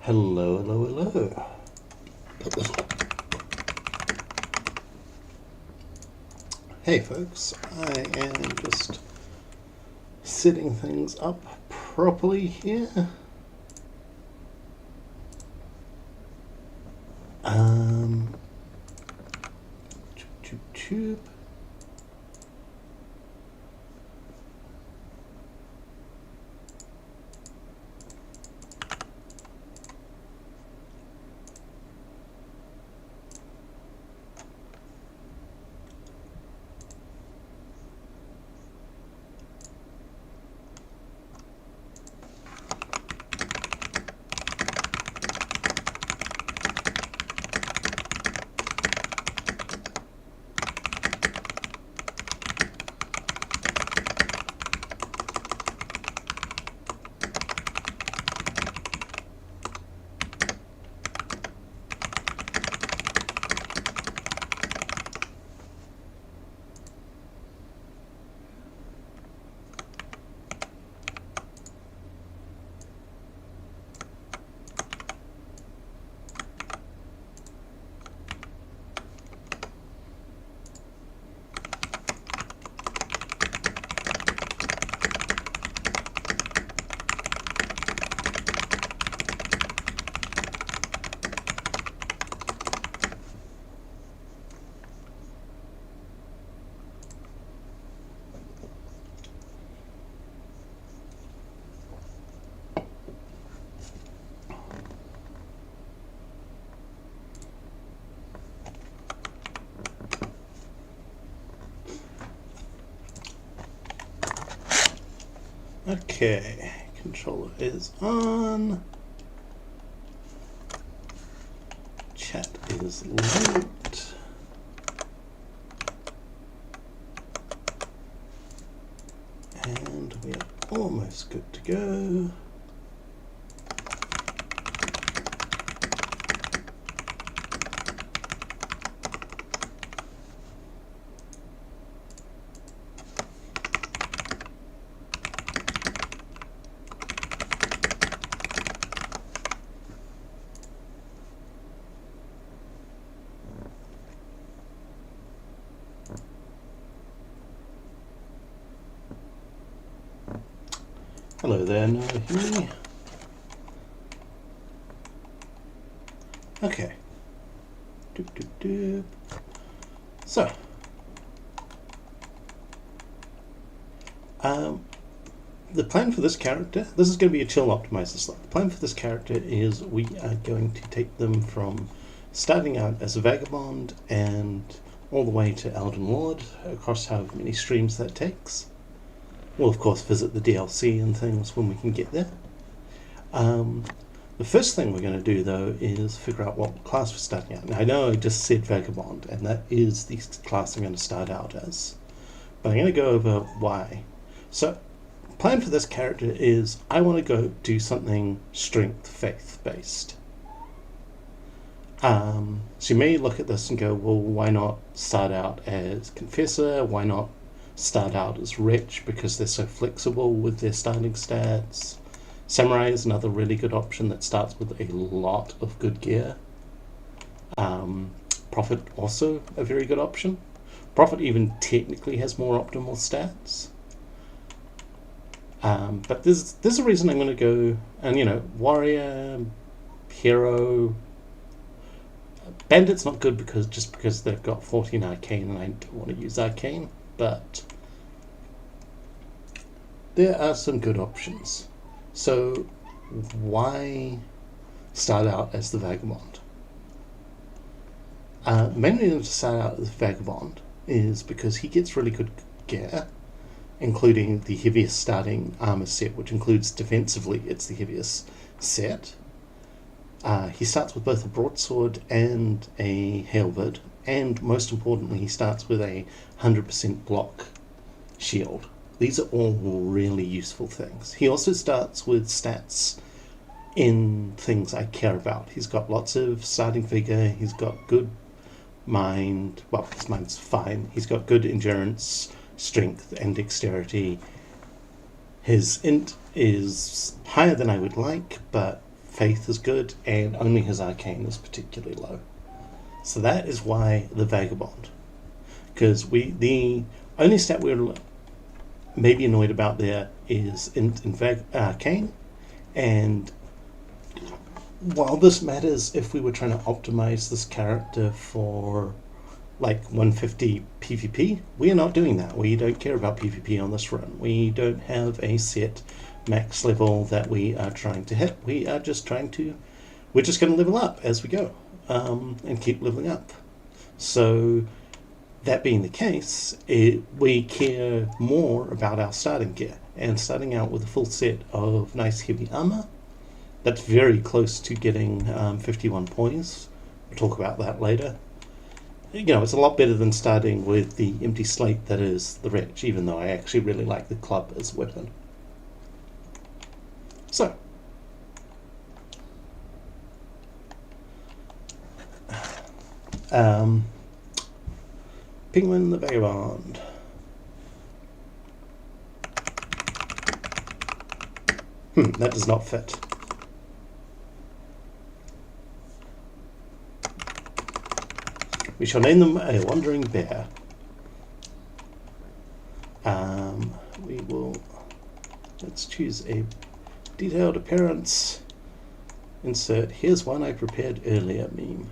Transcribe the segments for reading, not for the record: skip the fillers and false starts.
Hello, hello, hello. Hey folks, I am just setting things up properly here. Tube. Okay, controller is on. Chat is linked. And we are almost good to go. Hello there, no hear me? Okay. Doop, doop, doop. So, the plan for this character, this is going to be a chill optimizer slot. The plan for this character is we are going to take them from starting out as a Vagabond and all the way to Elden Lord, across however many streams that takes. We'll of course visit the DLC and things when we can get there. The first thing we're going to do though is figure out what class we're starting out. Now I know I just said Vagabond and that is the class I'm going to start out as, but I'm going to go over why. So plan for this character is I want to go do something strength faith based. So you may look at this and go, well, why not start out as Confessor? Why not start out as Wretch, because they're so flexible with their starting stats? Samurai is another really good option that starts with a lot of good gear. Prophet also a very good option. Prophet even technically has more optimal stats. But there's a reason I'm going to go, and warrior, hero. Bandit's not good because they've got 14 arcane and I don't want to use arcane, but there are some good options. So why start out as the Vagabond? The main reason to start out as Vagabond is because he gets really good gear, including the heaviest starting armor set, which includes defensively, it's the heaviest set. He starts with both a broadsword and a halberd, and most importantly, he starts with a 100% block shield. These are all really useful things. He also starts with stats in things I care about. He's got lots of starting vigor, he's got good mind, well, his mind's fine, he's got good endurance, strength, and dexterity. His int is higher than I would like, but faith is good, and only his arcane is particularly low. So that is why the Vagabond. Because the only stat we're maybe annoyed about there is in arcane, and while this matters if we were trying to optimize this character for like 150 PvP, we are not doing that. We don't care about PvP on this run. We don't have a set max level that we are trying to hit. We're just going to level up as we go, and keep leveling up. So that being the case, we care more about our starting gear, and starting out with a full set of nice heavy armor. That's very close to getting 51 points. We'll talk about that later. It's a lot better than starting with the empty slate that is the wretch, even though I actually really like the club as a weapon. So, Penguin the Vagabond. That does not fit. We shall name them a Wandering Bear. Let's choose a detailed appearance. Insert, here's one I prepared earlier meme.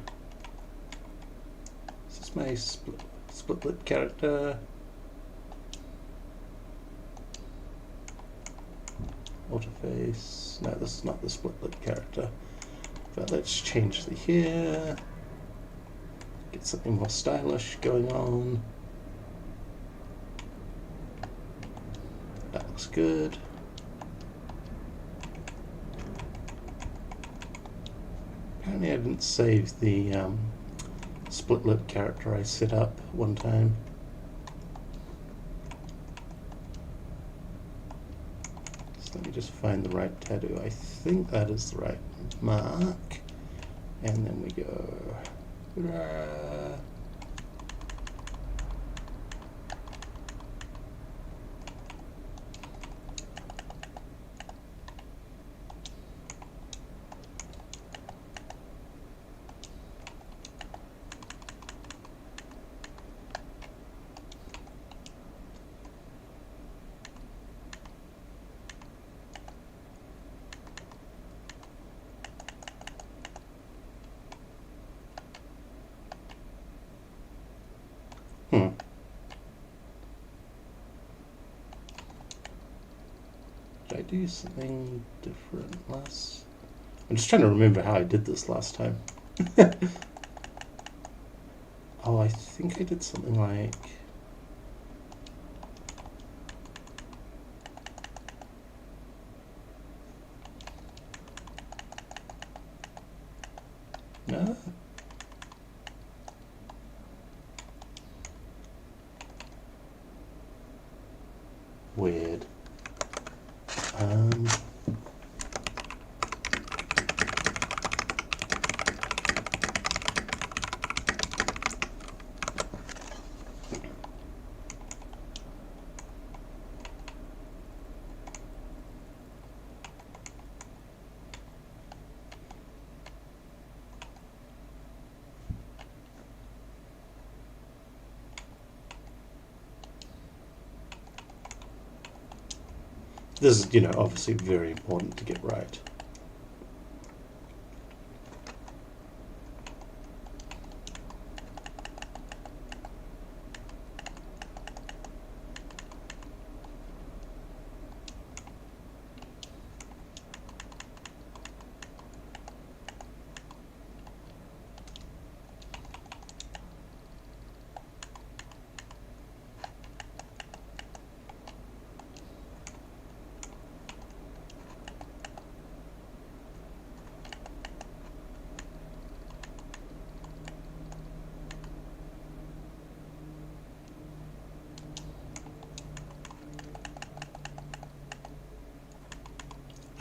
This is my split lip character. Autoface. No, this is not the split lip character. But let's change the hair. Get something more stylish going on. That looks good. Apparently I didn't save the split lip character I set up one time. So let me just find the right tattoo. I think that is the right mark. And then we go. Did I do something different last? I'm just trying to remember how I did this last time. Oh, I think I did something like... No? Weird. This is, obviously very important to get right.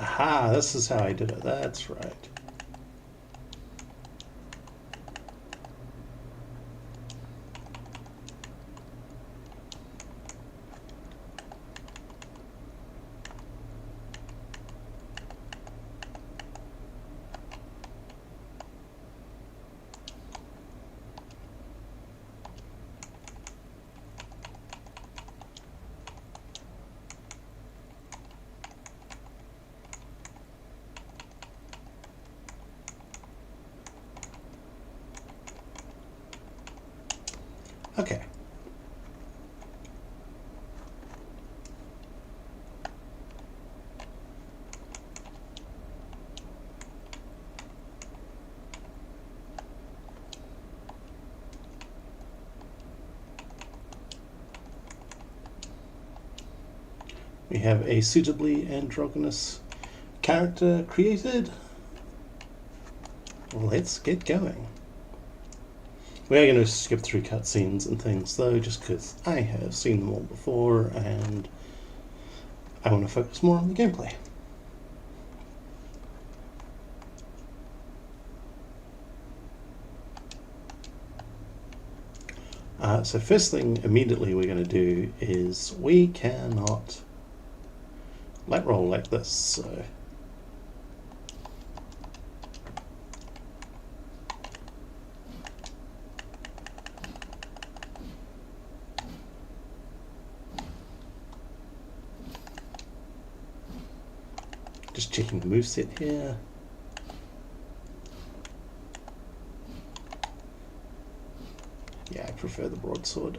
Aha, this is how I did it. That's right. Okay. We have a suitably androgynous character created. Let's get going. We are going to skip through cutscenes and things though, just because I have seen them all before and I want to focus more on the gameplay. So first thing immediately we're going to do is we cannot light roll like this. So just checking the moveset here. Yeah, I prefer the broadsword.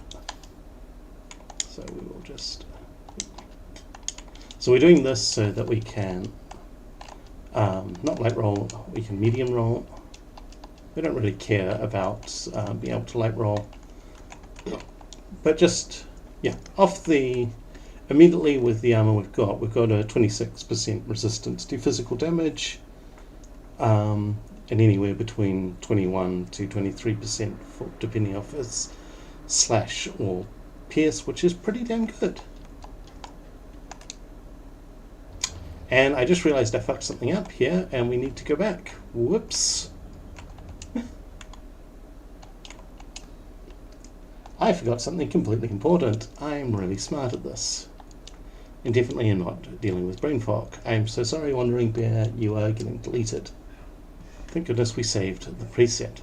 So we will just... So we're doing this so that we can not light roll, we can medium roll. We don't really care about being able to light roll. But just, yeah, off the... Immediately with the armor we've got a 26% resistance to physical damage, and anywhere between 21 to 23% for depending on if it's slash or pierce, which is pretty damn good. And I just realized I fucked something up here and we need to go back. Whoops. I forgot something completely important. I'm really smart at this. And definitely am not dealing with brain fog. I'm so sorry, Wandering Bear, you are getting deleted. Thank goodness we saved the preset.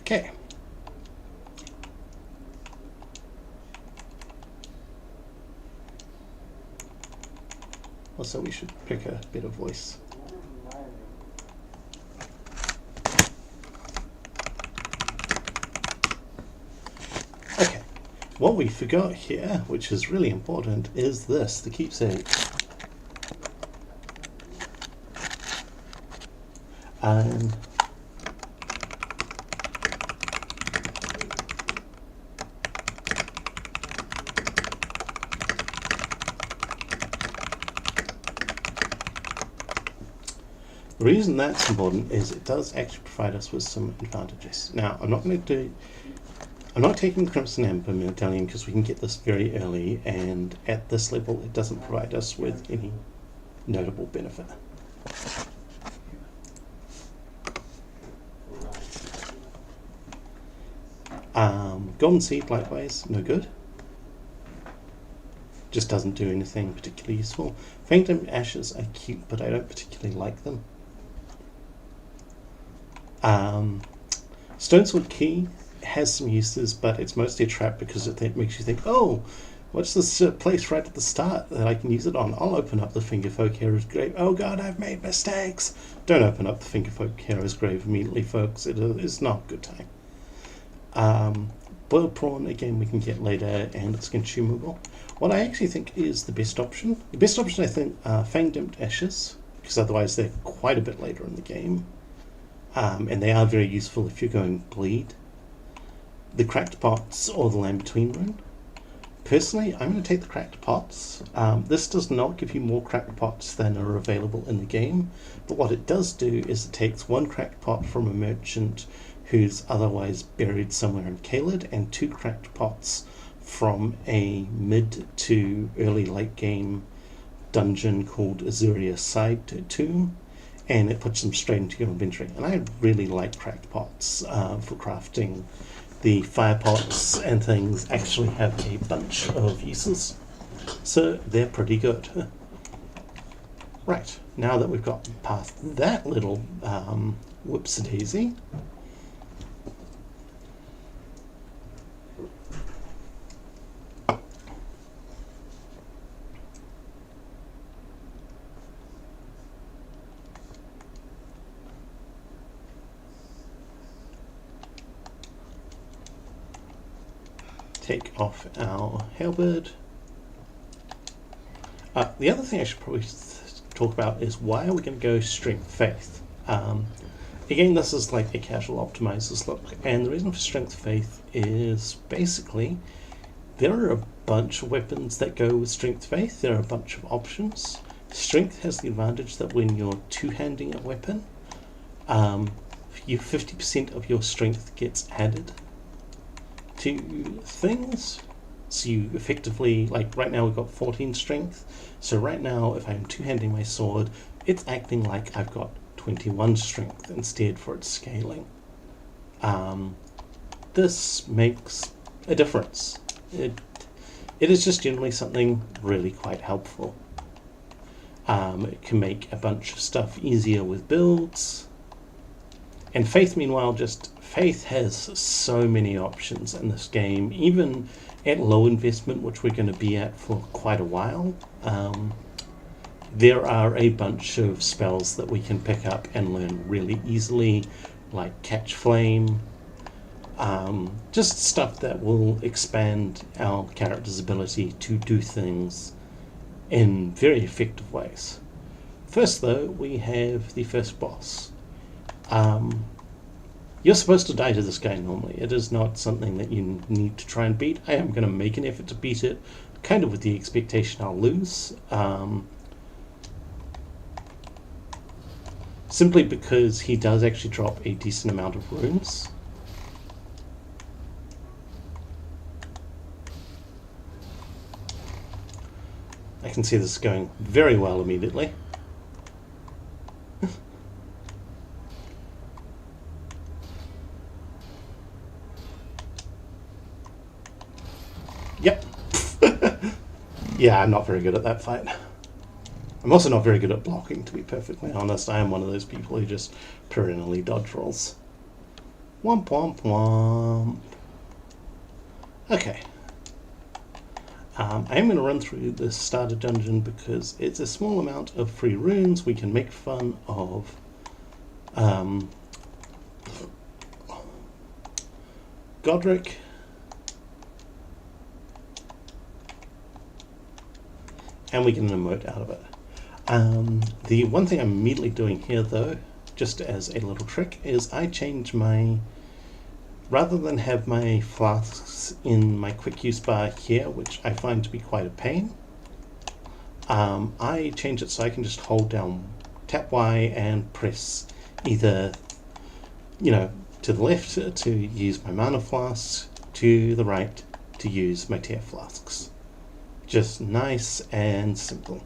Okay. Also, we should pick a better voice. Okay, what we forgot here, which is really important, is this, the keepsake. The reason that's important is it does actually provide us with some advantages. Now, I'm not taking the Crimson Amber Medallion because we can get this very early, and at this level it doesn't provide us with any notable benefit. Golden Seed, likewise, no good. Just doesn't do anything particularly useful. Phantom Ashes are cute, but I don't particularly like them. Stonesword Key has some uses, but it's mostly a trap because it makes you think, oh, what's this place right at the start that I can use it on? I'll open up the Fingerfolk Hero's Grave. Oh god, I've made mistakes! Don't open up the Fingerfolk Hero's Grave immediately, folks. It is not a good time. Boiled Prawn, again, we can get later, and it's consumable. What I actually think is the best option I think, are Fang-Dipped Ashes, because otherwise they're quite a bit later in the game. And they are very useful if you're going bleed. The Cracked Pots or the Land Between Rune. Personally, I'm going to take the Cracked Pots. This does not give you more Cracked Pots than are available in the game, but what it does do is it takes one Cracked Pot from a merchant who's otherwise buried somewhere in Caelid, and 2 Cracked Pots from a mid to early late game dungeon called Azuria Side Tomb, and it puts them straight into your inventory. And I really like Cracked Pots for crafting. The fire pots and things actually have a bunch of uses, so they're pretty good. Right, now that we've got past that little whoopsie-daisy, take off our halberd. The other thing I should probably talk about is why are we going to go strength faith? Again, this is like a casual optimizer's look, and the reason for strength faith is basically there are a bunch of weapons that go with strength faith. There are a bunch of options. Strength has the advantage that when you're two-handing a weapon, you 50% of your strength gets added to things. So you effectively, like right now we've got 14 strength. So right now if I'm two-handing my sword, it's acting like I've got 21 strength instead for its scaling. This makes a difference. It is just generally something really quite helpful. It can make a bunch of stuff easier with builds. And Faith, meanwhile, Faith has so many options in this game, even at low investment, which we're going to be at for quite a while. There are a bunch of spells that we can pick up and learn really easily, like Catch Flame, just stuff that will expand our character's ability to do things in very effective ways. First, though, we have the first boss. You're supposed to die to this guy normally. It is not something that you need to try and beat. I am going to make an effort to beat it, kind of with the expectation I'll lose. Simply because he does actually drop a decent amount of runes. I can see this going very well immediately. Yep. Yeah, I'm not very good at that fight. I'm also not very good at blocking, to be perfectly honest. I am one of those people who just perennially dodge rolls. Womp womp womp. Okay. I am going to run through this starter dungeon because it's a small amount of free runes. We can make fun of Godric. And we get an emote out of it. The one thing I'm immediately doing here, though, just as a little trick, is I change my... Rather than have my flasks in my quick use bar here, which I find to be quite a pain, I change it so I can just hold down, tap Y and press either, to the left to use my mana flasks, to the right to use my tear flasks. Just nice and simple.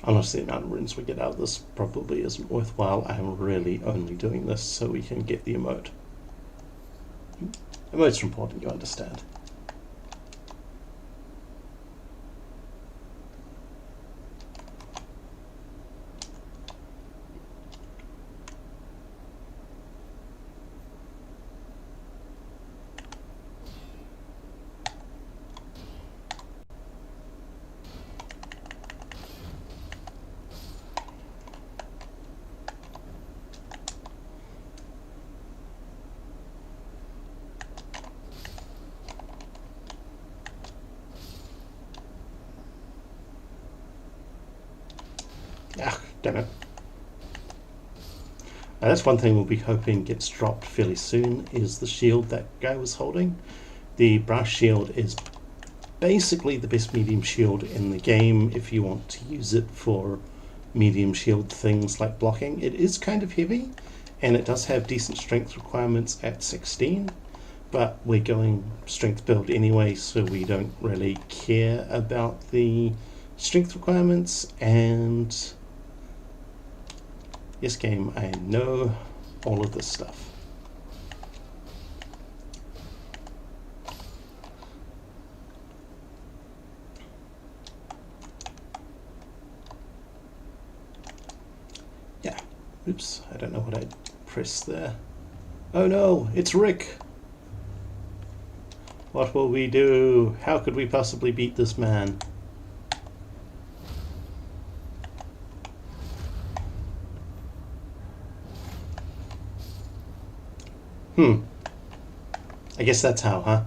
Honestly, the amount of runes we get out of this probably isn't worthwhile. I'm really only doing this so we can get the emote. Emotes are important, you understand. Ah, damn it. Now that's one thing we'll be hoping gets dropped fairly soon, is the shield that guy was holding. The brass shield is basically the best medium shield in the game if you want to use it for medium shield things like blocking. It is kind of heavy, and it does have decent strength requirements at 16, but we're going strength build anyway, so we don't really care about the strength requirements. And yes, game, I know all of this stuff. Yeah, oops, I don't know what I pressed there. Oh no, it's Rick! What will we do? How could we possibly beat this man? I guess that's how, huh?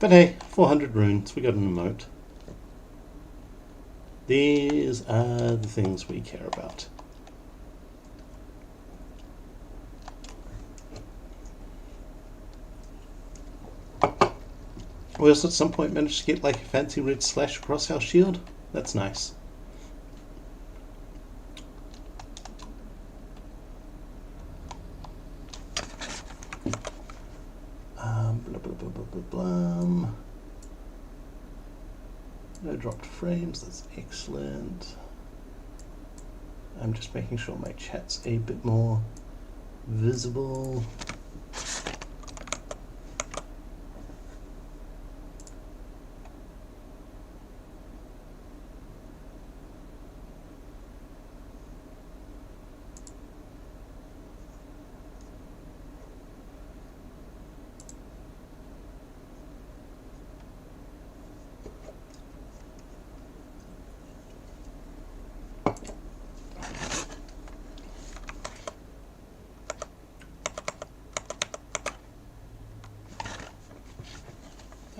But hey, 400 runes, we got an emote. These are the things we care about. We also at some point managed to get like a fancy red slash across our shield. That's nice. Blah, blah, blah, blah, blah, blah. No dropped frames, that's excellent. I'm just making sure my chat's a bit more visible.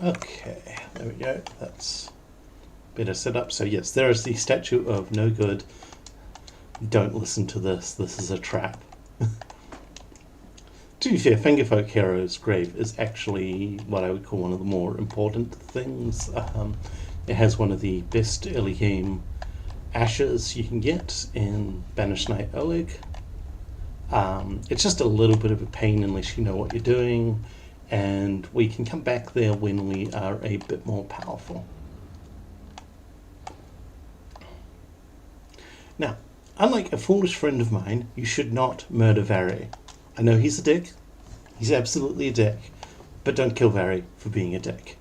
Okay, there we go. That's better set up. So yes, there is the statue of no good. Don't listen to this. This is a trap. To be fair, Fingerfolk Hero's grave is actually what I would call one of the more important things. It has one of the best early game ashes you can get in Banished Knight Oleg. It's just a little bit of a pain unless you know what you're doing, and we can come back there when we are a bit more powerful. Now, unlike a foolish friend of mine, you should not murder Vary. I know he's a dick. He's absolutely a dick. But don't kill Vary for being a dick.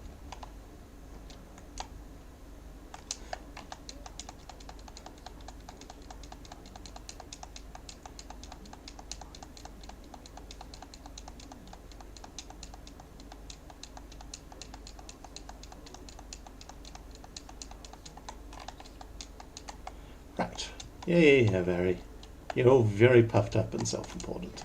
Right. Yeah, Vary. You're all very puffed up and self-important.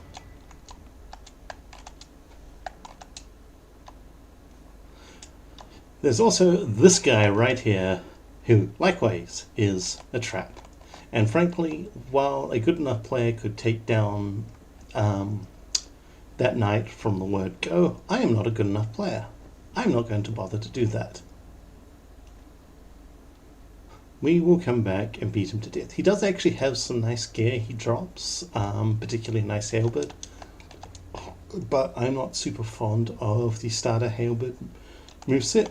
There's also this guy right here who, likewise, is a trap. And frankly, while a good enough player could take down that knight from the word go, I am not a good enough player. I'm not going to bother to do that. We will come back and beat him to death. He does actually have some nice gear he drops, particularly nice halberd. But I'm not super fond of the starter halberd moveset.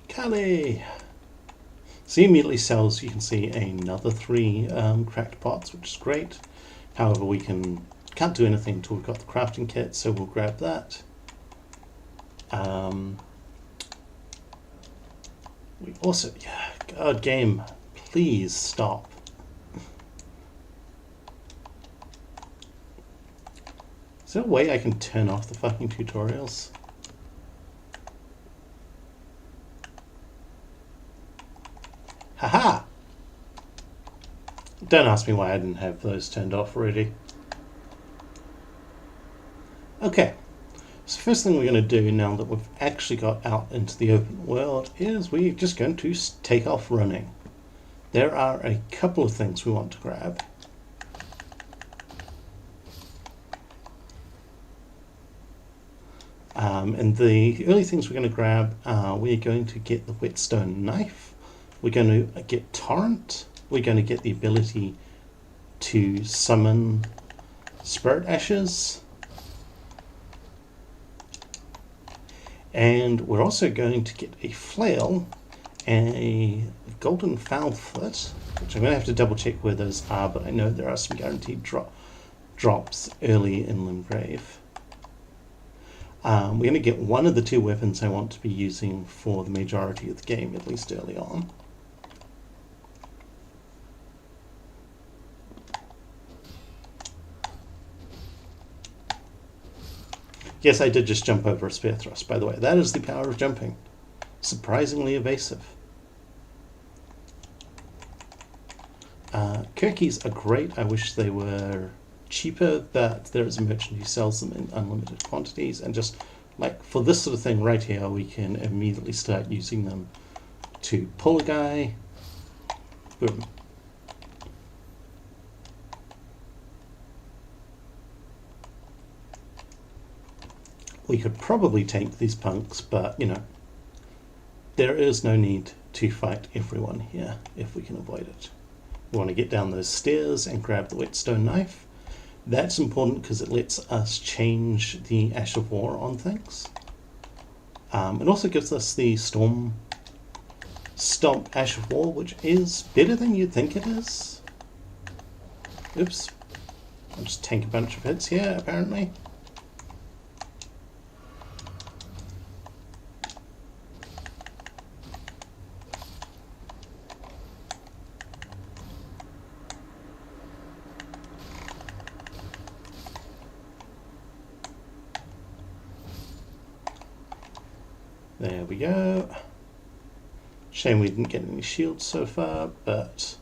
Kali! So he immediately sells, you can see, another 3 cracked pots, which is great. However, we can't do anything until we've got the crafting kit, so we'll grab that. We also, God, game, please stop. Is there a way I can turn off the fucking tutorials? Haha! Don't ask me why I didn't have those turned off already. Okay, so first thing we're going to do now that we've actually got out into the open world is we're just going to take off running. There are a couple of things we want to grab. And the early things we're going to grab are we're going to get the whetstone knife. We're going to get Torrent. We're going to get the ability to summon Spirit Ashes. And we're also going to get a Flail and a Golden Foul Foot which I'm going to have to double check where those are, but I know there are some guaranteed drops early in Limgrave. We're going to get one of the two weapons I want to be using for the majority of the game, at least early on. Yes, I did just jump over a spear thrust, by the way. That is the power of jumping. Surprisingly evasive. Kirkies are great. I wish they were cheaper, but there is a merchant who sells them in unlimited quantities, and just like for this sort of thing right here, we can immediately start using them to pull a guy. Boom. We could probably take these punks, but you know, there is no need to fight everyone here if we can avoid it. We want to get down those stairs and grab the whetstone knife. That's important because it lets us change the Ash of War on things. It also gives us the Stomp Ash of War, which is better than you'd think it is. Oops. I'll just tank a bunch of hits here, apparently. There we go. Shame we didn't get any shields so far, but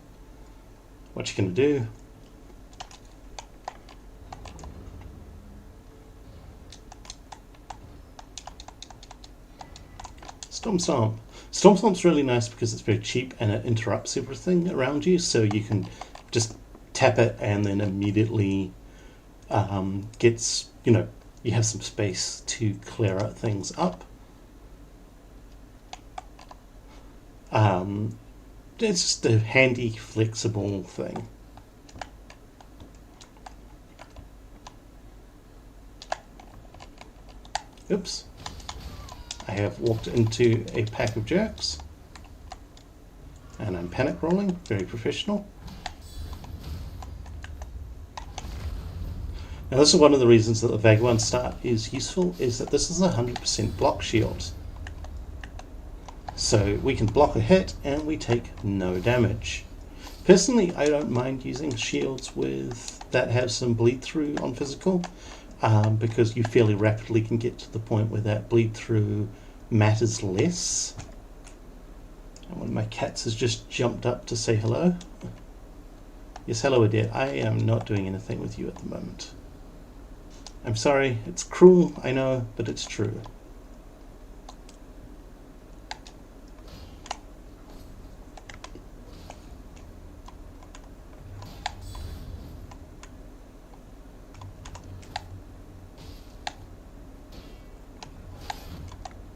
what you gonna do? Stomp Stomp. Stomp Stomp's really nice because it's very cheap and it interrupts everything around you, so you can just tap it and then immediately gets, you know, you have some space to clear things up. It's just a handy, flexible thing. Oops. I have walked into a pack of jerks. And I'm panic rolling, very professional. Now this is one of the reasons that the Vagabond start is useful, is that this is a 100% block shield. So we can block a hit and we take no damage. Personally, I don't mind using shields that have some bleed through on physical, because you fairly rapidly can get to the point where that bleed through matters less. And one of my cats has just jumped up to say hello. Yes, hello Adet. I am not doing anything with you at the moment. I'm sorry, it's cruel, I know, but it's true.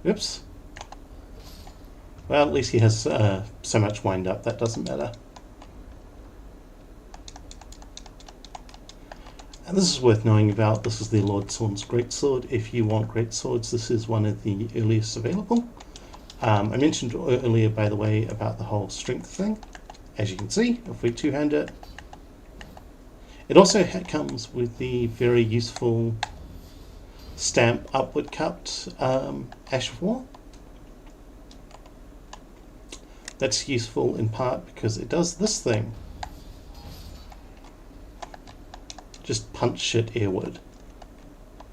Oops. Well, at least he has so much wind up, that doesn't matter. And this is worth knowing about. This is the Lord Sawn's Greatsword. If you want greatswords, this is one of the earliest available. I mentioned earlier, by the way, about the whole strength thing. As you can see, if we two-hand it. It also comes with the very useful stamp upward cut Ash of War. That's useful in part because it does this thing. Just punch shit airward.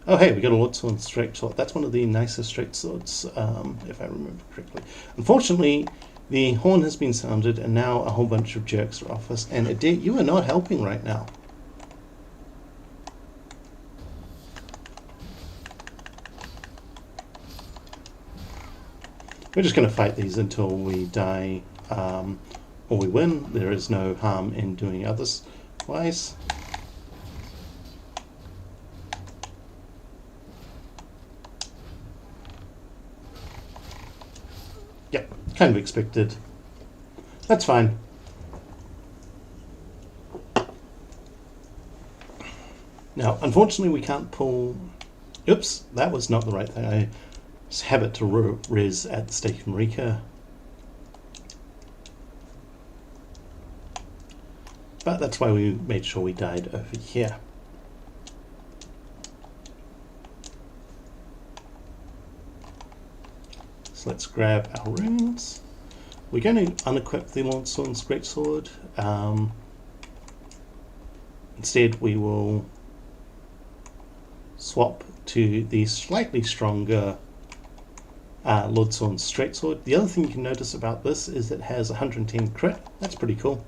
Oh hey, we got a Lord Sawn's straight sword. That's one of the nicest straight swords, if I remember correctly. Unfortunately, the horn has been sounded and now a whole bunch of jerks are off us, and Adet, you are not helping right now. We're just going to fight these until we die, or we win. There is no harm in doing otherwise. Yep, kind of expected. That's fine. Now, unfortunately, we can't pull... Oops, that was not the right thing. I have it to res at the stake of Marika. That's why we made sure we died over here. So let's grab our runes. We're going to unequip the Longsworn's Greatsword. Instead, we will swap to the slightly stronger Lordsworn's Straightsword. The other thing you can notice about this is it has 110 crit. That's pretty cool.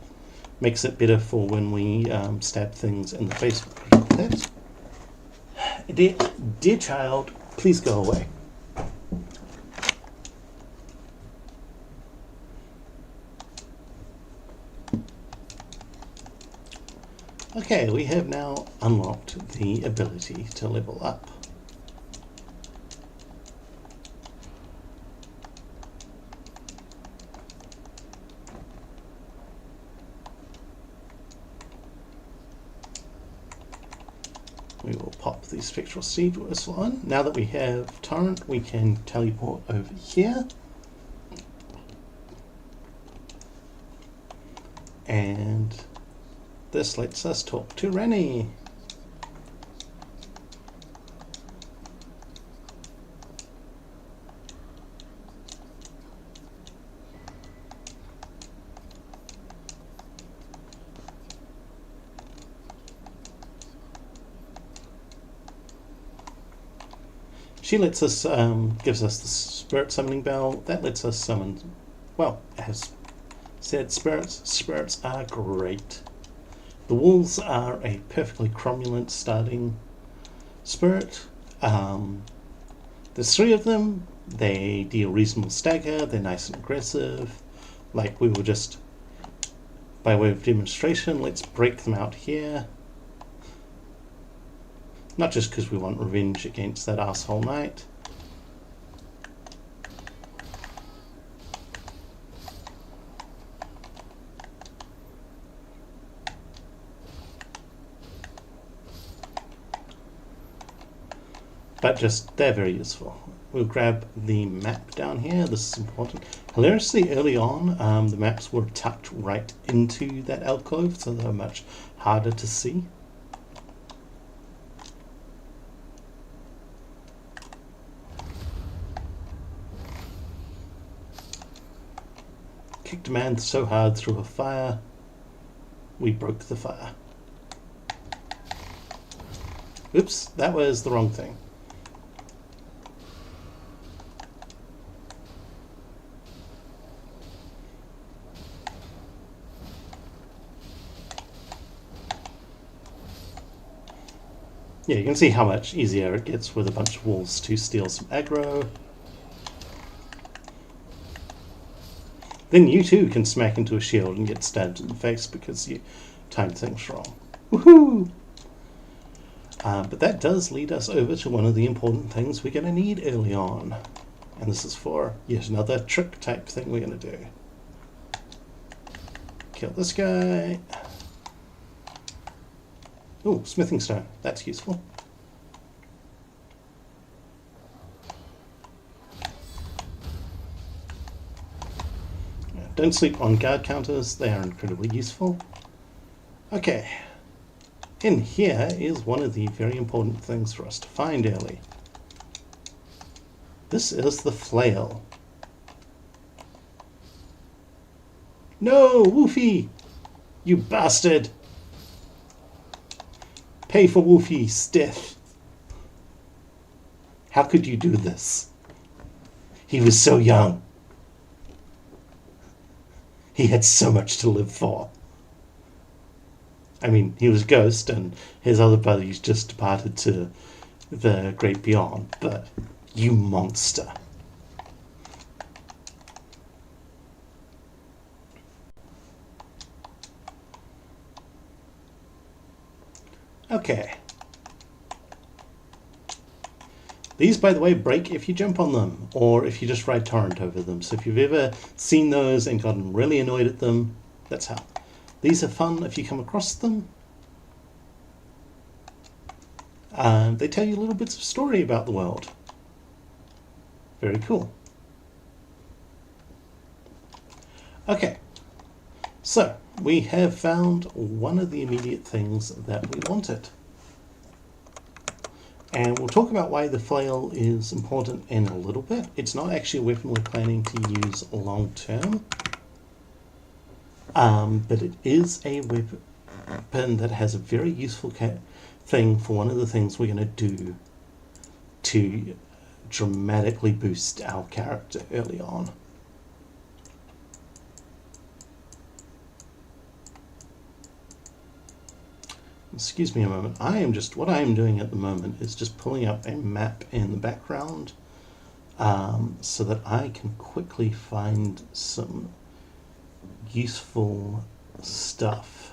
Makes it better for when we stab things in the face with critical hits. Dear child, please go away. Okay, we have now unlocked the ability to level up. We will pop the Spectral Seed Whistle on. Now that we have Torrent, we can teleport over here. And this lets us talk to Rennie. She lets us, gives us the Spirit Summoning Bell. That lets us summon, well, as said, spirits. Spirits are great. The wolves are a perfectly cromulent starting spirit. There's 3 of them. They deal reasonable stagger. They're nice and aggressive. Like we will just, by way of demonstration, let's break them out here. Not just because we want revenge against that asshole knight. But just, they're very useful. We'll grab the map down here. This is important. Hilariously, early on, the maps were tucked right into that alcove, so they're much harder to see. Kicked a man so hard through a fire, we broke the fire. Oops, that was the wrong thing. Yeah, you can see how much easier it gets with a bunch of wolves to steal some aggro. Then you too can smack into a shield and get stabbed in the face because you timed things wrong. Woohoo! But that does lead us over to one of the important things we're going to need early on. And this is for yet another trick type thing we're going to do. Kill this guy. Oh, smithing stone. That's useful. Don't sleep on guard counters. They are incredibly useful. Okay. In here is one of the very important things for us to find early. This is the flail. No, Wolfie! You bastard! Pay for Wolfie's death. How could you do this? He was so young. He had so much to live for. I mean, he was a ghost and his other buddies just departed to the great beyond, but you monster. Okay. These, by the way, break if you jump on them or if you just ride torrent over them. So if you've ever seen those and gotten really annoyed at them, that's how. These are fun if you come across them. They tell you little bits of story about the world. Very cool. Okay, so we have found one of the immediate things that we wanted. And we'll talk about why the flail is important in a little bit. It's not actually a weapon we're planning to use long term, but it is a weapon that has a very useful thing for one of the things we're going to do to dramatically boost our character early on. Excuse me a moment. What I am doing at the moment is just pulling up a map in the background so that I can quickly find some useful stuff.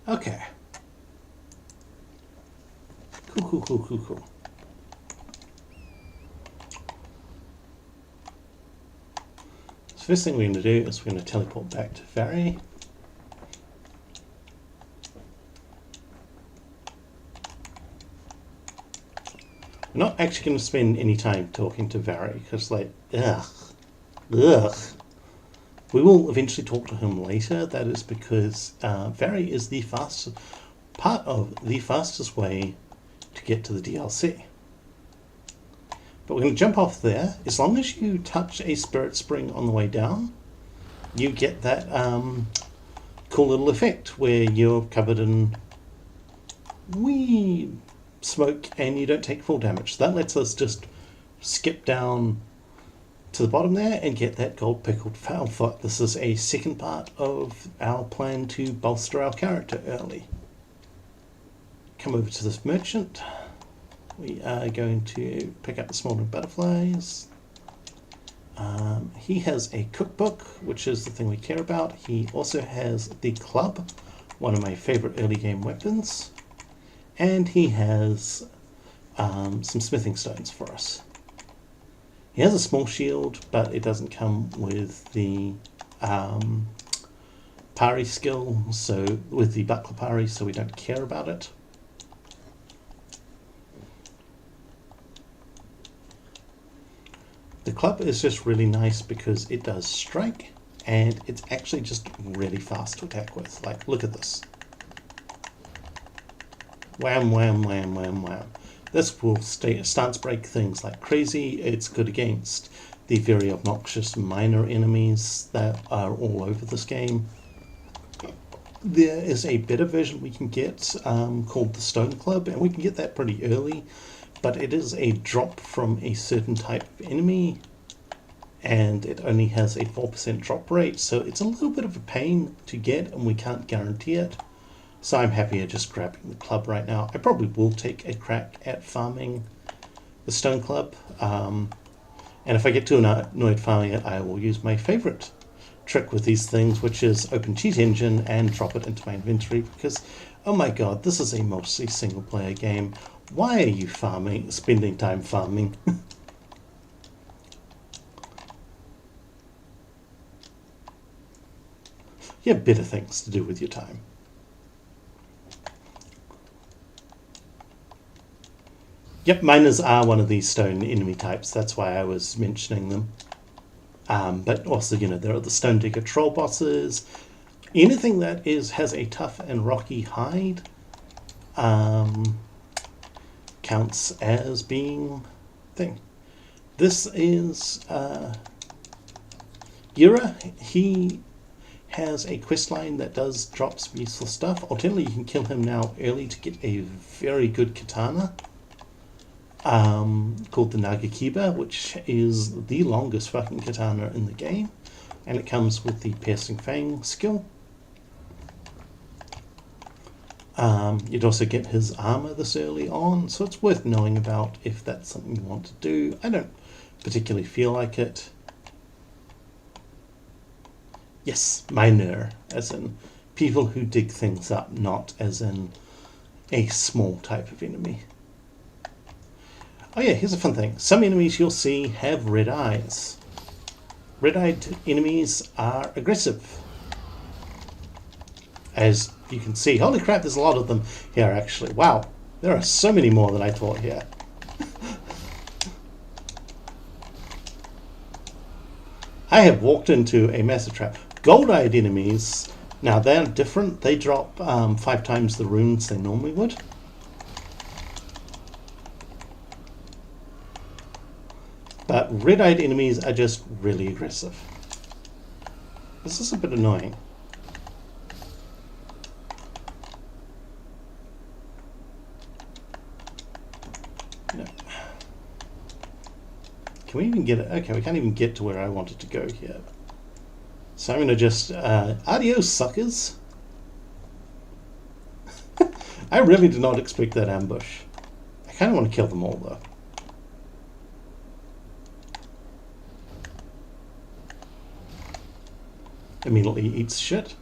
Okay. Cool. So first thing we're going to do is we're going to teleport back to Vary. We're not actually going to spend any time talking to Vary because, like, ugh. We will eventually talk to him later. That is because Vary is the fastest way to get to the DLC. But we're going to jump off there. As long as you touch a spirit spring on the way down, you get that cool little effect where you're covered in wee smoke and you don't take full damage. So that lets us just skip down to the bottom there and get that gold pickled fowl foot. This is a second part of our plan to bolster our character early. Come over to this merchant. We are going to pick up the smoldering butterflies. He has a cookbook, which is the thing we care about. He also has the club, one of my favorite early game weapons. And he has some smithing stones for us. He has a small shield, but it doesn't come with the parry skill, so with the buckler parry, so we don't care about it. The club is just really nice because it does strike, and it's actually just really fast to attack with. Like, look at this. Wham, wham, wham, wham, wham. This will stance break things like crazy. It's good against the very obnoxious minor enemies that are all over this game. There is a better version we can get called the Stone Club, and we can get that pretty early, but it is a drop from a certain type of enemy, and it only has a 4% drop rate, so it's a little bit of a pain to get, and we can't guarantee it. So I'm happier just grabbing the club right now. I probably will take a crack at farming the Stone Club. And if I get too annoyed farming it, I will use my favorite trick with these things, which is open cheat engine and drop it into my inventory. Because, oh my god, this is a mostly single player game. Why are you spending time farming? You have better things to do with your time. Yep, miners are one of these stone enemy types. That's why I was mentioning them. But also, there are the Stone Digger troll bosses. Anything that has a tough and rocky hide counts as being thing. This is Yura. He has a quest line that does drop some useful stuff. Alternatively, you can kill him now early to get a very good katana. Called the Nagakiba, which is the longest fucking katana in the game, and it comes with the Piercing Fang skill. You'd also get his armor this early on, so it's worth knowing about if that's something you want to do. I don't particularly feel like it. Yes, miner, as in people who dig things up, not as in a small type of enemy. Oh yeah, here's a fun thing. Some enemies you'll see have red eyes. Red-eyed enemies are aggressive. As you can see, holy crap, there's a lot of them here actually. Wow, there are so many more than I thought here. I have walked into a massive trap. Gold-eyed enemies, now they're different. They drop 5 times the runes they normally would. But red-eyed enemies are just really aggressive. This is a bit annoying. No. Can we even get it? Okay, we can't even get to where I wanted to go here. So I'm going to just... adios, suckers! I really did not expect that ambush. I kind of want to kill them all, though. Immediately eats shit.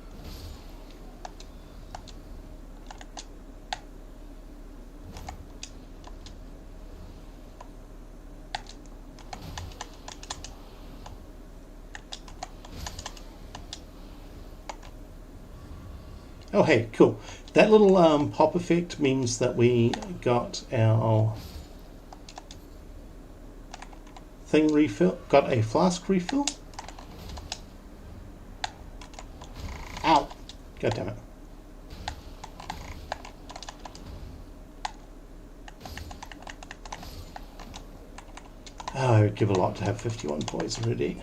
Oh hey, cool. That little pop effect means that we got our thing refill, got a flask refill. Ow! God damn it. Oh, I would give a lot to have 51 poison already.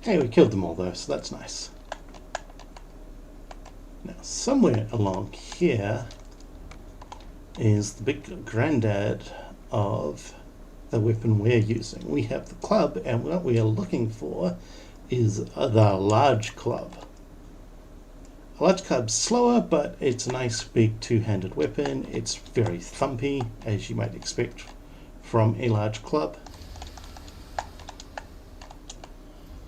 Hey, we killed them all though, so that's nice. Now, somewhere along here is the big granddad of the weapon we're using. We have the club, and what we are looking for is the large club. A large club's slower, but it's a nice big two-handed weapon. It's very thumpy, as you might expect from a large club.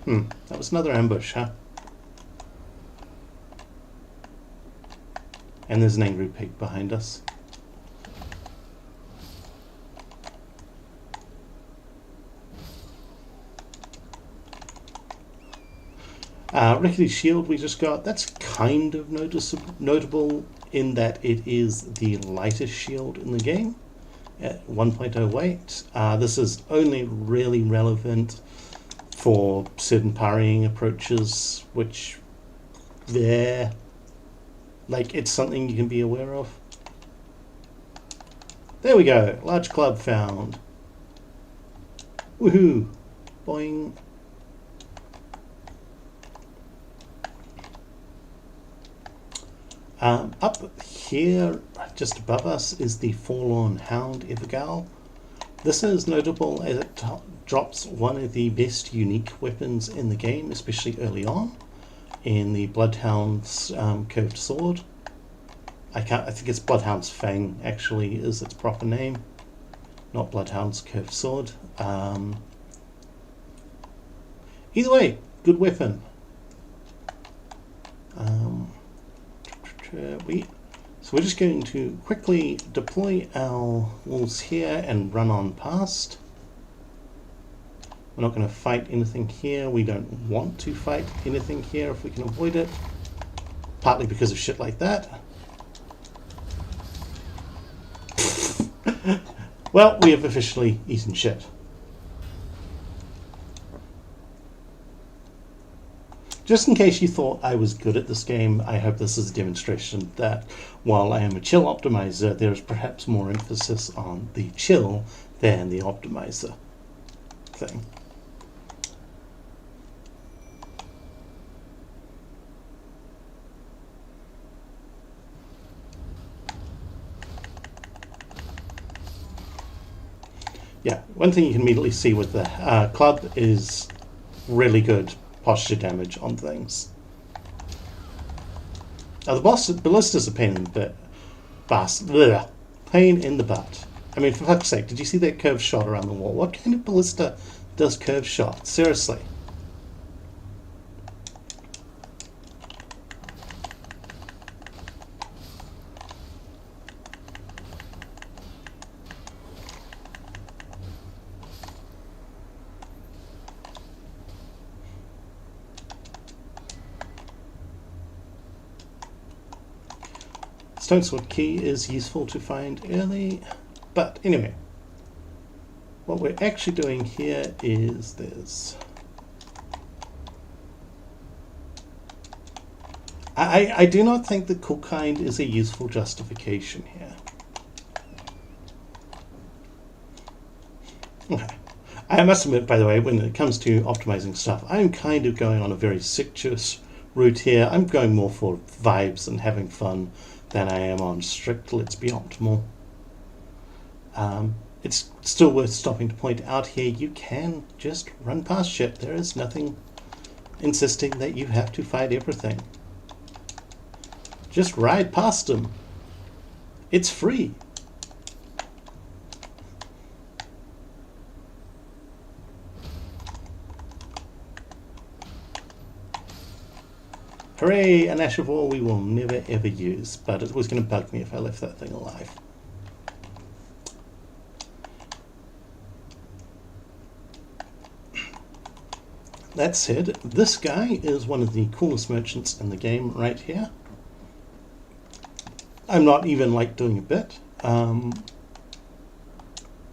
That was another ambush, huh? And there's an angry pig behind us. Rickety shield we just got, that's kind of notable in that it is the lightest shield in the game at 1.0 weight. This is only really relevant for certain parrying approaches, which it's something you can be aware of. There we go, large club found. Woohoo! Boing. Up here, just above us, is the Forlorn Hound Evergal. This is notable as it drops one of the best unique weapons in the game, especially early on, in the Bloodhound's curved sword. I think it's Bloodhound's Fang, actually, is its proper name, not Bloodhound's curved sword. Either way, good weapon. So we're just going to quickly deploy our wolves here and run on past. We're not going to fight anything here. We don't want to fight anything here if we can avoid it. Partly because of shit like that. Well, we have officially eaten shit. Just in case you thought I was good at this game, I hope this is a demonstration that while I am a chill optimizer, there is perhaps more emphasis on the chill than the optimizer thing. Yeah, one thing you can immediately see with the club is really good posture damage on things. Now the ballista's a pain in the pain in the butt. I mean, for fuck's sake, did you see that curved shot around the wall? What kind of ballista does curved shot? Seriously. stone sword key is useful to find early. But anyway, what we're actually doing here is there's... I do not think the cool kind is a useful justification here. Okay. I must admit, by the way, when it comes to optimizing stuff, I'm kind of going on a very circuitous route here. I'm going more for vibes and having fun than I am on strict let's be optimal. It's still worth stopping to point out here, you can just run past shit. There is nothing insisting that you have to fight everything. Just ride past them. It's free. Hooray! An Ash of War we will never ever use, but it was going to bug me if I left that thing alive. That said, this guy is one of the coolest merchants in the game right here. I'm not even like doing a bit.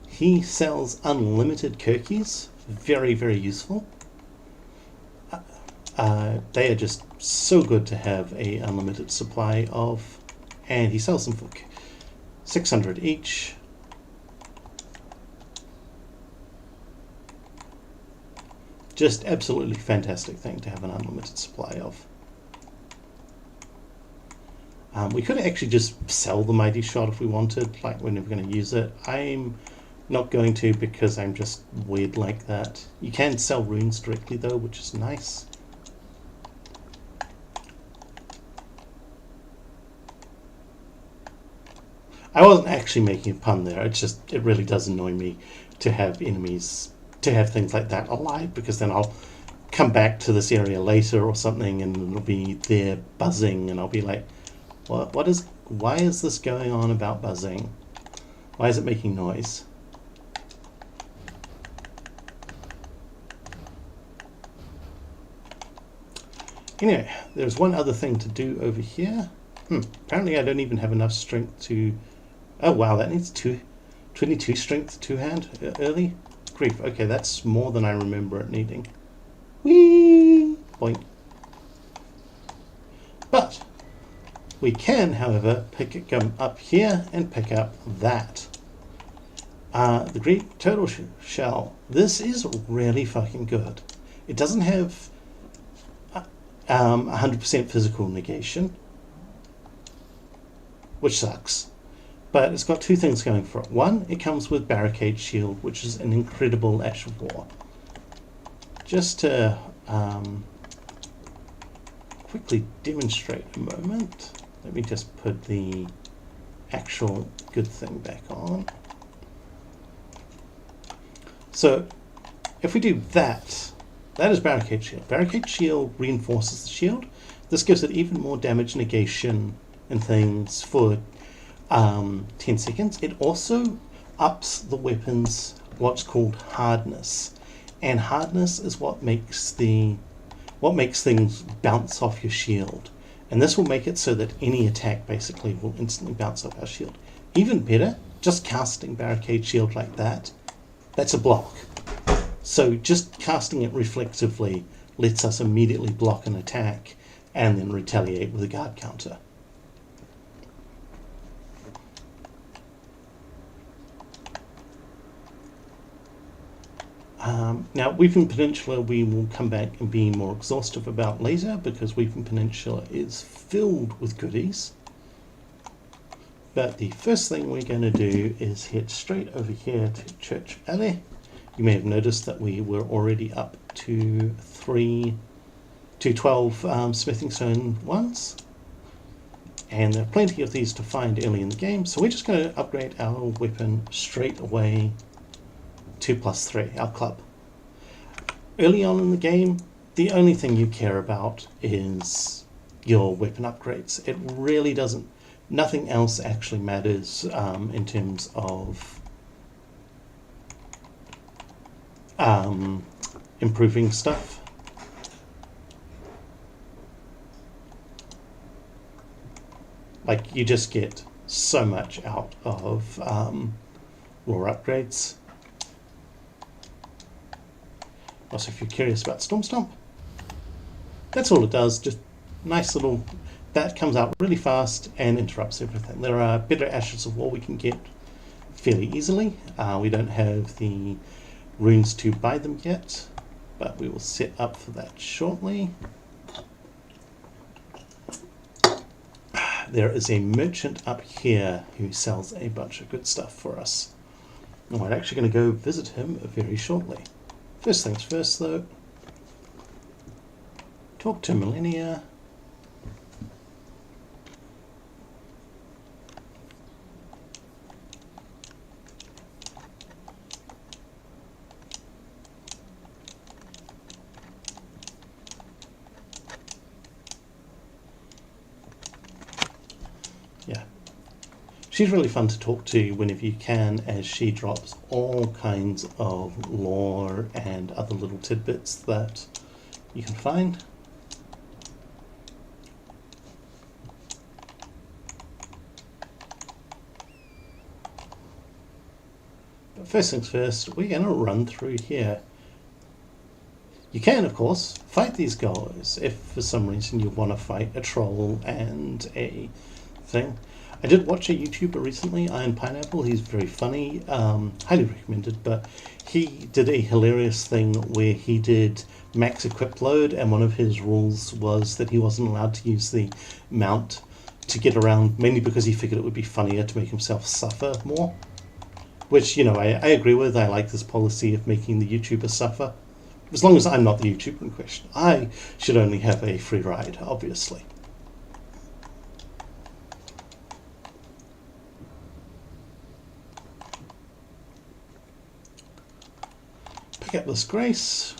He sells unlimited Kirkies. Very, very useful. They are just so good to have a unlimited supply of, and he sells them for 600 each. Just absolutely fantastic thing to have an unlimited supply of. We could actually just sell the Mighty Shot if we wanted, like we're never going to use it. I'm not going to because I'm just weird like that. You can sell runes directly though, which is nice. I wasn't actually making a pun there, it really does annoy me to have enemies, to have things like that alive, because then I'll come back to this area later or something and it'll be there buzzing and I'll be like, why is this going on about buzzing? Why is it making noise? Anyway, there's one other thing to do over here. Apparently I don't even have enough strength to... Oh wow, that needs 22 strength two-hand early? Grief, okay, that's more than I remember it needing. Whee! Boink. But we can, however, come up here and pick up that. The Greek Turtle Shell. This is really fucking good. It doesn't have 100% physical negation, which sucks. But it's got two things going for it. One, it comes with Barricade Shield, which is an incredible Ash of War. Just to quickly demonstrate a moment, let me just put the actual good thing back on. So if we do that, that is Barricade Shield. Barricade Shield reinforces the shield. This gives it even more damage negation and things for 10 seconds. It also ups the weapon's what's called hardness, and hardness is what makes things bounce off your shield, and this will make it so that any attack basically will instantly bounce off our shield. Even better, just casting Barricade Shield like that, that's a block. So just casting it reflexively lets us immediately block an attack and then retaliate with a guard counter. Now, Weeping Peninsula we will come back and be more exhaustive about later, because Weeping Peninsula is filled with goodies. But the first thing we're going to do is head straight over here to Church Valley. You may have noticed that we were already up to 12 smithing stone ones. And there are plenty of these to find early in the game, so we're just going to upgrade our weapon straight away to +3, our club. Early on in the game, the only thing you care about is your weapon upgrades. It really doesn't, nothing else actually matters in terms of improving stuff. Like, you just get so much out of lore upgrades. Also, if you're curious about Storm Stomp, that's all it does. Just nice little... That comes out really fast and interrupts everything. There are better Ashes of War we can get fairly easily. We don't have the runes to buy them yet, but we will set up for that shortly. There is a merchant up here who sells a bunch of good stuff for us. I'm actually going to go visit him very shortly. First things first, though. Talk to Millennia. Yeah. She's really fun to talk to whenever you can, as she drops all kinds of lore and other little tidbits that you can find. But first things first, we're going to run through here. You can, of course, fight these guys if for some reason you want to fight a troll and a thing. I did watch a YouTuber recently, Iron Pineapple. He's very funny, highly recommended, but he did a hilarious thing where he did max equip load, and one of his rules was that he wasn't allowed to use the mount to get around, mainly because he figured it would be funnier to make himself suffer more. Which, you know, I agree with. I like this policy of making the YouTuber suffer. As long as I'm not the YouTuber in question. I should only have a free ride, obviously. Pick up this Grace.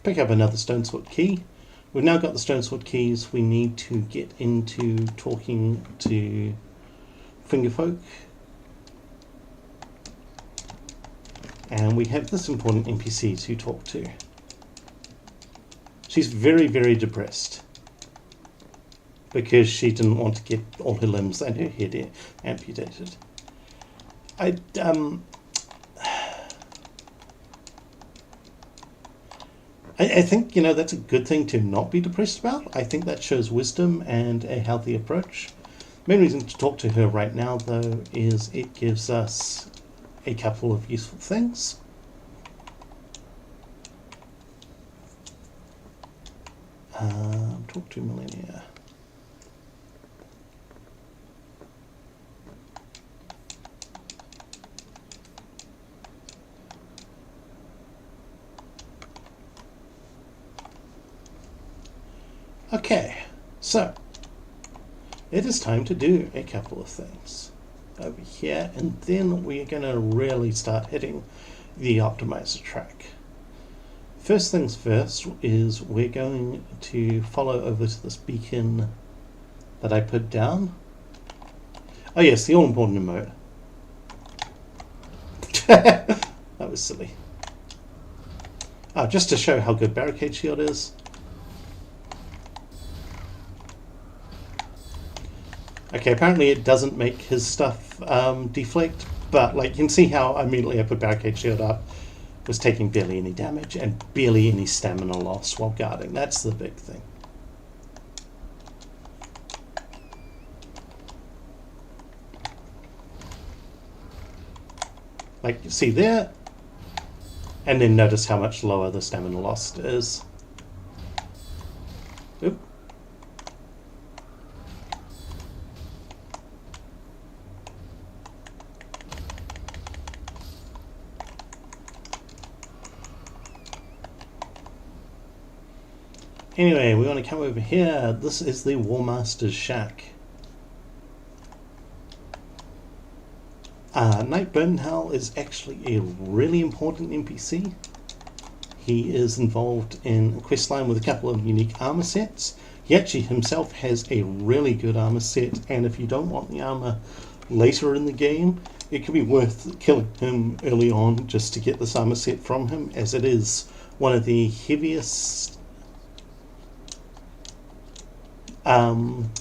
Pick up another Stonesword key. We've now got the Stonesword keys. We need to get into talking to Fingerfolk. And we have this important NPC to talk to. She's very, very depressed because she didn't want to get all her limbs and her head amputated. I think, you know, that's a good thing to not be depressed about. I think that shows wisdom and a healthy approach. The main reason to talk to her right now, though, is it gives us a couple of useful things. Talk to Millennia. Okay, so it is time to do a couple of things over here, and then we're going to really start hitting the optimizer track. First things first is we're going to follow over to this beacon that I put down. Oh yes, the all-important emote. That was silly. Just to show how good Barricade Shield is. Okay, apparently it doesn't make his stuff deflect, but like you can see how immediately I put Barricade Shield up, was taking barely any damage and barely any stamina loss while guarding. That's the big thing. Like you see there, and then notice how much lower the stamina loss is. Oop. Anyway, we want to come over here. This is the Warmaster's Shack. Knight Burnhell is actually a really important NPC. He is involved in a questline with a couple of unique armor sets. He actually himself has a really good armor set, and if you don't want the armor later in the game, it could be worth killing him early on just to get this armor set from him, as it is one of the heaviest Um,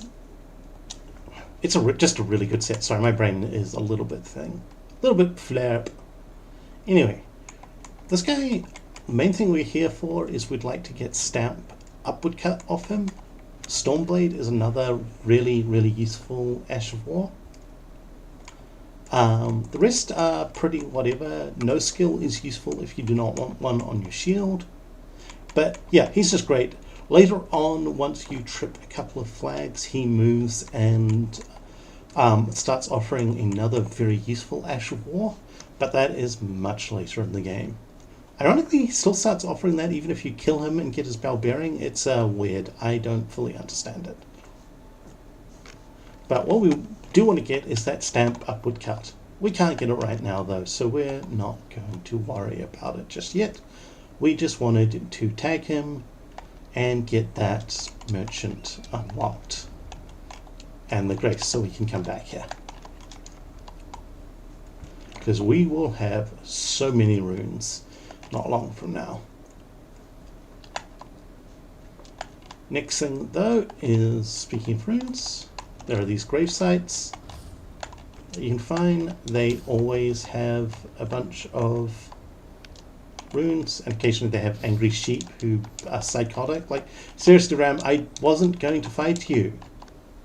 it's just a really good set. Sorry, my brain is a little bit thing. A little bit flare up. Anyway, this guy, the main thing we're here for is we'd like to get Stamp Upward Cut off him. Stormblade is another really, really useful Ash of War. The rest are pretty whatever. No skill is useful if you do not want one on your shield. But yeah, he's just great. Later on, once you trip a couple of flags, he moves and starts offering another very useful Ash of War, but that is much later in the game. Ironically, he still starts offering that even if you kill him and get his bell bearing. It's weird. I don't fully understand it. But what we do want to get is that Stamp Upward Cut. We can't get it right now though, so we're not going to worry about it just yet. We just wanted to tag him and get that merchant unlocked and the grace so we can come back here. Because we will have so many runes not long from now. Next thing though is, speaking of runes, there are these grave sites that you can find. They always have a bunch of runes, and occasionally they have angry sheep who are psychotic. Like, seriously, Ram, I wasn't going to fight you.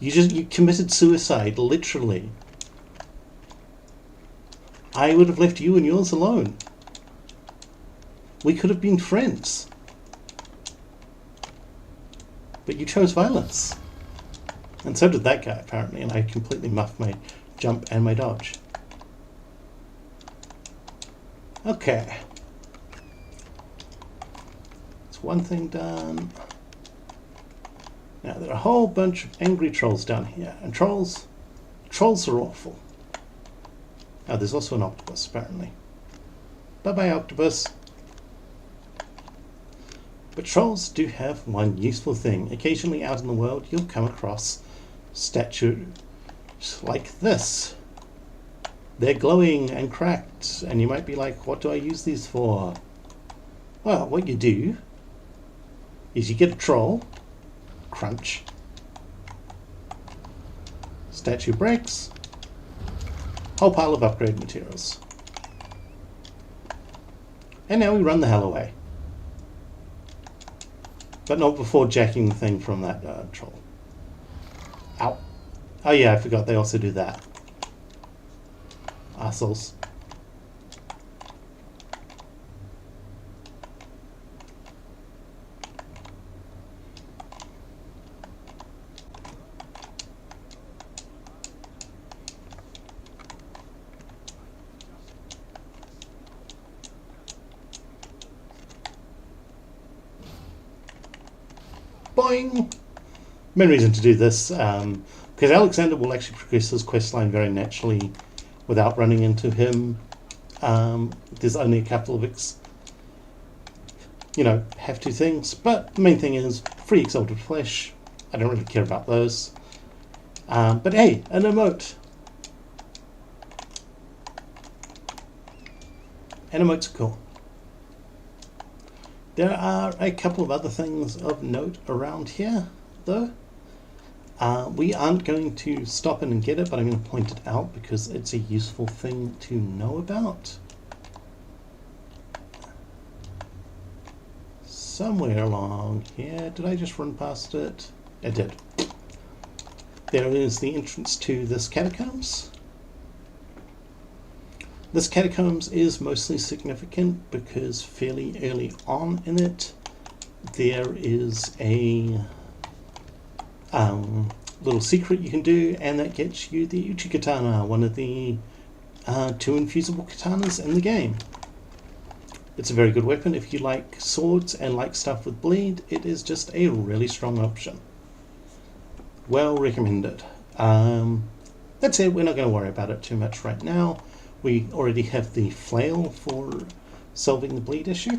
You committed suicide, literally. I would have left you and yours alone. We could have been friends. But you chose violence. And so did that guy, apparently, and I completely muffed my jump and my dodge. Okay. That's one thing done. Now, there are a whole bunch of angry trolls down here, and trolls are awful. Oh, there's also an octopus, apparently. Bye-bye, octopus. But trolls do have one useful thing. Occasionally out in the world, you'll come across statues like this. They're glowing and cracked, and you might be like, what do I use these for? Well, what you do is you get a troll, crunch, statue breaks, whole pile of upgrade materials. And now we run the hell away. But not before jacking the thing from that troll. Ow. Oh yeah, I forgot they also do that. Assholes. Boing! Main reason to do this, because Alexander will actually progress his questline very naturally without running into him. There's only a couple of have to things, but the main thing is free exalted flesh. I don't really care about those. But hey, an emote. And emotes are cool. There are a couple of other things of note around here, though. We aren't going to stop in and get it, but I'm going to point it out because it's a useful thing to know about. Somewhere along here, did I just run past it? I did. There is the entrance to this catacombs. This catacombs is mostly significant because fairly early on in it, there is a little secret you can do, and that gets you the Uchi Katana, one of the 2 infusible katanas in the game. It's a very good weapon if you like swords and like stuff with bleed. It is just a really strong option. Well recommended. That's it, we're not going to worry about it too much right now. We already have the flail for solving the bleed issue.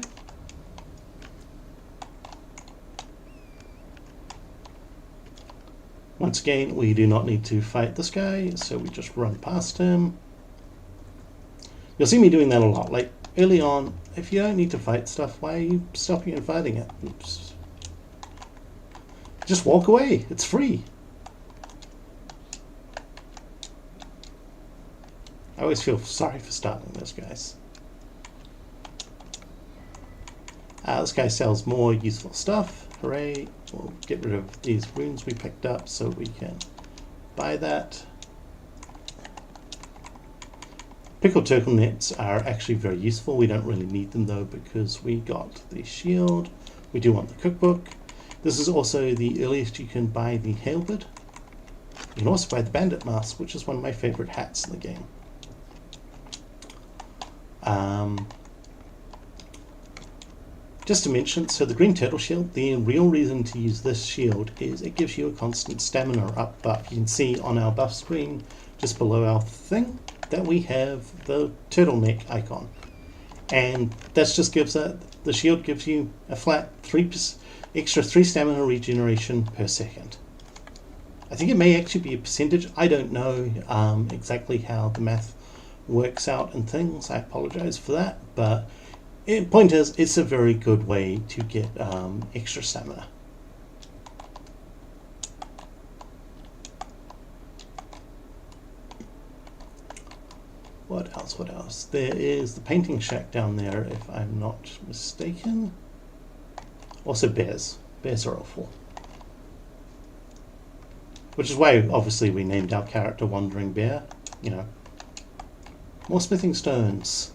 Once again, we do not need to fight this guy, so we just run past him. You'll see me doing that a lot. Like, early on, if you don't need to fight stuff, why are you stopping and fighting it? Oops. Just walk away. It's free. I always feel sorry for starting those guys. This guy sells more useful stuff. Hooray. We'll get rid of these runes we picked up so we can buy that. Pickled turtle nets are actually very useful. We don't really need them though because we got the shield. We do want the cookbook. This is also the earliest you can buy the halberd. You can also buy the bandit mask, which is one of my favorite hats in the game. Just to mention, so the green turtle shield, the real reason to use this shield is it gives you a constant stamina up buff. You can see on our buff screen, just below our thing, that we have the turtleneck icon. And that just gives the shield gives you a flat extra 3 stamina regeneration per second. I think it may actually be a percentage. I don't know exactly how the math works out and things. I apologize for that, but point is, it's a very good way to get extra stamina. What else? What else? There is the painting shack down there, if I'm not mistaken. Also bears. Bears are awful. Which is why, obviously, we named our character Wandering Bear. You know. More smithing stones.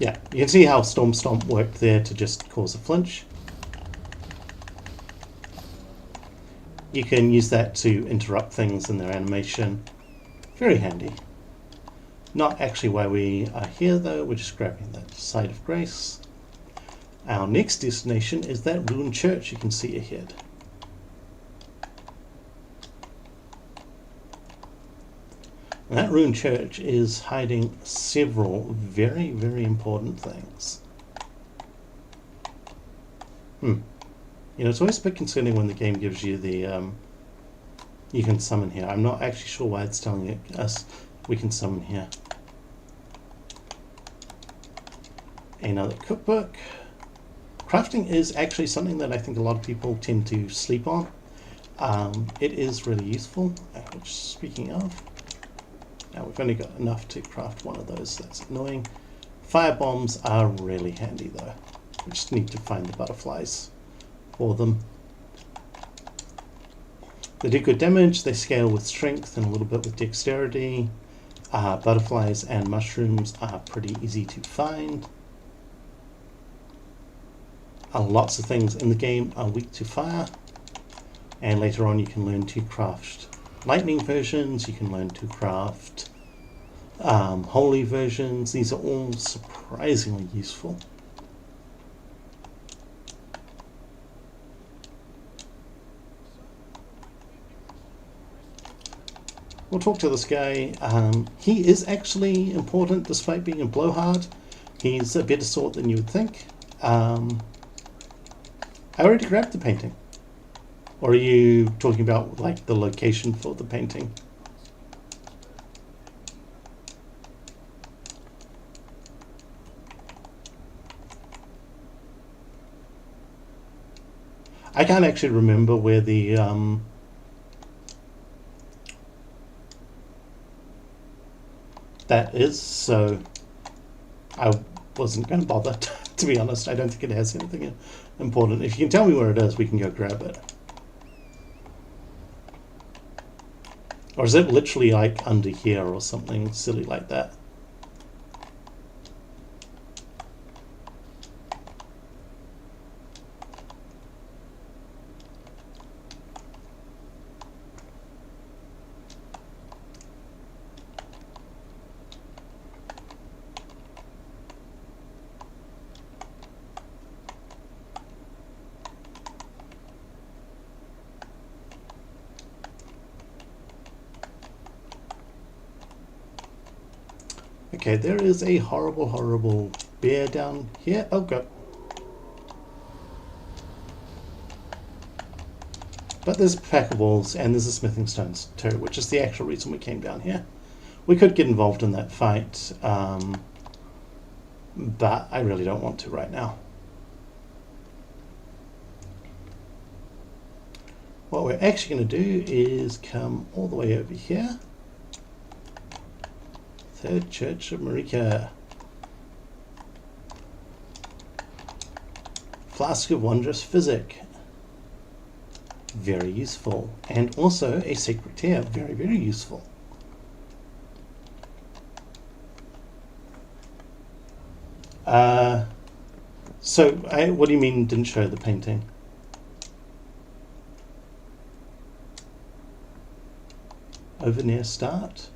Yeah, you can see how Storm Stomp worked there to just cause a flinch. You can use that to interrupt things in their animation. Very handy. Not actually why we are here though, we're just grabbing that site of grace. Our next destination is that ruined church you can see ahead. And that ruined church is hiding several very, very important things. You know, it's always a bit concerning when the game gives you the, you can summon here. I'm not actually sure why it's telling us we can summon here. Another cookbook. Crafting is actually something that I think a lot of people tend to sleep on. It is really useful. Which, speaking of, now we've only got enough to craft one of those, so that's annoying. Fire bombs are really handy though. We just need to find the butterflies for them. They do good damage, they scale with strength and a little bit with dexterity. Butterflies and mushrooms are pretty easy to find. Lots of things in the game are weak to fire. And later on you can learn to craft lightning versions, you can learn to craft holy versions. These are all surprisingly useful. We'll talk to this guy. He is actually important despite being a blowhard. He's a better sort than you would think. I already grabbed the painting. Or are you talking about like the location for the painting? I can't actually remember where the that is, so I wasn't going to bother, to be honest. I don't think it has anything important. If you can tell me where it is, we can go grab it. Or is it literally like under here or something silly like that? Okay, there is a horrible, horrible bear down here. Oh god. But there's a pack of walls and there's a smithing stones too, which is the actual reason we came down here. We could get involved in that fight, but I really don't want to right now. What we're actually going to do is come all the way over here. Third Church of Marika. Flask of Wondrous Physic. Very useful. And also a Sacred Tear. Very, very useful. What do you mean didn't show the painting? Over near start?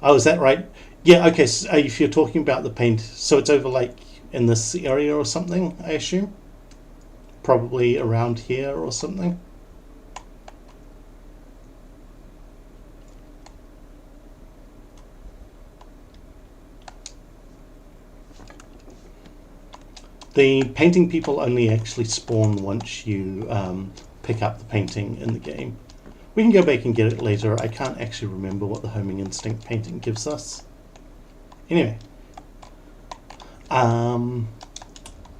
Oh, is that right? Yeah, okay, so if you're talking about the paint, so it's over like in this area or something, I assume? Probably around here or something? The painting people only actually spawn once you pick up the painting in the game. We can go back and get it later. I can't actually remember what the homing instinct painting gives us. Anyway.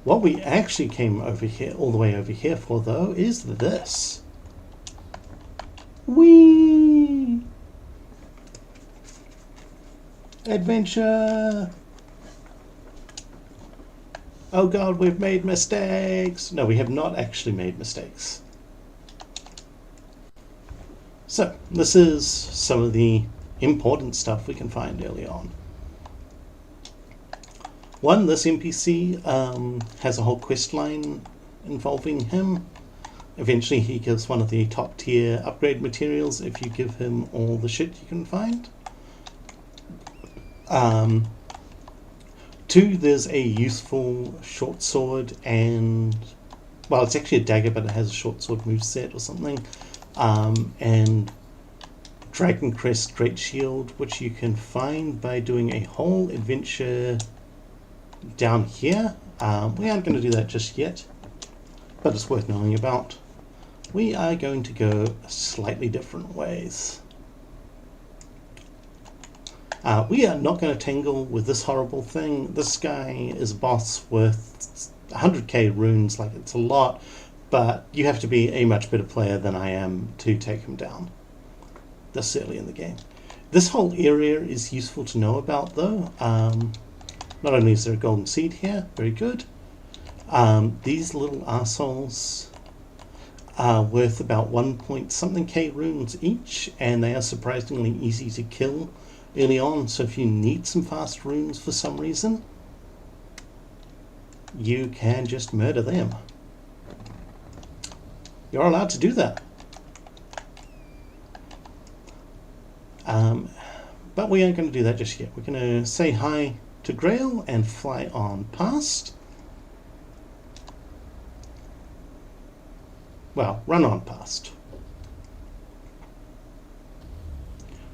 What we actually came over here, all the way over here for though, is this. Whee! Adventure! Oh god, we've made mistakes! No, we have not actually made mistakes. So, this is some of the important stuff we can find early on. One, this NPC has a whole quest line involving him. Eventually he gives one of the top tier upgrade materials if you give him all the shit you can find. Two, there's a useful short sword and, well, it's actually a dagger but it has a short sword moveset or something. And Dragon Crest Great Shield, which you can find by doing a whole adventure down here. We aren't going to do that just yet, but it's worth knowing about. We are going to go slightly different ways. We are not going to tangle with this horrible thing. This guy is a boss worth 100k runes, like it's a lot, but you have to be a much better player than I am to take him down this early in the game. This whole area is useful to know about though. Not only is there a golden seed here, very good. These little arseholes are worth about 1 point something k runes each, and they are surprisingly easy to kill early on, so if you need some fast runes for some reason, you can just murder them. You're allowed to do that. But we aren't going to do that just yet. We're going to say hi to Grail and fly on past. Well, run on past.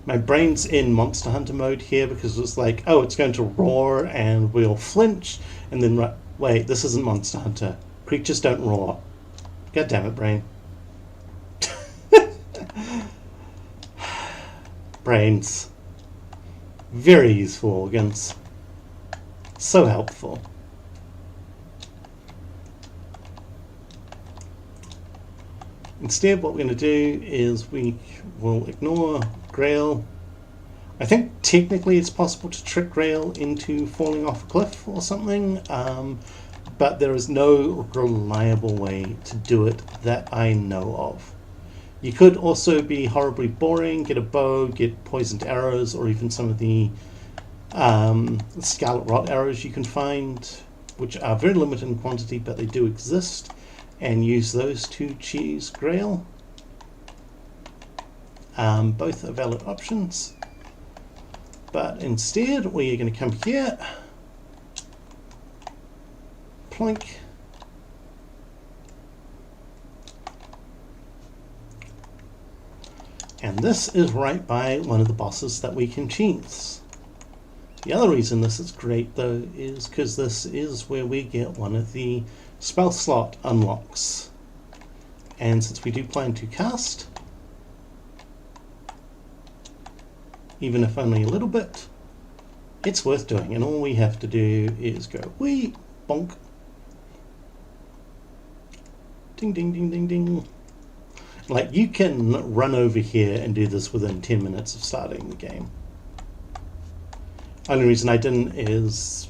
My brain's in Monster Hunter mode here because it's like, oh, it's going to roar and we'll flinch, and then, wait, this isn't Monster Hunter. Creatures don't roar. God damn it, brain. Brains. Very useful organs. So helpful. Instead, what we're going to do is we will ignore Grail. I think technically it's possible to trick Grail into falling off a cliff or something, but there is no reliable way to do it that I know of. You could also be horribly boring, get a bow, get poisoned arrows, or even some of the scarlet rot arrows you can find, which are very limited in quantity, but they do exist, and use those to cheese Grail. Both are valid options, but instead we are going to come here, plink, and this is right by one of the bosses that we can cheese. The other reason this is great though is because this is where we get one of the spell slot unlocks. And since we do plan to cast, even if only a little bit, it's worth doing. And all we have to do is go wee, bonk, ding, ding, ding, ding, ding. Like, you can run over here and do this within 10 minutes of starting the game. Only reason I didn't is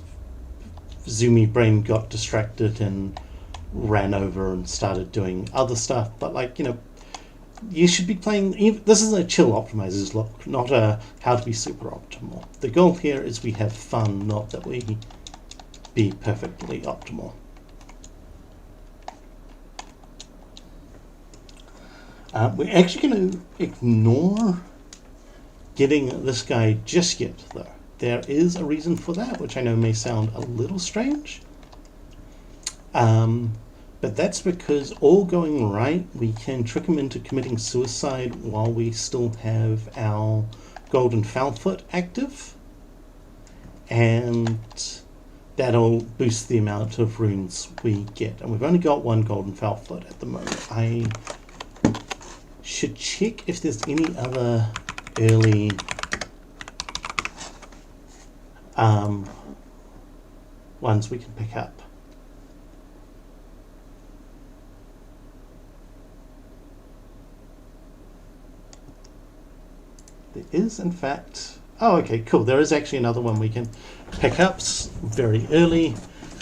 Zoomy Brain got distracted and ran over and started doing other stuff. But, like, you know, you should be playing. This is a chill optimizer's look, not a how to be super optimal. The goal here is we have fun, not that we be perfectly optimal. We're actually going to ignore getting this guy just yet, though. There is a reason for that, which I know may sound a little strange. But that's because, all going right, we can trick him into committing suicide while we still have our Golden Foulfoot active. And that'll boost the amount of runes we get. And we've only got one Golden Foulfoot at the moment. I should check if there's any other early ones we can pick up. There is, in fact... Oh, okay, cool. There is actually another one we can pick up very early.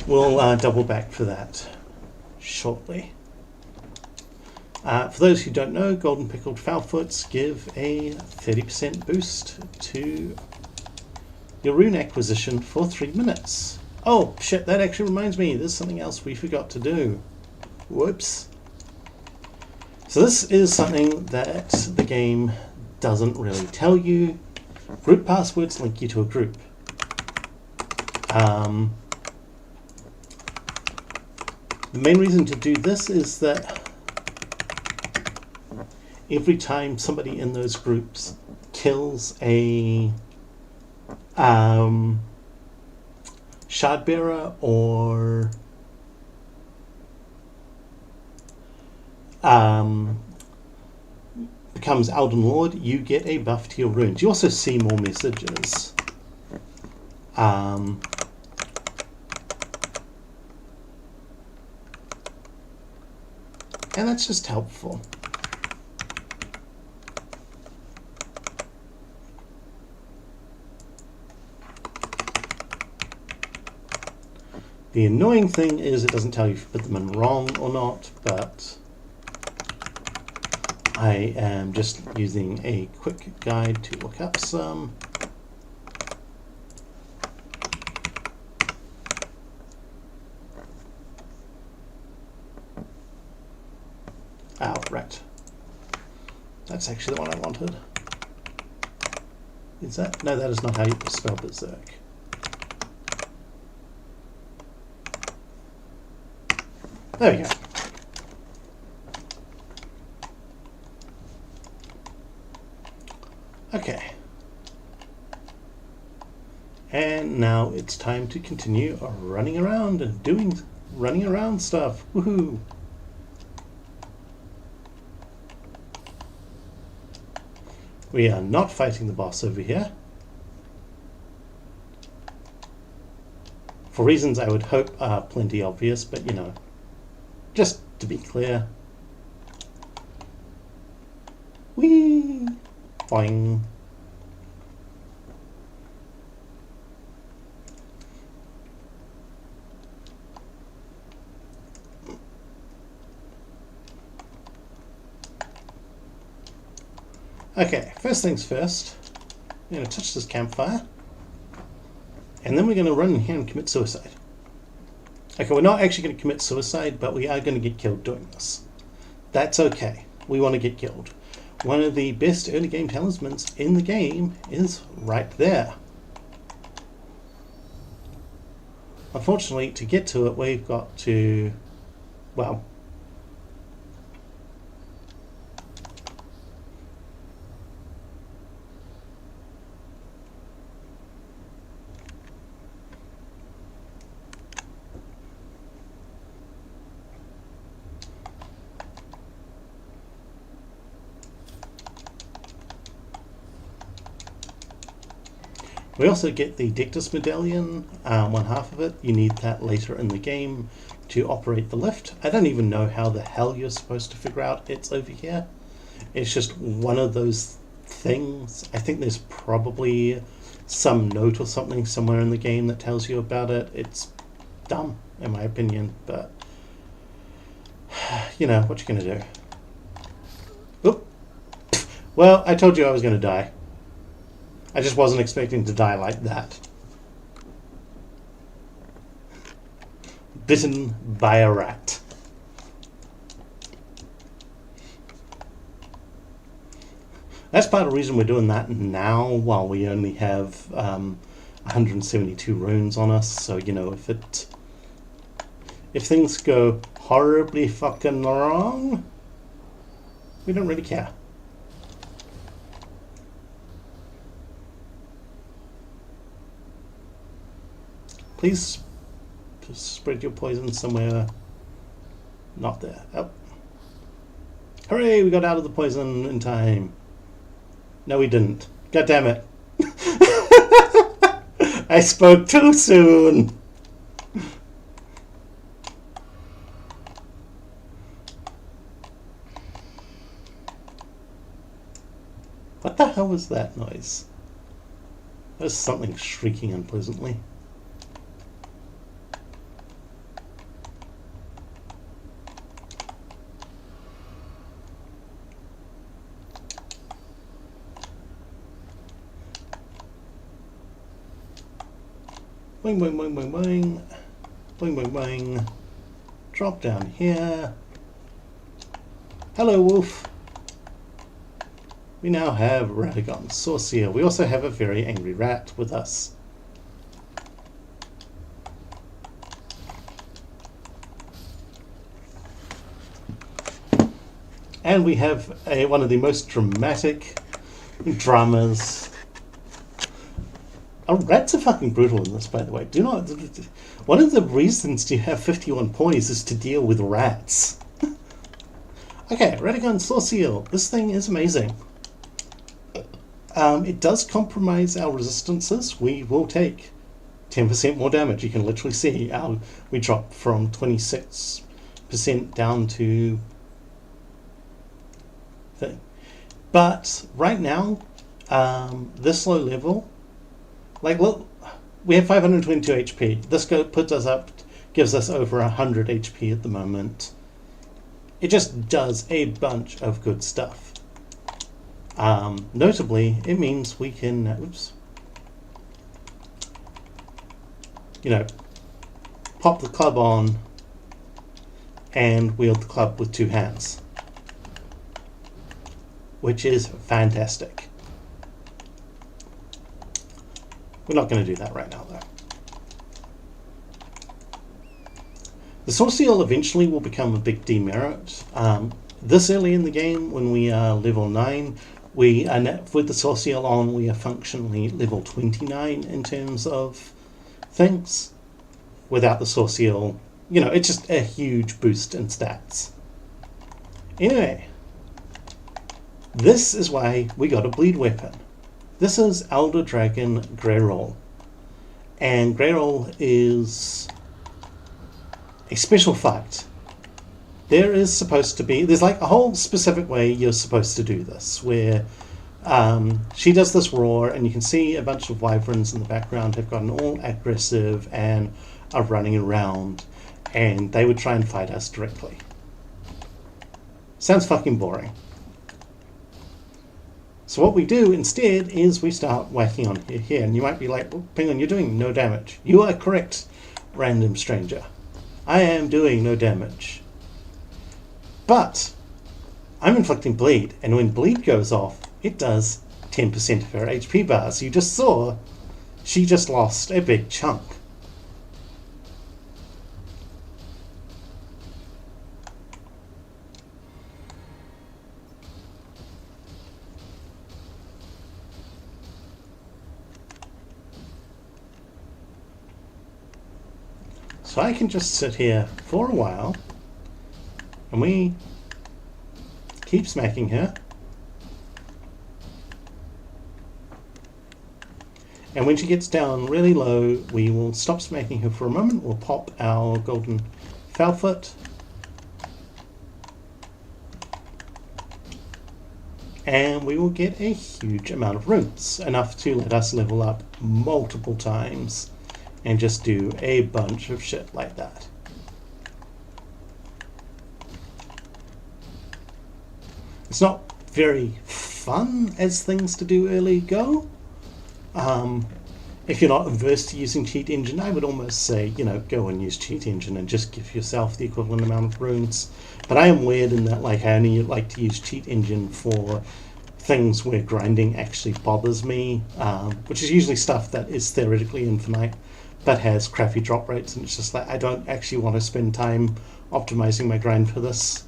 We'll double back for that shortly. For those who don't know, Golden Pickled Foulfoots give a 30% boost to your rune acquisition for 3 minutes. Oh, shit, that actually reminds me. There's something else we forgot to do. Whoops. So this is something that the game doesn't really tell you. Group passwords link you to a group. The main reason to do this is that every time somebody in those groups kills a Shardbearer or becomes Elden Lord, you get a buff to your runes. You also see more messages. And that's just helpful. The annoying thing is it doesn't tell you if you put them in wrong or not, but I am just using a quick guide to look up some. Oh, right. That's actually the one I wanted. Is that? No, that is not how you spell Berserk. There we go. Okay. And now it's time to continue running around and doing running around stuff. Woohoo! We are not fighting the boss over here. For reasons I would hope are plenty obvious, but you know, just to be clear. Whee! Boing. Okay, first things first, I'm going to touch this campfire, and then we're going to run in here and commit suicide. Okay, we're not actually going to commit suicide, but we are going to get killed doing this. That's okay. We want to get killed. One of the best early game talismans in the game is right there. Unfortunately, to get to it, we've got to, well, We also get the Dectus Medallion, one half of it. You need that later in the game to operate the lift. I don't even know how the hell you're supposed to figure out it's over here. It's just one of those things. I think there's probably some note or something somewhere in the game that tells you about it. It's dumb, in my opinion, but you know, what you gonna do? Oop. Well, I told you I was gonna die. I just wasn't expecting to die like that. Bitten by a rat. That's part of the reason we're doing that now, while we only have 172 runes on us. So, you know, if things go horribly fucking wrong, we don't really care. Please spread your poison somewhere not there. Oh. Hooray, we got out of the poison in time. No, we didn't. God damn it. I spoke too soon. What the hell was that noise? There's something shrieking unpleasantly. Boing, boing, boing, boing, boing. Boing, boing, boing. Drop down here. Hello, wolf. We now have Radagon, Saucier. We also have a very angry rat with us. And we have one of the most dramatic dramas. Oh, rats are fucking brutal in this, by the way. Do not. One of the reasons to have 51 points is to deal with rats. Okay, Radagon Saucier. This thing is amazing. It does compromise our resistances. We will take 10% more damage. You can literally see we drop from 26% down to thing. But right now, this low level, like look, we have 522 HP. This puts us up, gives us over 100 HP at the moment. It just does a bunch of good stuff. Notably, it means we can, you know, pop the club on and wield the club with two hands, which is fantastic. We're not going to do that right now, though. The Saucier eventually will become a big demerit. This early in the game, when we are level 9, we are with the Saucier on, we are functionally level 29 in terms of things. Without the Saucier, you know, it's just a huge boost in stats. Anyway, this is why we got a bleed weapon. This is Elder Dragon Greyroll. And Greyroll is a special fight. There's like a whole specific way you're supposed to do this, where she does this roar, and you can see a bunch of wyverns in the background have gotten all aggressive and are running around, and they would try and fight us directly. Sounds fucking boring. So what we do instead is we start whacking on here, and you might be like, oh, hang on, you're doing no damage. You are correct, random stranger. I am doing no damage. But I'm inflicting bleed, and when bleed goes off, it does 10% of her HP bars. You just saw she just lost a big chunk. So I can just sit here for a while, and we keep smacking her. And when she gets down really low, we will stop smacking her for a moment. We'll pop our golden fowl-foot. And we will get a huge amount of runes, enough to let us level up multiple times and just do a bunch of shit like that. It's not very fun as things to do early go. If you're not averse to using Cheat Engine, I would almost say, go and use Cheat Engine and just give yourself the equivalent amount of runes. But I am weird in that, I only like to use Cheat Engine for things where grinding actually bothers me, which is usually stuff that is theoretically infinite, but has crappy drop rates, and it's just I don't actually want to spend time optimizing my grind for this.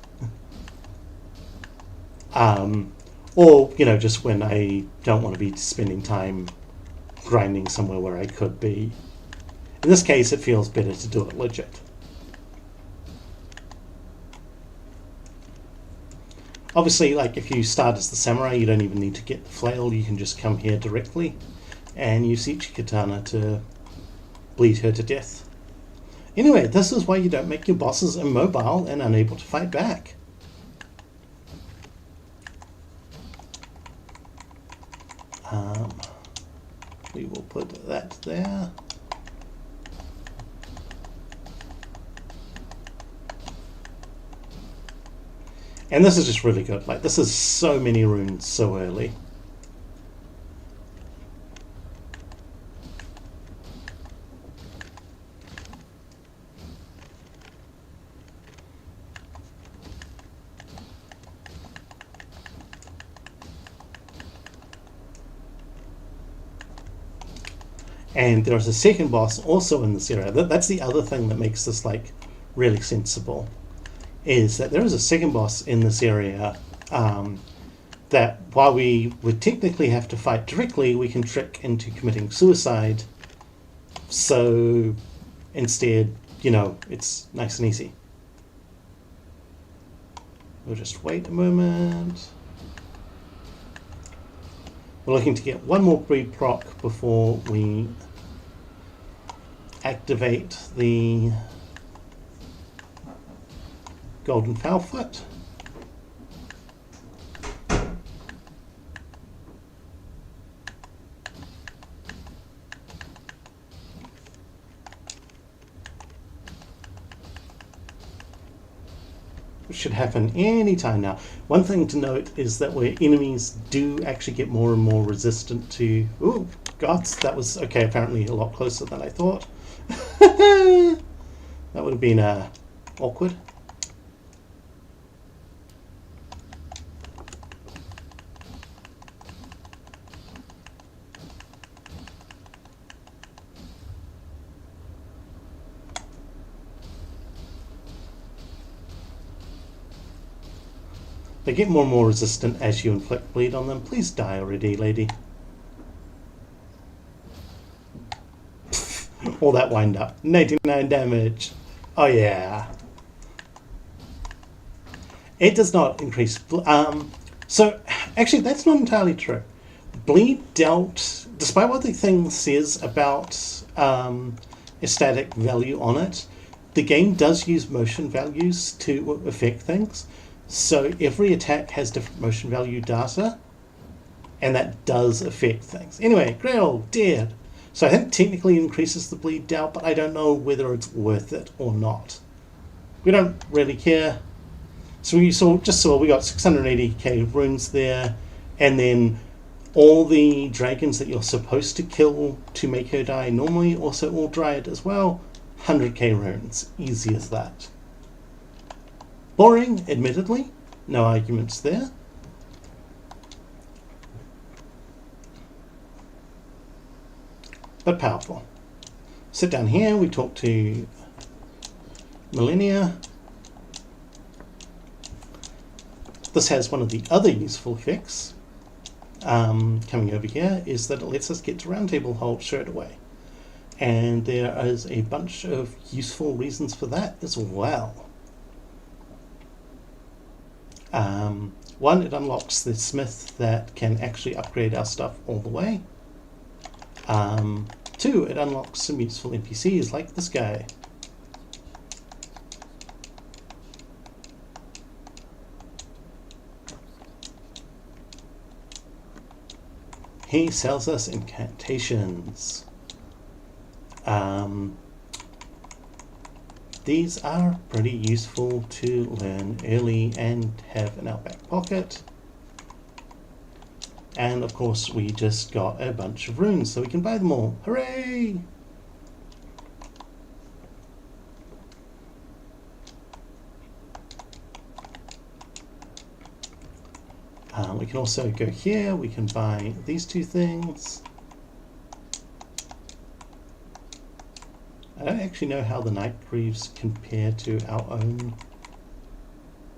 Or, just when I don't want to be spending time grinding somewhere where I could be. In this case, it feels better to do it legit. Obviously, if you start as the samurai, you don't even need to get the flail. You can just come here directly and use Ichi Katana to bleed her to death. Anyway, this is why you don't make your bosses immobile and unable to fight back. We will put that there. And this is just really good. This is so many runes so early. And there's a second boss also in this area. That's the other thing that makes this really sensible, is that there is a second boss in this area that while we would technically have to fight directly, we can trick into committing suicide. So instead, it's nice and easy. We'll just wait a moment. We're looking to get one more breed proc before we activate the golden fowl-foot. Which should happen any time now. One thing to note is that where enemies do actually get more and more resistant to... Ooh, gods, that was, okay, apparently a lot closer than I thought. That would have been awkward. They get more and more resistant as you inflict bleed on them. Please die already, lady. All that wind up. 99 damage. Oh yeah. It does not increase... so, actually, that's not entirely true. Bleed dealt... Despite what the thing says about a static value on it, the game does use motion values to affect things. So every attack has different motion value data, and that does affect things. Anyway, Grail, dead. So I think technically increases the bleed dealt, but I don't know whether it's worth it or not. We don't really care. So we saw, we got 680k runes there, and then all the dragons that you're supposed to kill to make her die normally also all dried as well. 100k runes, easy as that. Boring, admittedly, no arguments there. But powerful. Sit down here, we talk to Millennia. This has one of the other useful effects coming over here, is that it lets us get to round table hold straight away. And there is a bunch of useful reasons for that as well. One, it unlocks the smith that can actually upgrade our stuff all the way. Two, it unlocks some useful NPCs like this guy. He sells us incantations. These are pretty useful to learn early and have in our back pocket. And of course we just got a bunch of runes, so we can buy them all. Hooray! We can also go here, we can buy these two things. I don't actually know how the Night Greaves compare to our own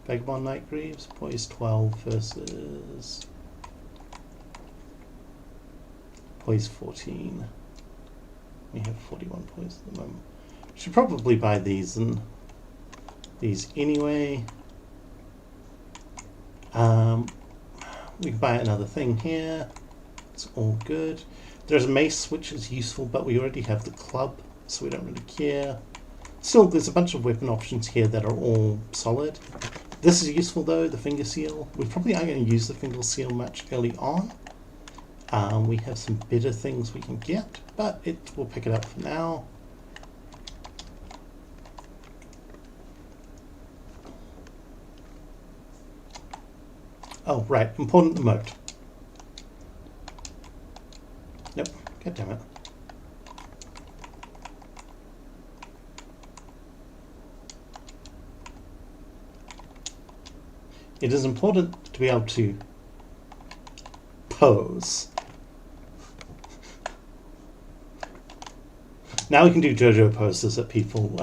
Vagabond Night Greaves. Poise 12 versus Poise 14. We have 41 poise at the moment. Should probably buy these and these anyway. We can buy another thing here. It's all good. There's a mace which is useful, but we already have the club, so we don't really care. Still, there's a bunch of weapon options here that are all solid. This is useful though, the finger seal. We probably aren't going to use the finger seal much early on. We have some better things we can get, but we'll pick it up for now. Oh, right, important emote. Nope, god damn it. It is important to be able to pose. Now we can do JoJo poses at people,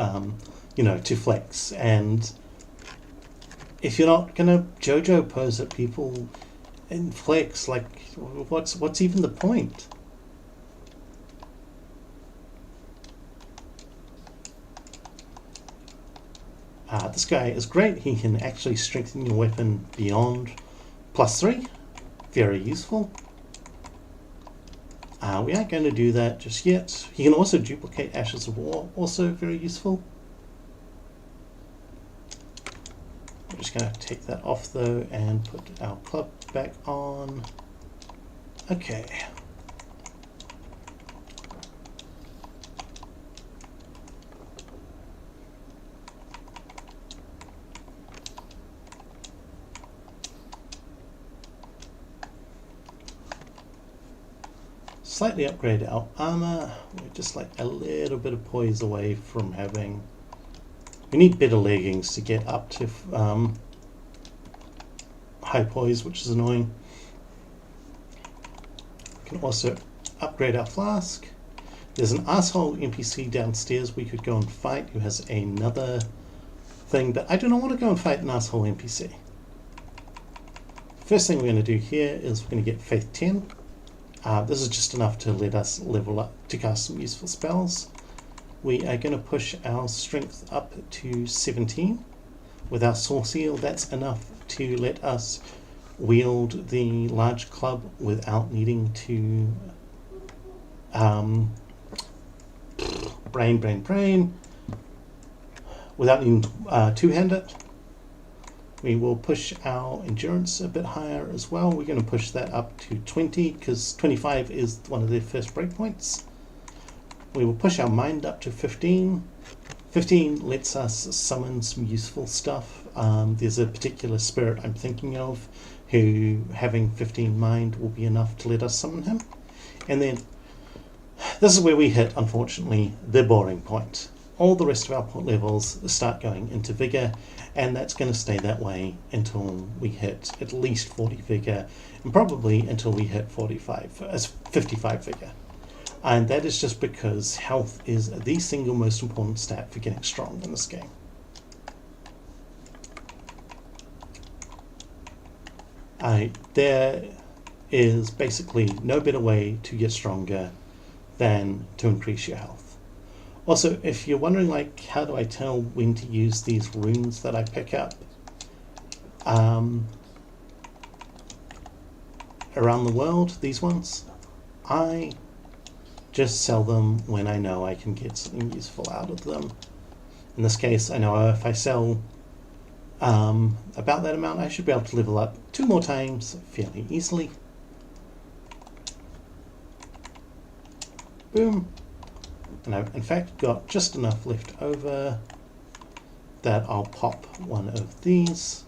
to flex. And if you're not going to JoJo pose at people in flex, like, what's even the point? This guy is great. He can actually strengthen your weapon beyond +3. Very useful. We aren't going to do that just yet. He can also duplicate Ashes of War, also very useful. We're just going to take that off though and put our club back on. Okay. Slightly upgrade our armor. We're just like a little bit of poise away from having... We need better leggings to get up to high poise, which is annoying. We can also upgrade our flask. There's an asshole NPC downstairs we could go and fight who has another thing, but I do not want to go and fight an asshole NPC. First thing we're going to do here is we're going to get Faith 10. This is just enough to let us level up to cast some useful spells. We are going to push our strength up to 17. With our Source Seal, that's enough to let us wield the large club without needing to brain, without needing to two-hand it. We will push our endurance a bit higher as well. We're going to push that up to 20 because 25 is one of the first breakpoints. We will push our mind up to 15. 15 lets us summon some useful stuff. There's a particular spirit I'm thinking of who, having 15 mind, will be enough to let us summon him. And then this is where we hit, unfortunately, the boring point. All the rest of our levels start going into Vigor, and that's going to stay that way until we hit at least 40 Vigor, and probably until we hit 55 Vigor. And that is just because health is the single most important stat for getting strong in this game. There is basically no better way to get stronger than to increase your health. Also, if you're wondering, like, how do I tell when to use these runes that I pick up around the world, these ones, I just sell them when I know I can get something useful out of them. In this case, I know if I sell about that amount, I should be able to level up 2 more times fairly easily. Boom. And I've in fact got just enough left over that I'll pop one of these,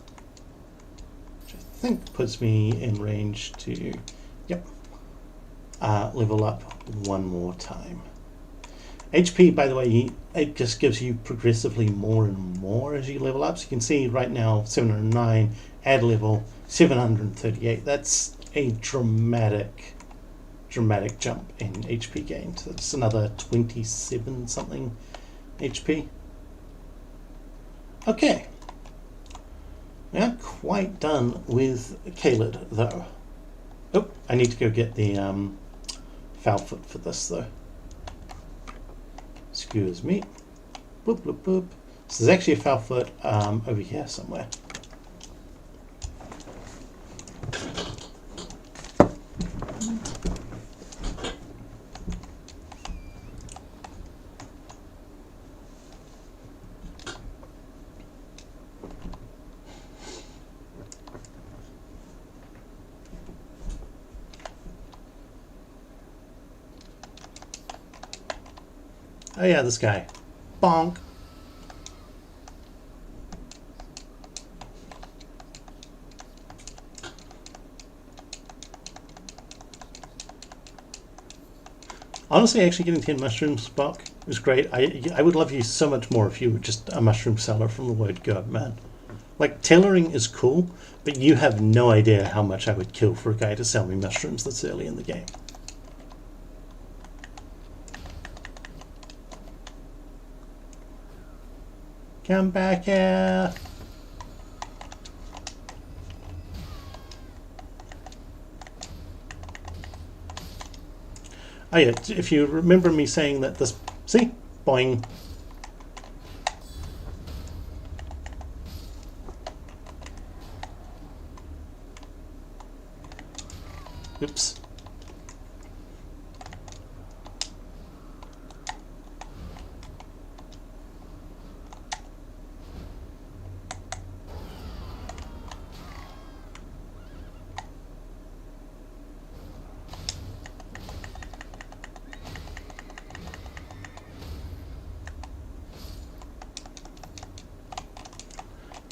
which I think puts me in range to, yep, level up 1 more time. HP, by the way, it just gives you progressively more and more as you level up. So you can see right now 709, add level 738. That's a dramatic jump in HP gain. So it's another 27 something HP. Okay. We're not quite done with Kaled though. Oh, I need to go get the foul foot for this though. Excuse me. Boop, boop, boop. So there's actually a foul foot over here somewhere. Oh yeah, this guy. Bonk. Honestly, actually getting 10 mushrooms, Spock, is great. I would love you so much more if you were just a mushroom seller from the word go, man. Like, tailoring is cool, but you have no idea how much I would kill for a guy to sell me mushrooms this early in the game. Come back here. Oh yeah, if you remember me saying that this... See? Boing. Oops.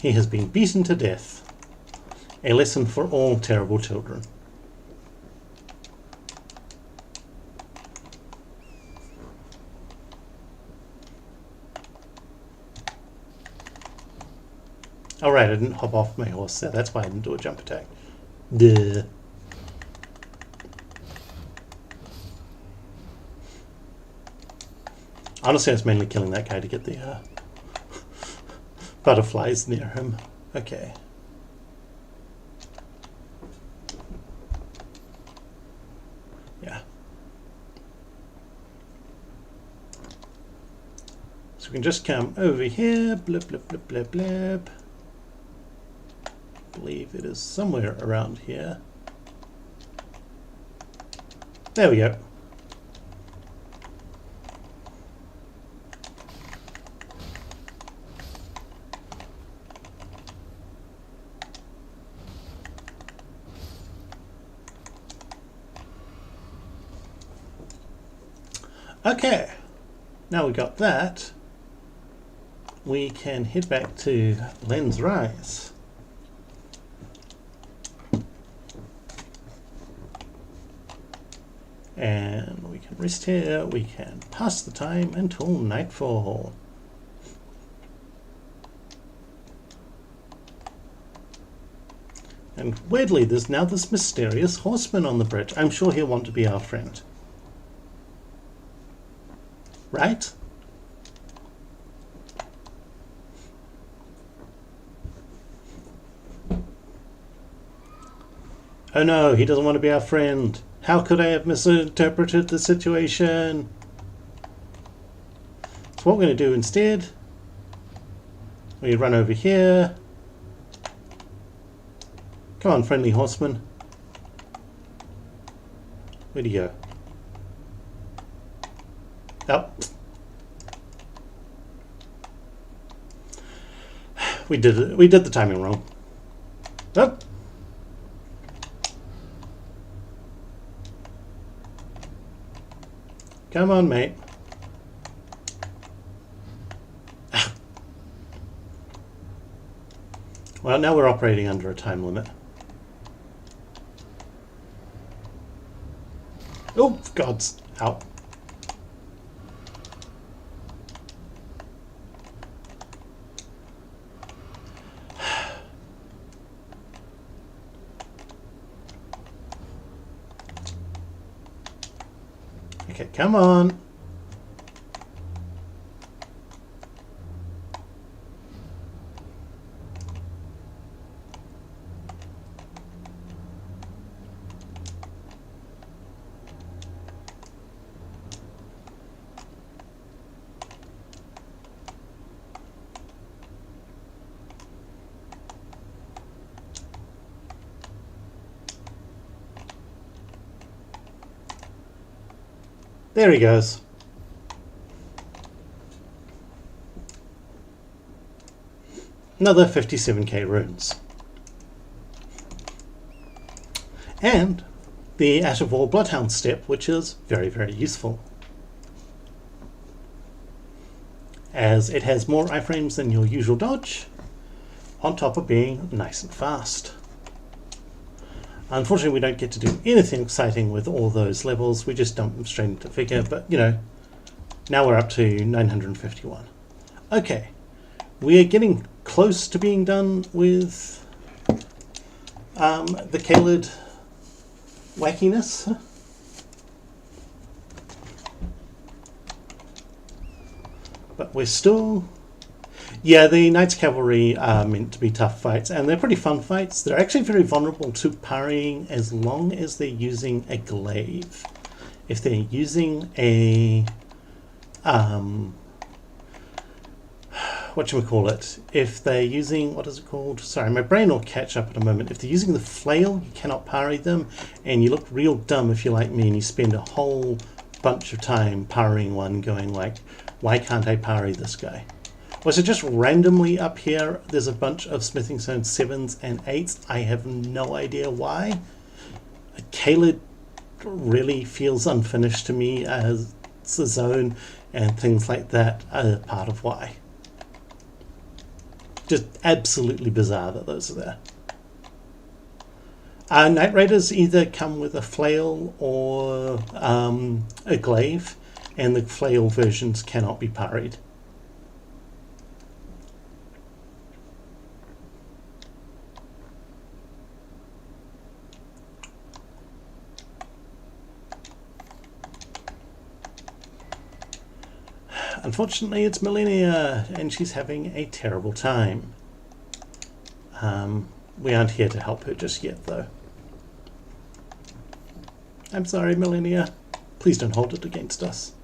He has been beaten to death. A lesson for all terrible children. Alright, I didn't hop off my horse there. That's why I didn't do a jump attack. Duh. Honestly, I was mainly killing that guy to get the butterflies near him. Okay. Yeah. So we can just come over here. Blip, blip, blip, blip, blip. I believe it is somewhere around here. There we go. Okay, now we got that, we can head back to Lens Rise. And we can rest here, we can pass the time until nightfall. And weirdly, there's now this mysterious horseman on the bridge. I'm sure he'll want to be our friend. Right? Oh no, he doesn't want to be our friend. How could I have misinterpreted the situation? So what we're going to do instead, we run over here. Come on, friendly horseman. Where'd he go? Oh. We did it. We did the timing wrong. Oh. Come on, mate. Well, now we're operating under a time limit. Oh, God's out. Okay, come on. There he goes. Another 57k runes. And the Ash of War Bloodhound step, which is very, very useful, as it has more iframes than your usual dodge, on top of being nice and fast. Unfortunately, we don't get to do anything exciting with all those levels. We just dump them straight into figure, but you know, now we're up to 951. Okay, we are getting close to being done with the Kaled wackiness. But we're still... Yeah, the Knights Cavalry are meant to be tough fights, and they're pretty fun fights. They're actually very vulnerable to parrying as long as they're using a glaive. If they're using a... whatchamacallit, if they're using, what is it called? Sorry, my brain will catch up in a moment. If they're using the flail, you cannot parry them, and you look real dumb if you're like me and you spend a whole bunch of time parrying one, going like, why can't I parry this guy? Was it just randomly up here there's a bunch of smithing stone 7s and 8s? I have no idea why. Kaled really feels unfinished to me as a zone, and things like that are part of why. Just absolutely bizarre that those are there. Night Raiders either come with a flail or a glaive, and the flail versions cannot be parried. Unfortunately, it's Millennia, and she's having a terrible time. We aren't here to help her just yet, though. I'm sorry, Millennia. Please don't hold it against us.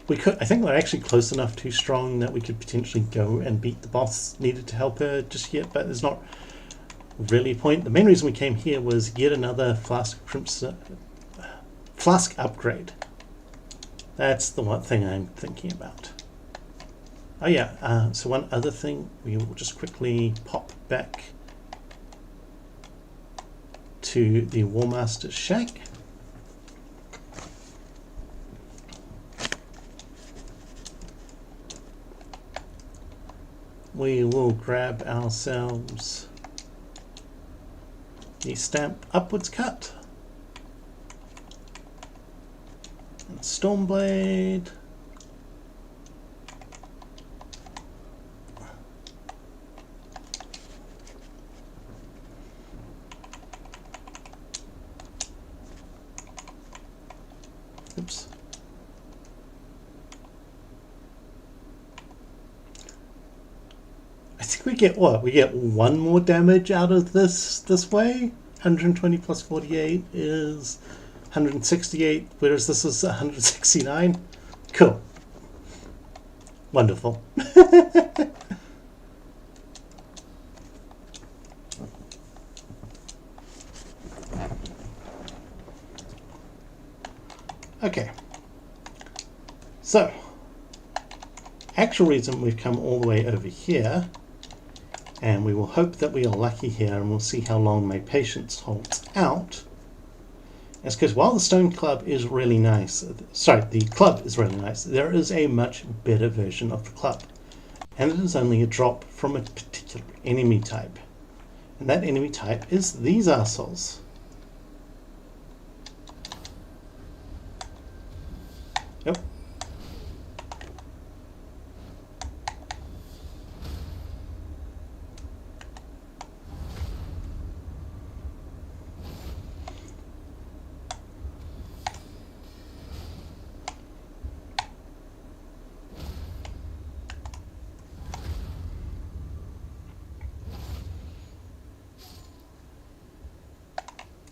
We could. I think we're actually close enough to strong that we could potentially go and beat the boss needed to help her just yet, but there's not really a point. The main reason we came here was yet another flask upgrade. That's the one thing I'm thinking about. Oh yeah, so one other thing, we will just quickly pop back to the Warmaster's shack. We will grab ourselves the stamp upwards cut and Stormblade. Oops. I think we get what? We get one more damage out of this way. 120 plus 48 is 168, whereas this is 169. Cool. Wonderful. So, actual reason we've come all the way over here, and we will hope that we are lucky here, and we'll see how long my patience holds out. It's because while the stone club is really nice, the club is really nice, there is a much better version of the club. And it is only a drop from a particular enemy type. And that enemy type is these assholes. Yep.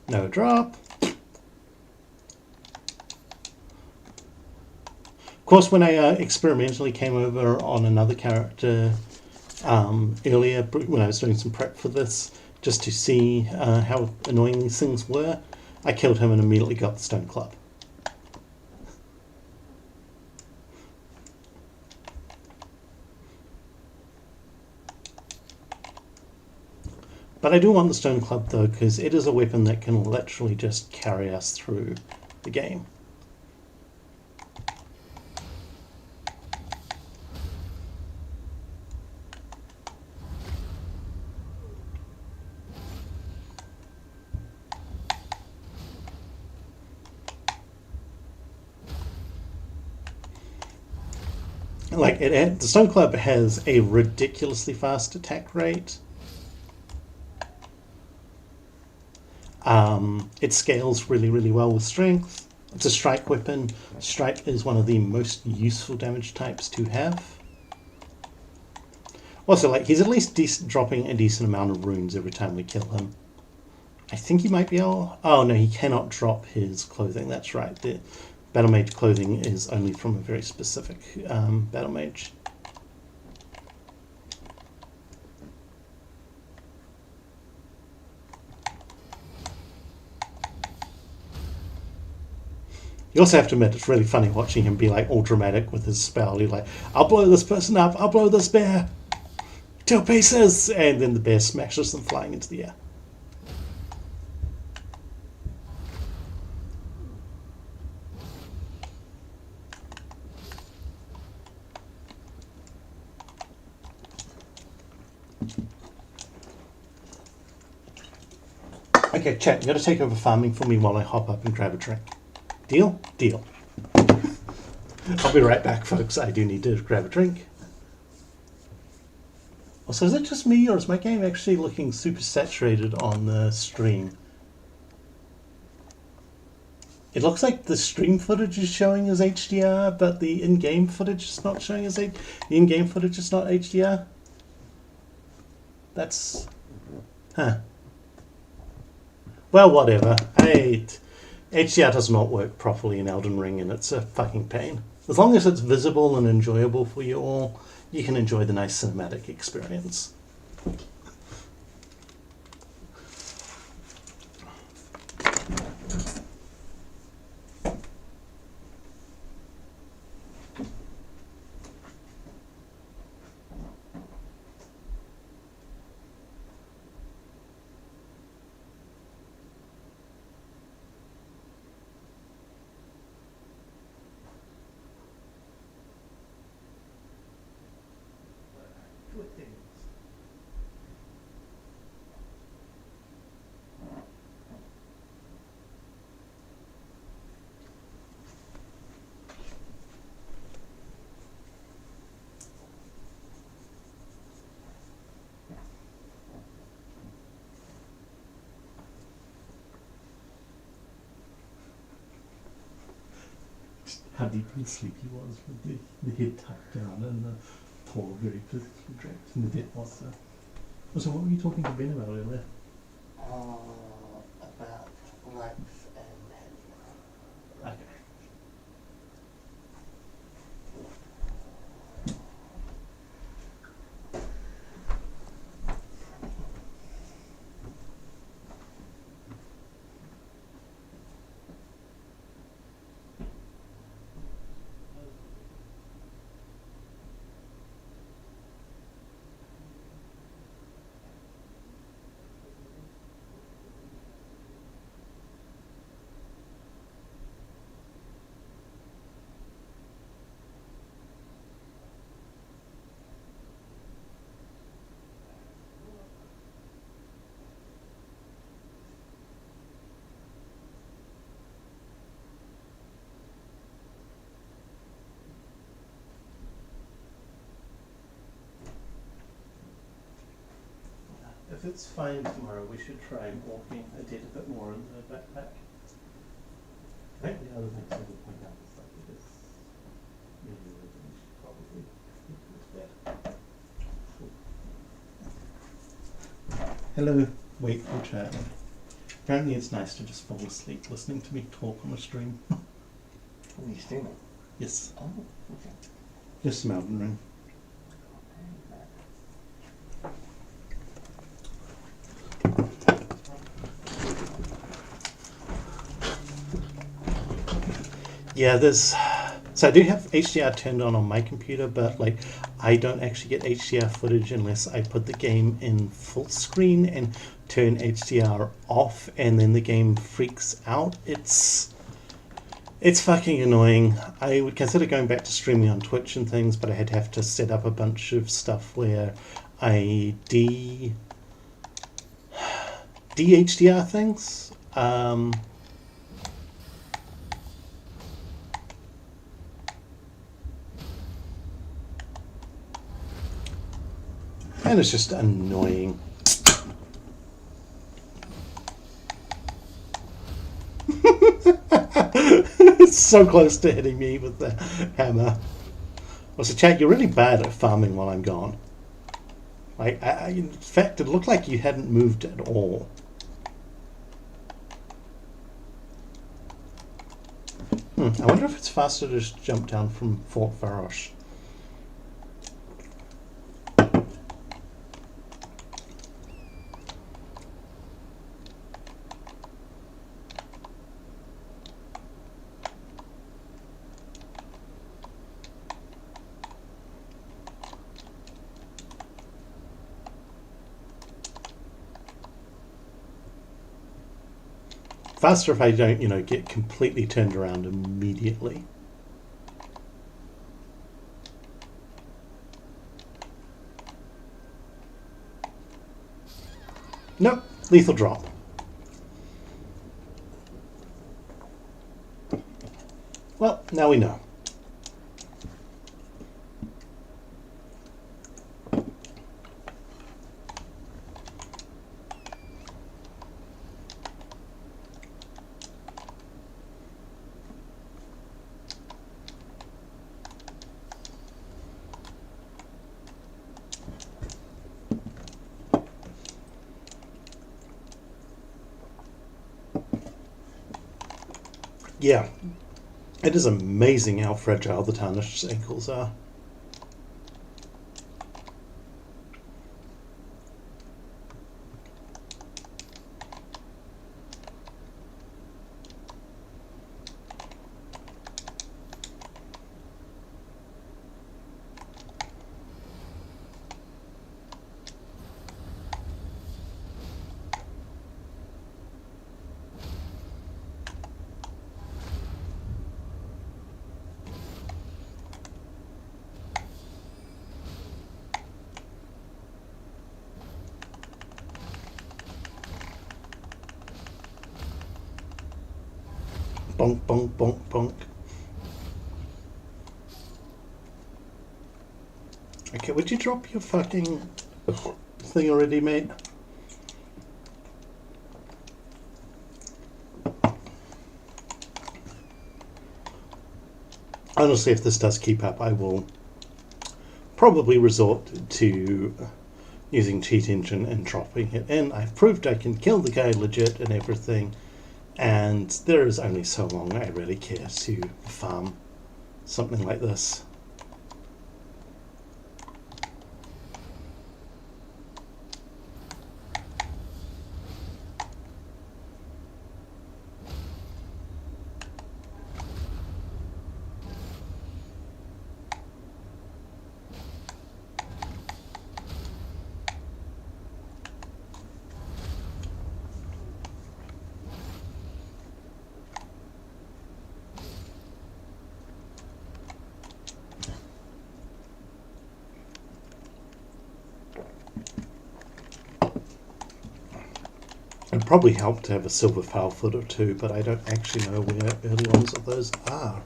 No drop. Of course, when I experimentally came over on another character earlier, when I was doing some prep for this, just to see how annoying these things were, I killed him and immediately got the stone club. But I do want the stone club though, because it is a weapon that can literally just carry us through the game. Like the stone club has a ridiculously fast attack rate. It scales really, really well with strength. It's a strike weapon. Strike is one of the most useful damage types to have. Also, like, he's at least dropping a decent amount of runes every time we kill him. I think he might be able... Oh, no, he cannot drop his clothing. That's right. The Battle Mage clothing is only from a very specific Battle Mage. You also have to admit, it's really funny watching him be like all dramatic with his spell. He's like, I'll blow this person up, I'll blow this bear to pieces, and then the bear smashes them flying into the air. Okay, chat, you gotta take over farming for me while I hop up and grab a drink. Deal? Deal. I'll be right back, folks. I do need to grab a drink. Also, is it just me, or is my game actually looking super saturated on the stream? It looks like the stream footage is showing as HDR, but the in-game footage is not showing as the in-game footage is not HDR. That's... Huh. Well, whatever. HDR does not work properly in Elden Ring, and it's a fucking pain. As long as it's visible and enjoyable for you all, you can enjoy the nice cinematic experience. How deep in sleep he was with the head tucked down and the paw very physically draped in the dead monster. So what were you talking to Ben about earlier? About length and heavy. Okay. if it's fine tomorrow, we should try walking a bit more in the backpack. I think the other thing I would point out is like it is really we should probably look at that. Hello, wakeful chat. Apparently it's nice to just fall asleep listening to me talk on a stream. Are you streaming? Yes. Oh, okay. Just some Elden Ring. Yeah, so I do have HDR turned on my computer, but like I don't actually get HDR footage unless I put the game in full screen and turn HDR off, and then the game freaks out. It's fucking annoying. I would consider going back to streaming on Twitch and things, but I had to have to set up a bunch of stuff where I de-HDR things. And it's just annoying. It's so close to hitting me with the hammer. Well, so chat, you're really bad at farming while I'm gone. Like, in fact, it looked like you hadn't moved at all. I wonder if it's faster to just jump down from Fort Farosh. Faster if I don't, get completely turned around immediately. Nope, lethal drop. Well, now we know. Yeah, it is amazing how fragile the tarnished ankles are. Bonk, bonk, bonk, bonk. Okay, would you drop your fucking thing already, mate? Honestly, if this does keep up, I will probably resort to using cheat engine and dropping it in. I've proved I can kill the guy legit and everything, and there is only so long I really care to farm something like this. It'd probably help to have a silver foul foot or two, but I don't actually know where early ones of those are.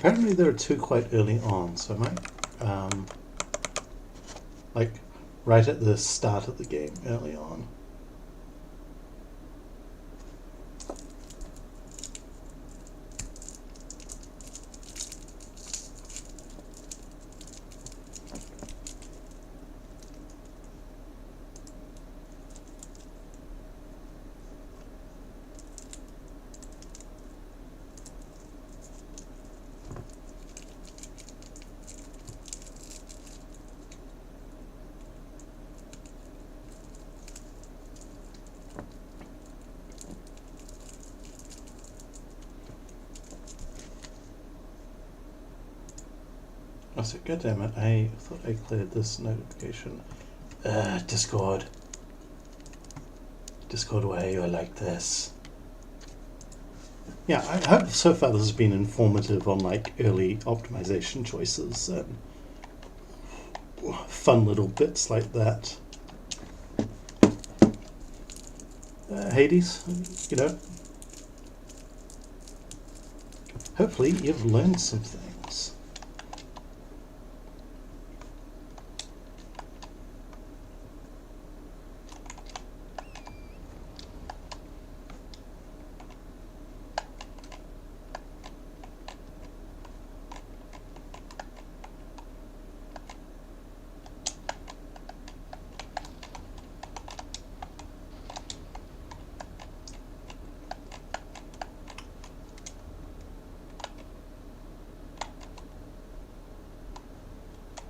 Apparently there are two quite early on, so I might, like, right at the start of the game, early on. Oh, so goddammit, I thought I cleared this notification. Discord. Discord way, I like this. Yeah, I hope so far this has been informative on like early optimization choices and fun little bits like that. Hades, you know, hopefully you've learned some things.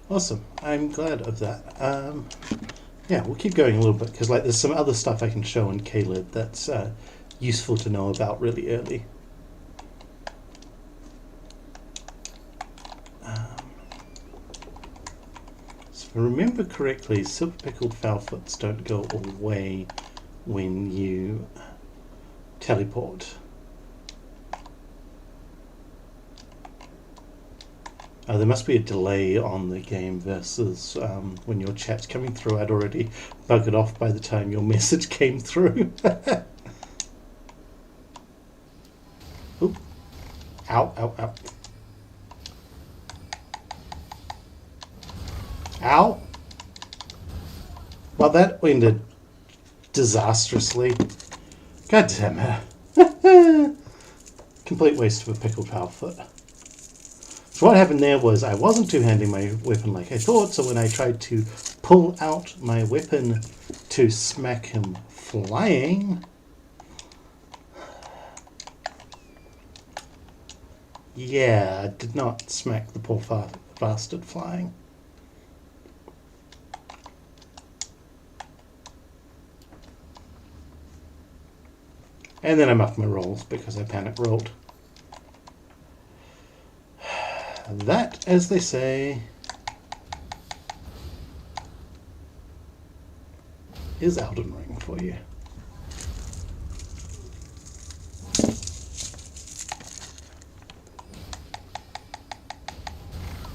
Awesome. I'm glad of that. Yeah, we'll keep going a little bit because like there's some other stuff I can show in KLib that's useful to know about really early. So if I remember correctly, silver pickled foulfoots don't go away when you teleport. There must be a delay on the game versus when your chat's coming through. I'd already buggered off by the time your message came through. Oop. Ow, ow, ow. Ow! Well, that ended disastrously. God damn it. Complete waste of a pickled foulfoot. So what happened there was I wasn't two-handing my weapon like I thought, so when I tried to pull out my weapon to smack him flying, yeah, I did not smack the poor bastard flying. And then I muffed my rolls because I panic rolled. That, as they say, is Elden Ring for you.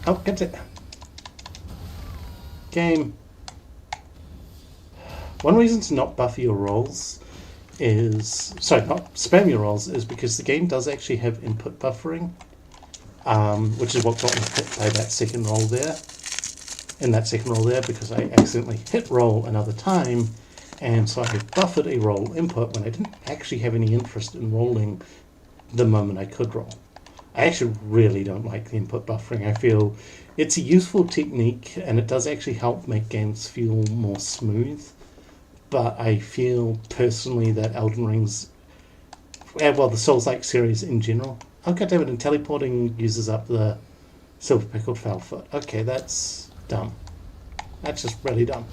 Oh, get it. Game. One reason to not buff your rolls is... Sorry, not spam your rolls, is because the game does actually have input buffering. Which is what got me hit by that second roll there. In that second roll there, because I accidentally hit roll another time, and so I buffered a roll input when I didn't actually have any interest in rolling the moment I could roll. I actually really don't like the input buffering. I feel it's a useful technique, and it does actually help make games feel more smooth, but I feel personally that Elden Ring's, well, the Souls-like series in general, oh goddammit, and teleporting uses up the silver pickled foulfoot. Okay, that's dumb. That's just really dumb.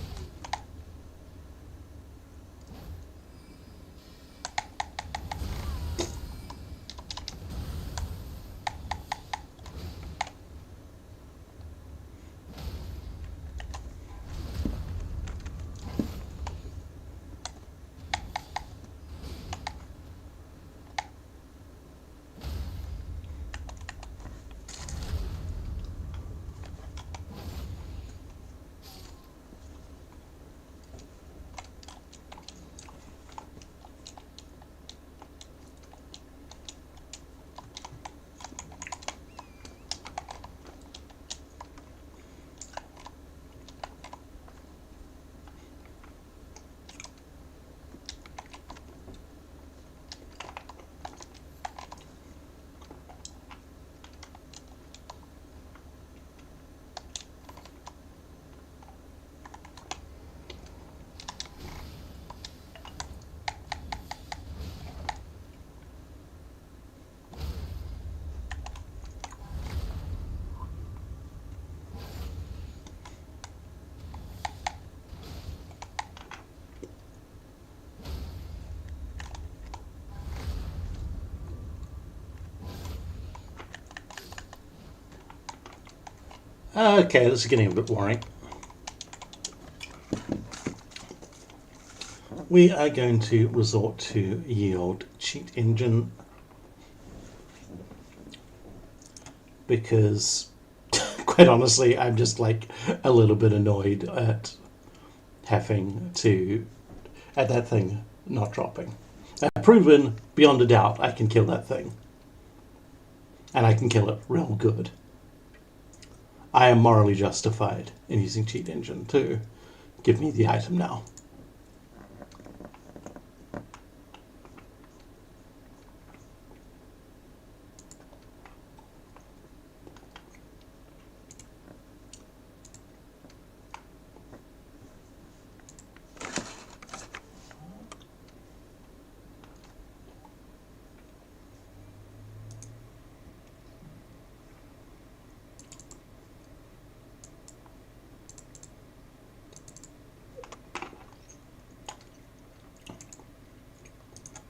Okay, this is getting a bit worrying. We are going to resort to ye old cheat engine because, quite honestly, I'm just like a little bit annoyed at having to, at that thing not dropping. I've proven beyond a doubt I can kill that thing. And I can kill it real good. I am morally justified in using cheat engine to give me the item now.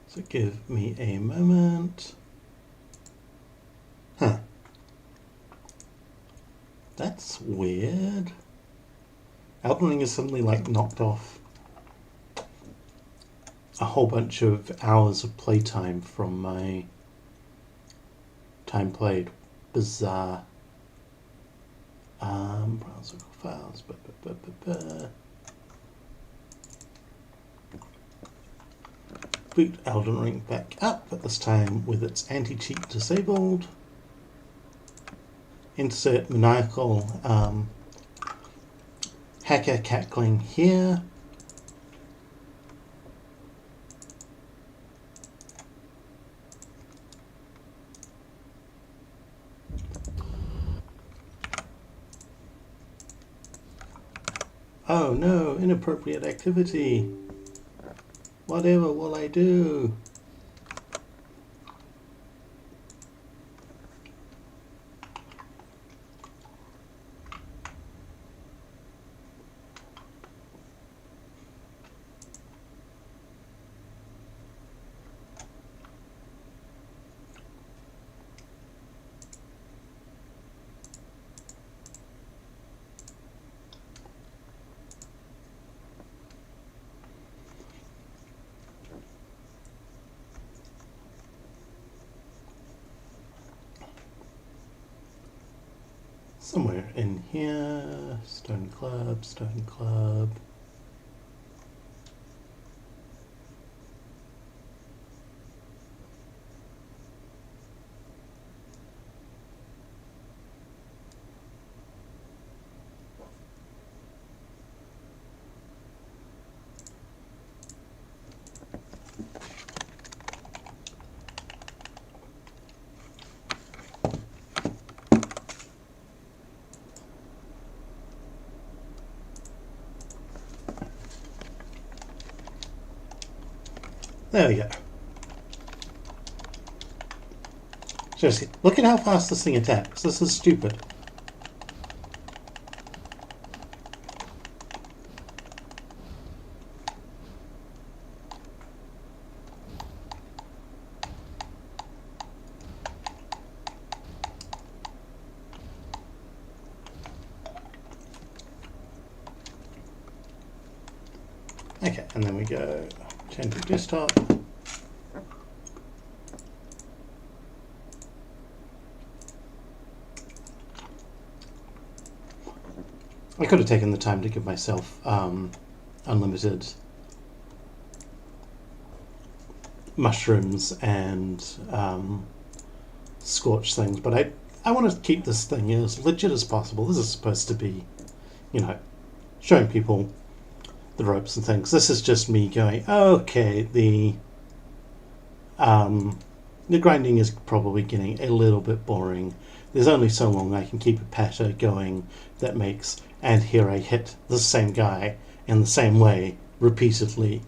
So give me a moment. Huh. That's weird. Elden Ring is suddenly like knocked off a whole bunch of hours of playtime from my time played. Bizarre. Browser files. Boot Elden Ring back up, at this time with its anti-cheat disabled. Insert maniacal hacker cackling here. Oh no, inappropriate activity. Whatever will I do? Somewhere in here. Stone Club, Stone Club. There we go. Seriously, look at how fast this thing attacks. This is stupid. Okay, and then we go change to desktop. I could have taken the time to give myself unlimited mushrooms and scorch things, but I want to keep this thing as legit as possible. This is supposed to be, you know, showing people the ropes and things. This is just me going, okay, the grinding is probably getting a little bit boring. There's only so long I can keep a patter going that makes, and here I hit the same guy in the same way repeatedly.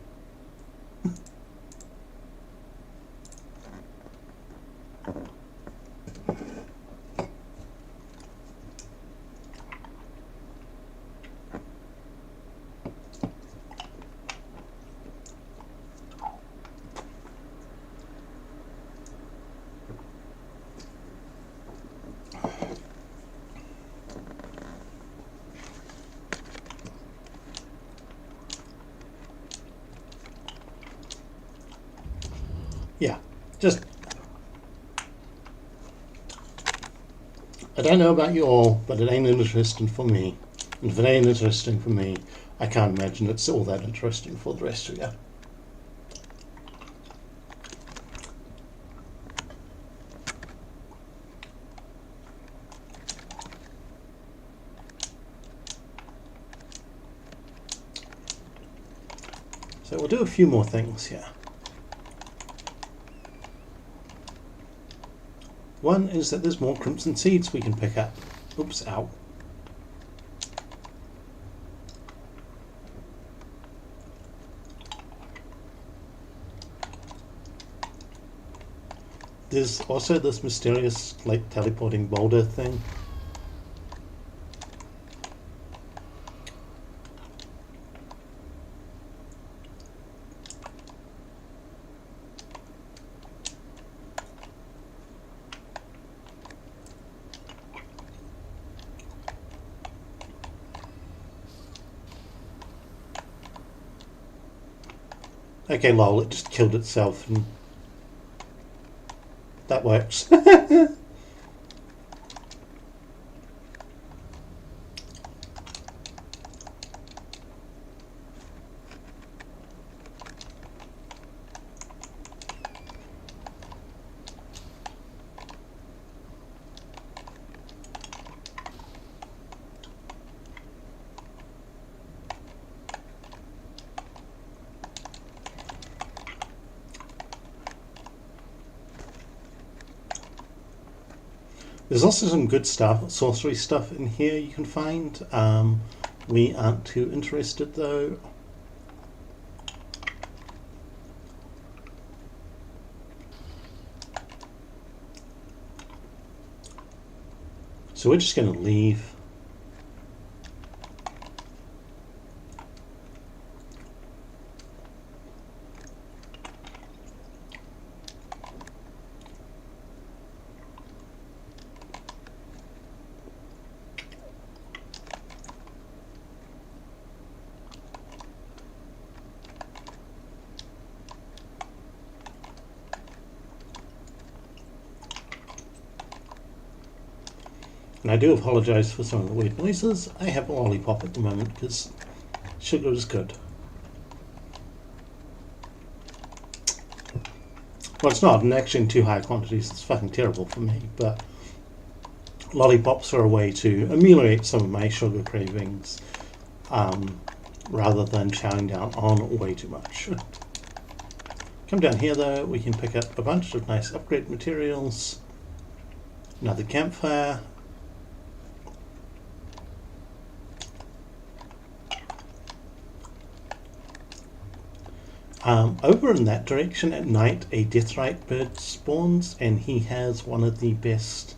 Yeah, just... I don't know about you all, but it ain't interesting for me. And if it ain't interesting for me, I can't imagine it's all that interesting for the rest of you. So we'll do a few more things here. One is that there's more crimson seeds we can pick up. Oops, ow. There's also this mysterious, like, teleporting boulder thing. Okay, lol, it just killed itself, and that works. There's also some good stuff, sorcery stuff in here you can find. We aren't too interested though. So we're just going to leave. And I do apologise for some of the weird noises. I have a lollipop at the moment because sugar is good. Well, it's not, and actually in too high quantities it's fucking terrible for me, but lollipops are a way to ameliorate some of my sugar cravings rather than chowing down on way too much. Come down here though, we can pick up a bunch of nice upgrade materials, another campfire, over in that direction at night a deathrite bird spawns, and he has one of the best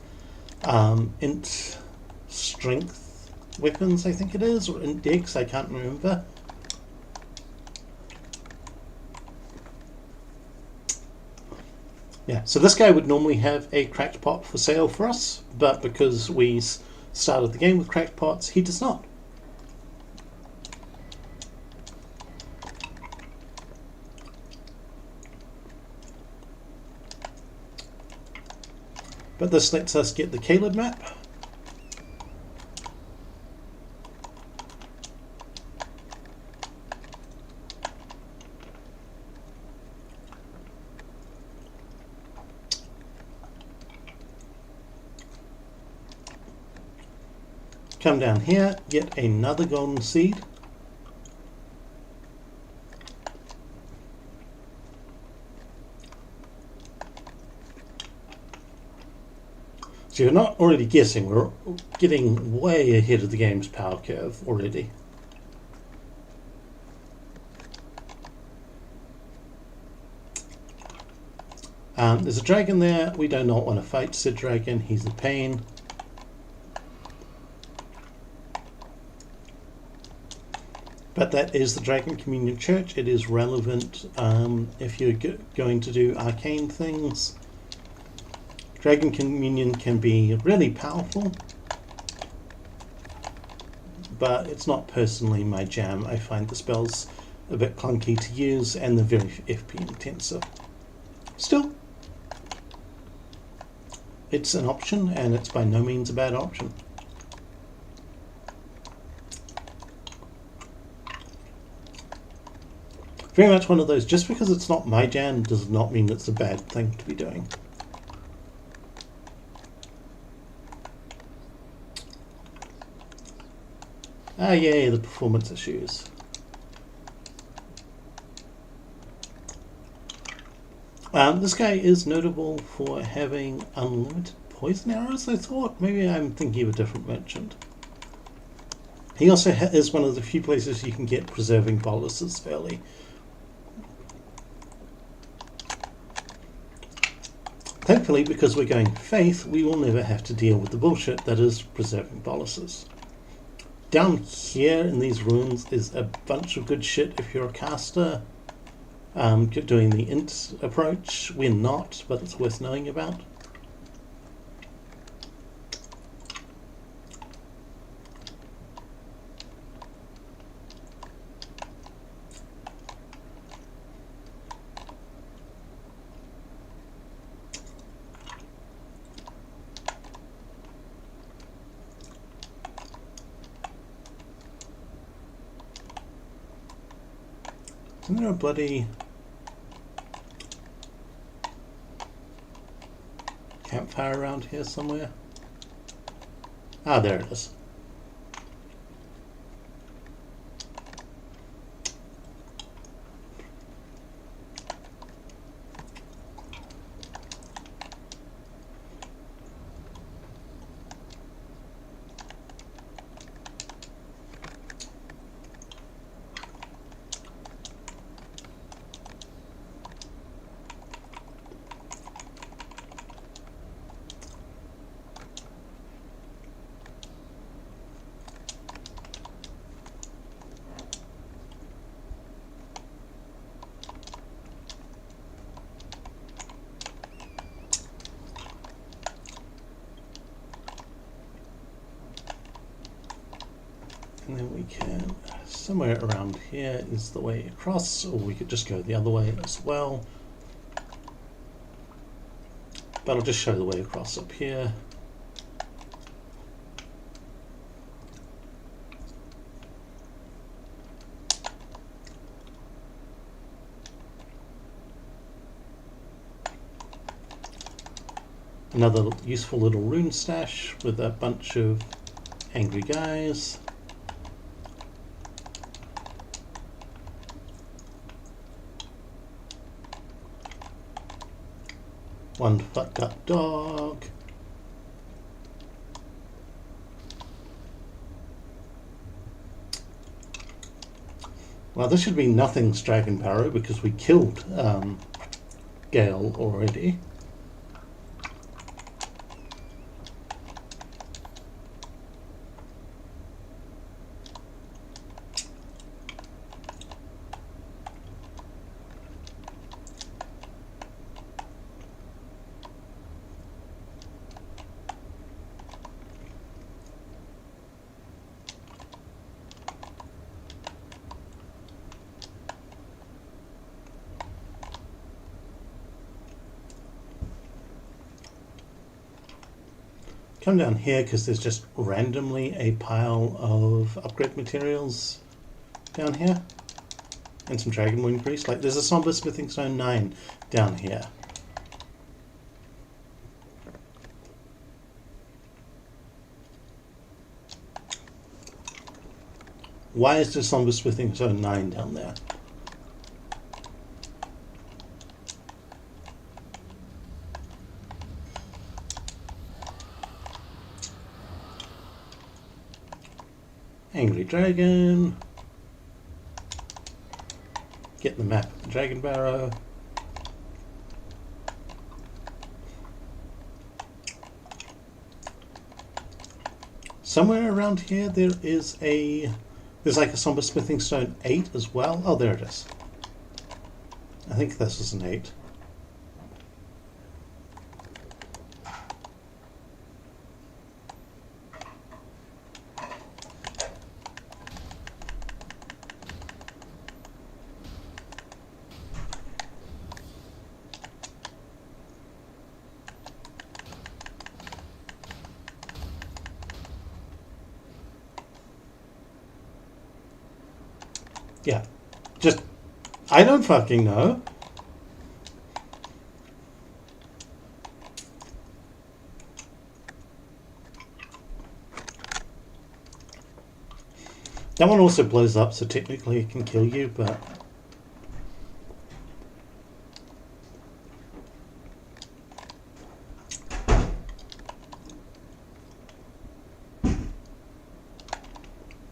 int strength weapons, I think it is, or int dex, I can't remember. Yeah, so this guy would normally have a cracked pot for sale for us, but because we started the game with cracked pots, he does not. But this lets us get the Caleb map. Come down here, get another golden seed. So you're not already guessing, we're getting way ahead of the game's power curve already. There's a dragon there. We do not want to fight said dragon, he's a pain. But that is the Dragon Communion Church. It is relevant if you're going to do arcane things. Dragon Communion can be really powerful, but it's not personally my jam. I find the spells a bit clunky to use and they're very FP intensive. Still, it's an option, and it's by no means a bad option. Very much one of those, just because it's not my jam does not mean it's a bad thing to be doing. Ah, yay, the performance issues. This guy is notable for having unlimited poison arrows, I thought. Maybe I'm thinking of a different merchant. He also is one of the few places you can get preserving boluses early. Thankfully, because we're going faith, we will never have to deal with the bullshit that is preserving boluses. Down here in these ruins is a bunch of good shit if you're a caster. Doing the int approach. We're not, but it's worth knowing about. Isn't there a bloody campfire around here somewhere? Ah, there it is. And then we can, somewhere around here is the way across, or we could just go the other way as well. But I'll just show the way across up here. Another useful little rune stash with a bunch of angry guys. One fucked up dog. Well, this should be nothing's Dragon Barrow because we killed Gale already. Come down here because there's just randomly a pile of upgrade materials down here and some Dragon Wing Priest. Like there's a Somber Smithing Stone 9 down here. Why is there Somber Smithing Stone 9 down there? Angry Dragon. Get the map of the Dragon Barrow. Somewhere around here there's like a Somber Smithing Stone 8 as well. Oh, there it is. I think this is an 8. Yeah. Just, I don't fucking know. That one also blows up, so technically it can kill you, but...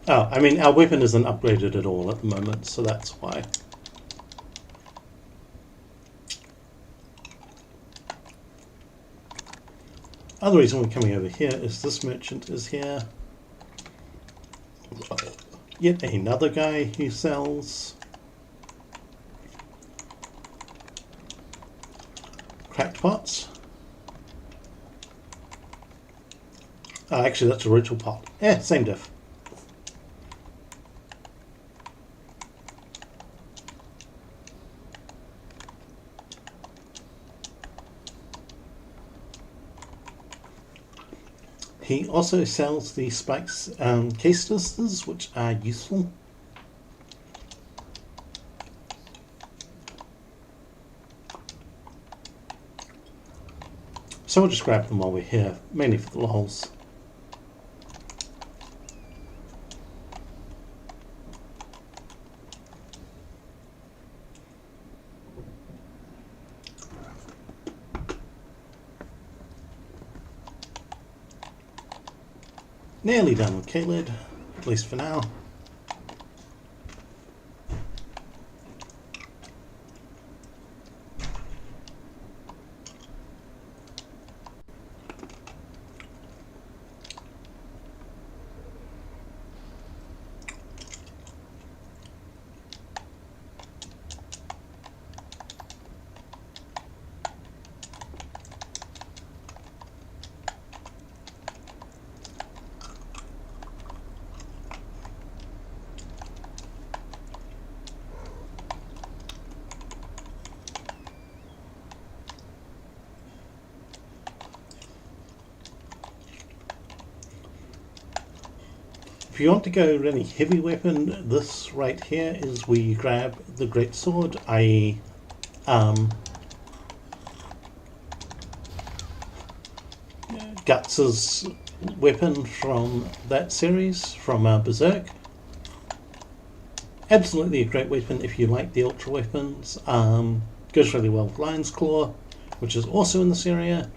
Oh, I mean, our weapon isn't upgraded at all at the moment, so that's why. Other reason we're coming over here is this merchant is here. Yet another guy who sells cracked pots. Oh, actually, that's a ritual pot. Yeah, same diff. He also sells the spikes case listers, which are useful. So we'll just grab them while we're here, mainly for the lols. Nearly done with K-Lid, at least for now. If you want to go really heavy weapon, this right here is where you grab the great sword, i.e. Guts' weapon from that series, from Berserk. Absolutely a great weapon if you like the ultra weapons. Goes really well with Lion's Claw, which is also in this area.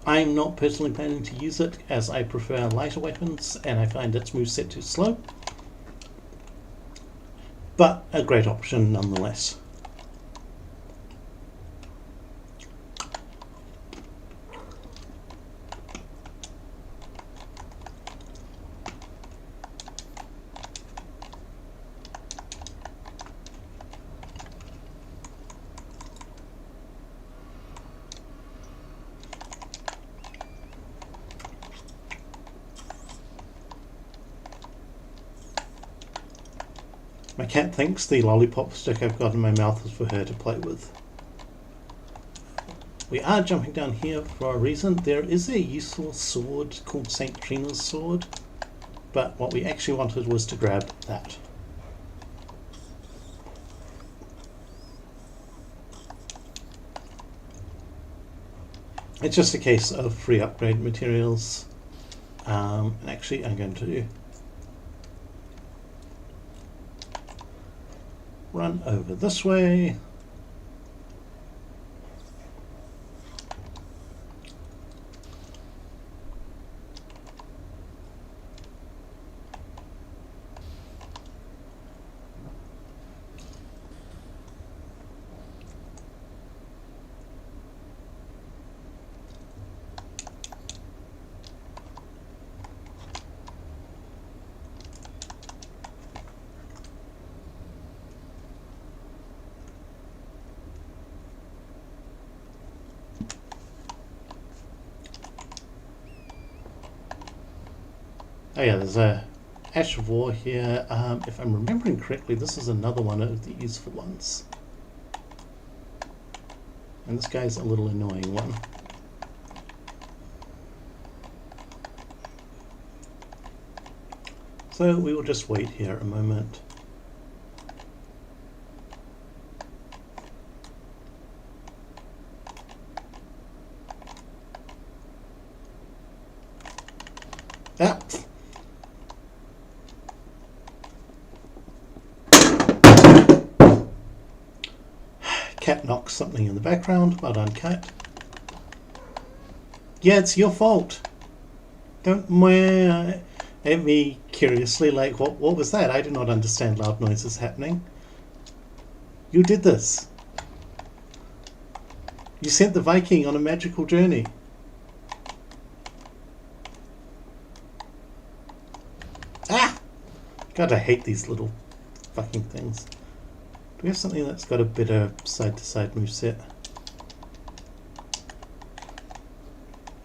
I'm not personally planning to use it, as I prefer lighter weapons and I find its moveset too slow. But a great option nonetheless. My cat thinks the lollipop stick I've got in my mouth is for her to play with. We are jumping down here for a reason. There is a useful sword called St. Trina's sword, but what we actually wanted was to grab that. It's just a case of free upgrade materials. And actually, I'm going to run over this way. Oh yeah, there's a Ash of War here. If I'm remembering correctly, this is another one of the useful ones. And this guy's a little annoying one. So we will just wait here a moment. cat knocks something in the background. Well done, cat. Yeah, it's your fault. Don't mwah at me curiously like, what was that? I do not understand loud noises happening. You did this. You sent the Viking on a magical journey. Ah! God, I hate these little fucking things. Do we have something that's got a better side-to-side moveset?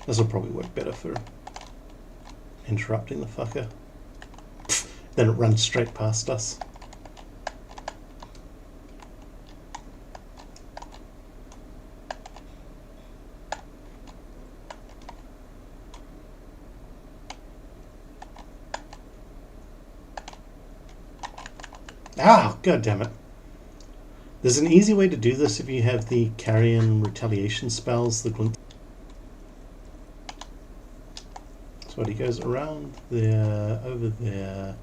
This will probably work better for interrupting the fucker. Then it runs straight past us. Ah, god damn it. There's an easy way to do this if you have the carrion retaliation spells, the glint. So he goes around there, over there.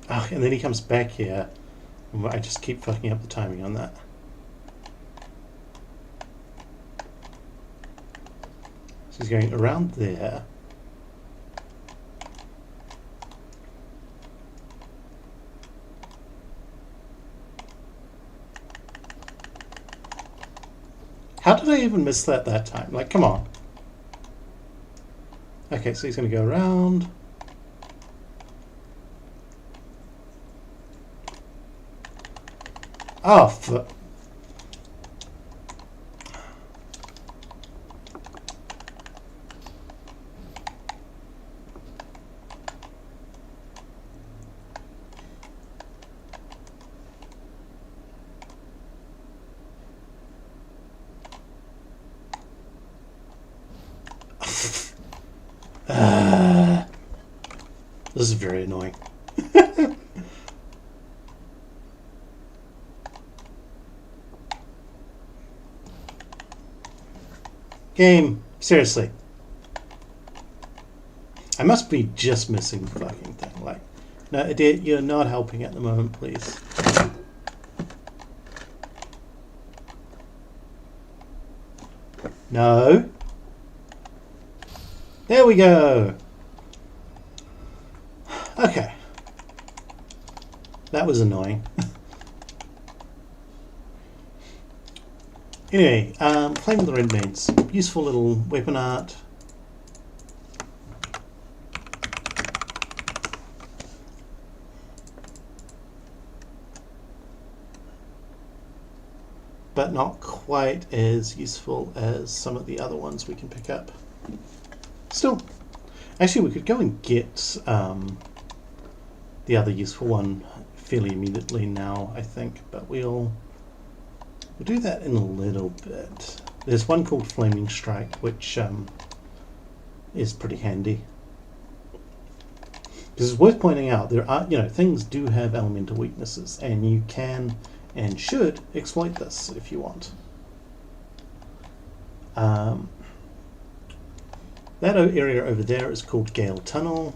Oh, and then he comes back here. I just keep fucking up the timing on that. So he's going around there. How did I even miss that time? Like, come on. Okay, so he's going to go around. Oh, fuck. This is very annoying. Game, seriously. I must be just missing the fucking thing. Like, no, idiot, you're not helping at the moment, please. No. There we go. Okay. That was annoying. Anyway, Flame of the Red Mains. Useful little weapon art. But not quite as useful as some of the other ones we can pick up. Still. Actually, we could go and get the other useful one fairly immediately now, I think. But we'll do that in a little bit. There's one called Flaming Strike, which is pretty handy. Because it's worth pointing out, there are, things do have elemental weaknesses, and you can and should exploit this if you want. That area over there is called Gale Tunnel.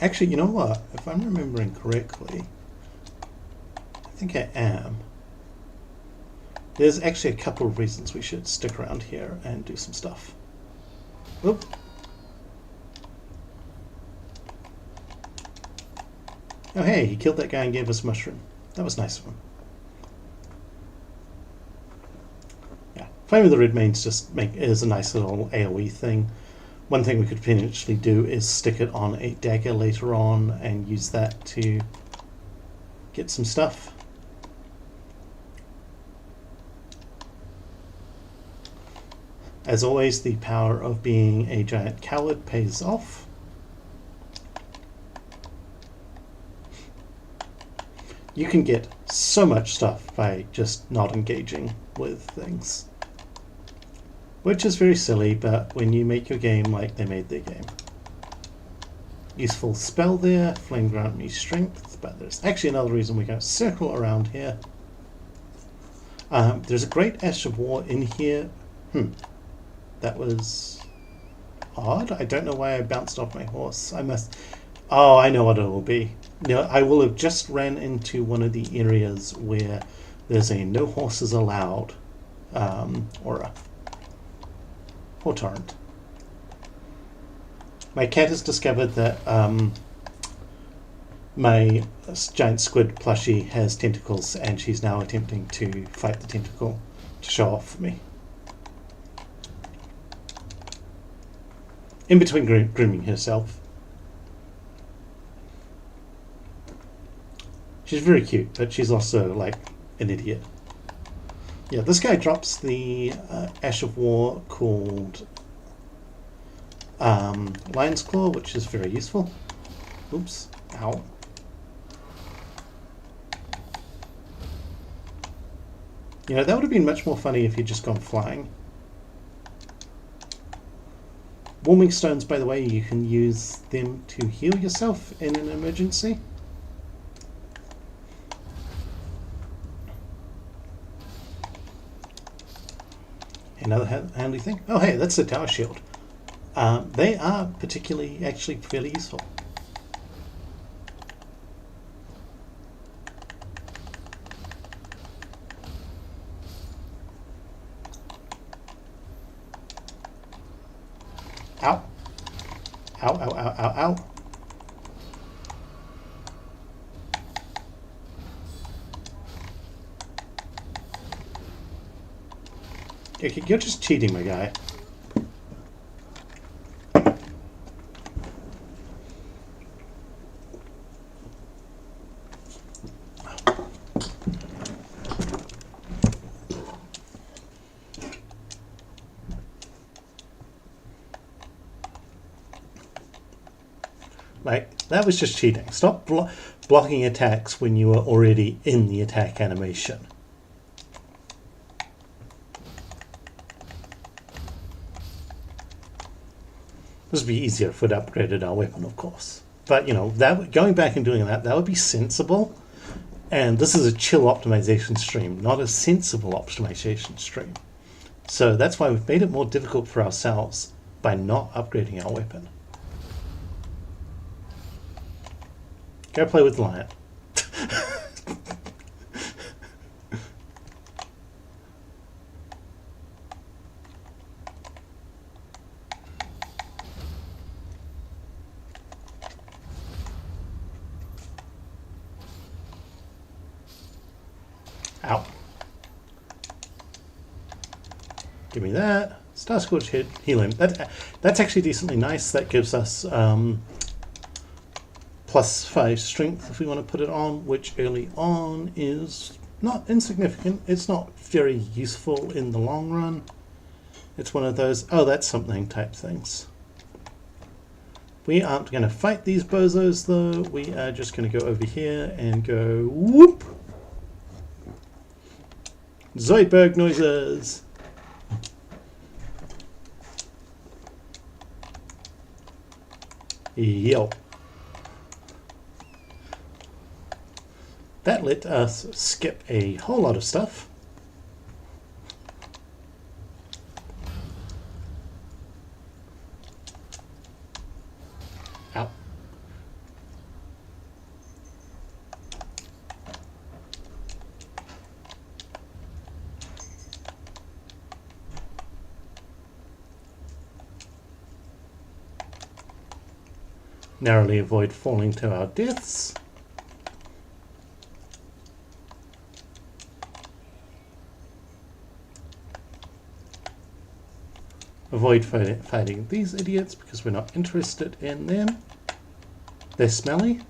Actually, you know what? If I'm remembering correctly, I think I am. There's actually a couple of reasons we should stick around here and do some stuff. Whoop. Oh hey, he killed that guy and gave us a mushroom. That was nice of him. Yeah, Flame of the Red Mains just is a nice little AoE thing. One thing we could potentially do is stick it on a dagger later on and use that to get some stuff. As always, the power of being a giant coward pays off. You can get so much stuff by just not engaging with things. Which is very silly, but when you make your game like they made their game. Useful spell there, Flame grant me strength, but there's actually another reason we're going to circle around here. There's a great Ash of War in here. That was... odd. I don't know why I bounced off my horse. I must... Oh, I know what it will be. No, I will have just ran into one of the areas where there's a no horses allowed aura. Or torrent. My cat has discovered that my giant squid plushie has tentacles, and she's now attempting to fight the tentacle to show off for me. In between grooming herself. She's very cute, but she's also like an idiot. Yeah, this guy drops the Ash of War called Lion's Claw, which is very useful. Oops. Ow. You know, that would have been much more funny if he'd just gone flying. Warming stones, by the way, you can use them to heal yourself in an emergency. Another handy thing. Oh, hey, that's the tower shield. They are particularly, actually, fairly useful. Ow. Ow, ow, ow, ow, ow. You're just cheating, my guy. Like, that was just cheating. Stop blocking attacks when you are already in the attack animation. This would be easier if we'd upgraded our weapon, of course. But, you know, that going back and doing that would be sensible. And this is a chill optimization stream, not a sensible optimization stream. So that's why we've made it more difficult for ourselves by not upgrading our weapon. Go play with the lion. Ow. Give me that. Star Scorch hit, heal him. That's actually decently nice. That gives us +5 strength if we want to put it on, which early on is not insignificant. It's not very useful in the long run. It's one of those, oh, that's something type things. We aren't going to fight these bozos though. We are just going to go over here and go whoop. Zoidberg noises. Yo. That let us skip a whole lot of stuff. Ow. Narrowly avoid falling to our deaths. Avoid fighting these idiots because we're not interested in them. They're smelly.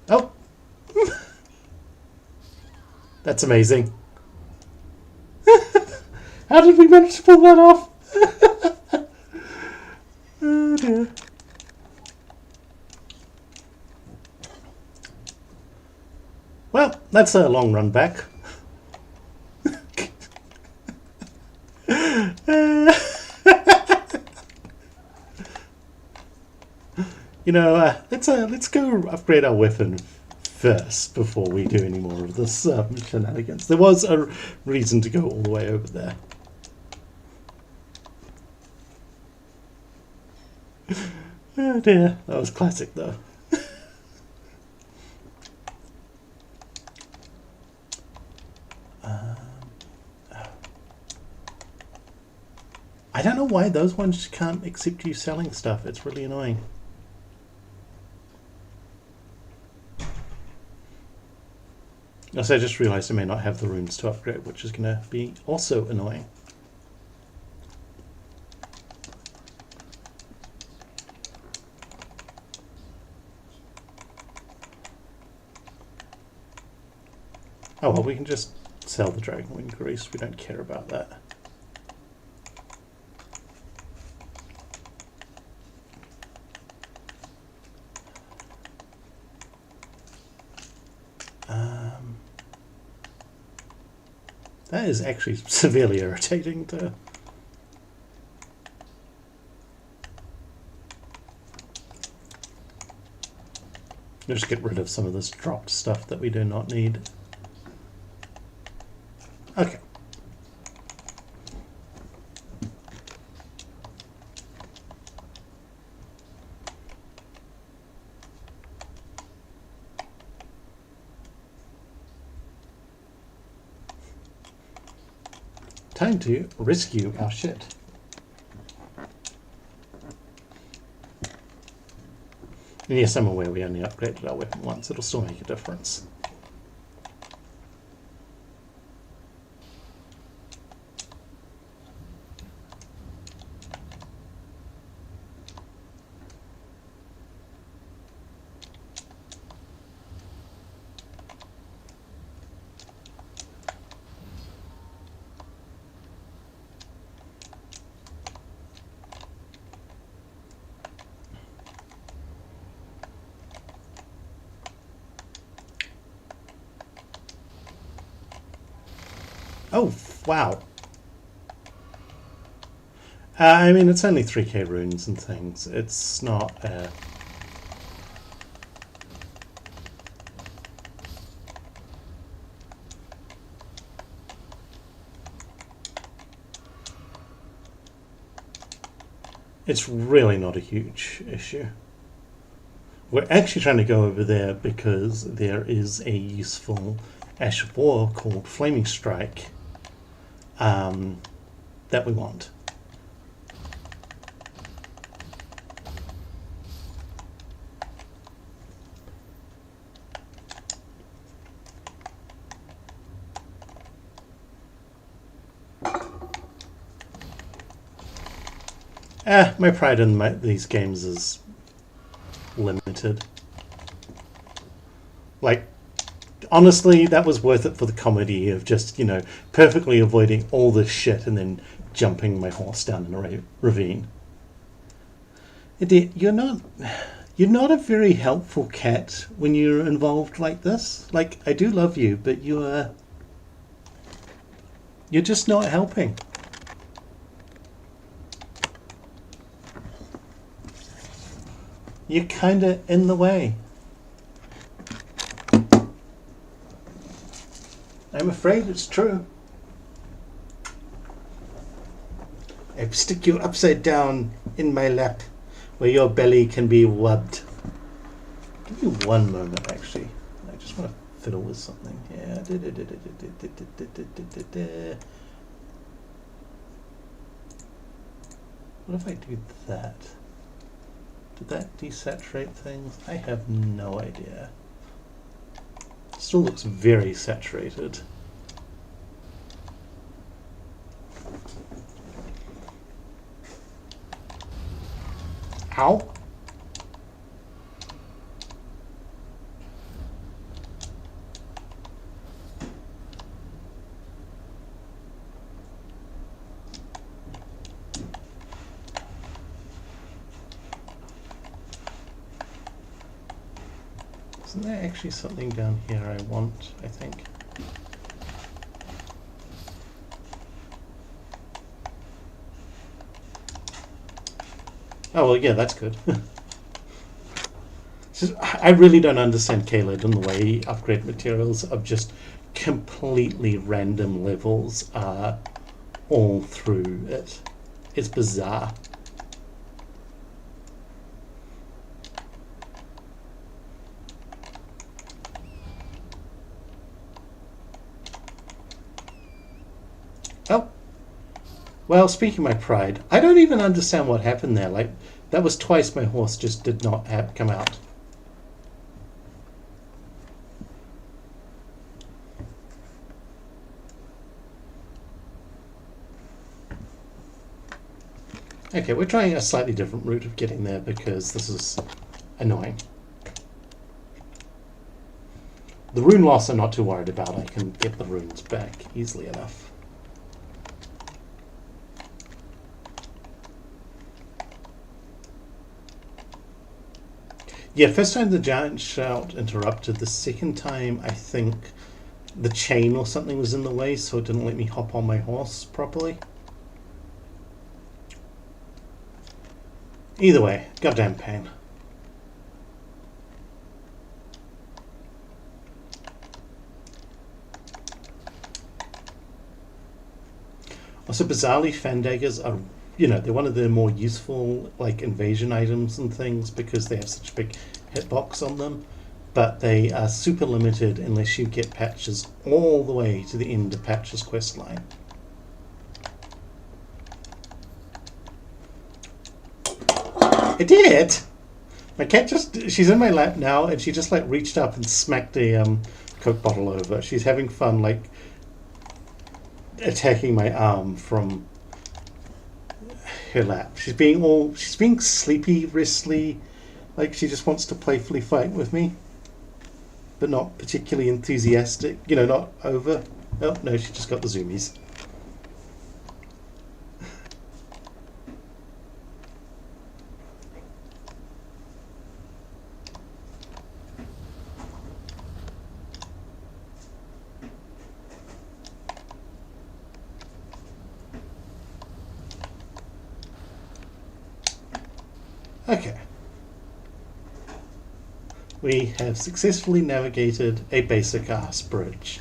Oh! That's amazing. How did we manage to pull that off? Oh dear. Well, that's a long run back. You know, let's go upgrade our weapon first before we do any more of this shenanigans. There was a reason to go all the way over there. Oh dear, that was classic though. I don't know why those ones can't accept you selling stuff. It's really annoying. Also, I just realised I may not have the runes to upgrade, which is going to be also annoying. Oh well, we can just sell the dragon wing grease. We don't care about that. That is actually severely irritating to... Let's just get rid of some of this dropped stuff that we do not need. Okay. Time to rescue our shit. And yes, I'm aware we only upgraded our weapon once. It'll still make a difference. Oh, wow. I mean, it's only 3k runes and things. It's not... It's really not a huge issue. We're actually trying to go over there because there is a useful Ash of War called Flaming Strike that we want. My pride in these games is limited. Like, honestly, that was worth it for the comedy of just, perfectly avoiding all this shit and then jumping my horse down in a ravine. You're not a very helpful cat when you're involved like this. Like, I do love you, but you're just not helping. You're kind of in the way. I'm afraid it's true. I stick you upside down in my lap where your belly can be rubbed. Give me one moment, actually. I just want to fiddle with something. Yeah. What if I do that? Did that desaturate things? I have no idea. Still looks very saturated. Ow! Isn't there actually something down here I want, I think? Oh, well, yeah, that's good. I really don't understand Caled and the way upgrade materials of just completely random levels are all through it. It's bizarre. Oh, well, speaking of my pride, I don't even understand what happened there. Like, that was twice my horse just did not come out. Okay, we're trying a slightly different route of getting there because this is annoying. The rune loss I'm not too worried about. I can get the runes back easily enough. Yeah, first time the giant shout interrupted. The second time, I think the chain or something was in the way, so it didn't let me hop on my horse properly. Either way, goddamn pain. Also, bizarrely, fan daggers are, they're one of the more useful, like, invasion items and things because they have such a big hitbox on them. But they are super limited unless you get patches all the way to the end of Patch's quest line. It did! My cat she's in my lap now and she just like reached up and smacked a Coke bottle over. She's having fun like attacking my arm from her lap. She's being sleepy, restly, like she just wants to playfully fight with me. But not particularly enthusiastic, not over. Oh, no, she just got the zoomies. Okay. We have successfully navigated a basic ass bridge.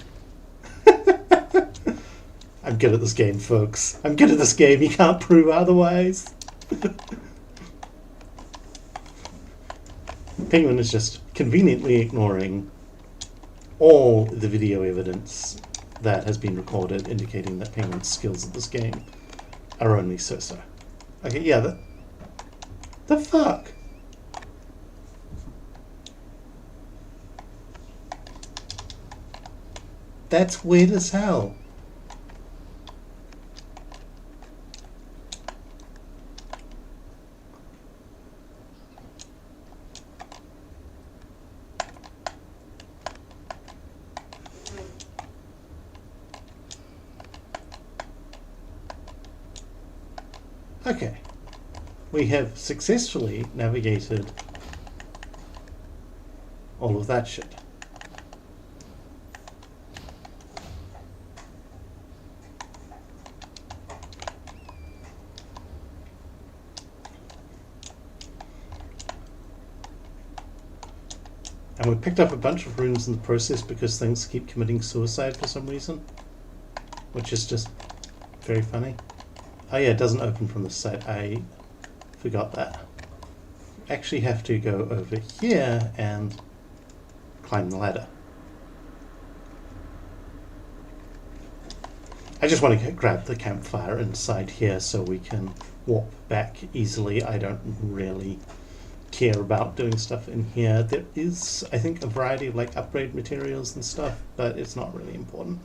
I'm good at this game, folks. I'm good at this game. You can't prove otherwise. Penguin is just conveniently ignoring all the video evidence that has been recorded indicating that Penguin's skills at this game are only so-so. Okay, yeah, the fuck? That's weird as hell. Okay. We have successfully navigated all of that shit. And we picked up a bunch of runes in the process because things keep committing suicide for some reason. Which is just very funny. Oh yeah, it doesn't open from the side. I forgot that. Actually have to go over here and climb the ladder. I just want to grab the campfire inside here so we can walk back easily. I don't really care about doing stuff in here. There is, I think, a variety of like upgrade materials and stuff, but it's not really important.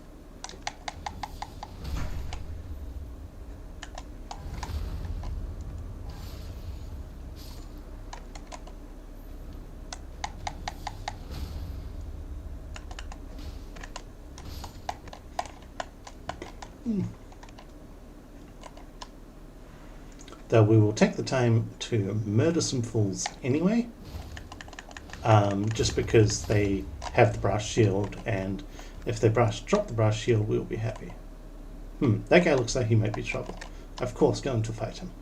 Though we will take the time to murder some fools anyway, just because they have the brass shield, and if they drop the brass shield, we'll be happy. That guy looks like he might be trouble. Of course, going to fight him.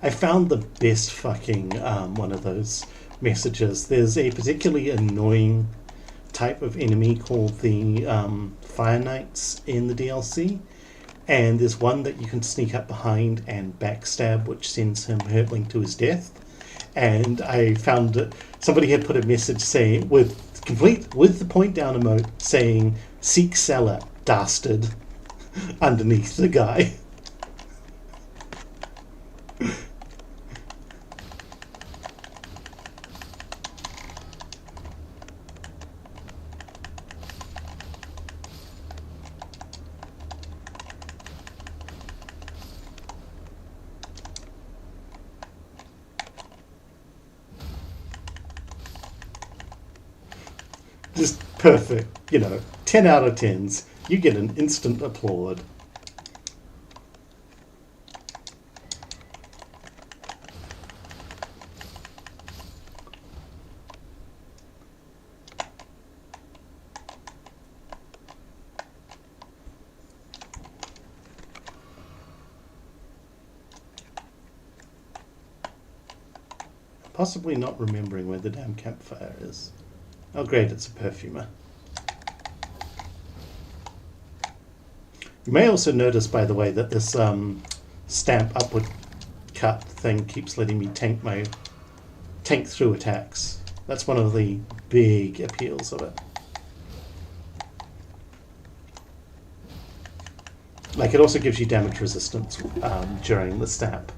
I found the best fucking one of those messages. There's a particularly annoying type of enemy called the Fire Knights in the DLC, and there's one that you can sneak up behind and backstab, which sends him hurtling to his death. And I found that somebody had put a message saying with the point down emote saying "Seek seller, dastard" underneath the guy. Just perfect, 10 out of 10s. You get an instant applaud. Possibly not remembering where the damn campfire is. Oh great, it's a perfumer. You may also notice, by the way, that this stamp upward cut thing keeps letting me tank through attacks. That's one of the big appeals of it. Like, it also gives you damage resistance during the stamp.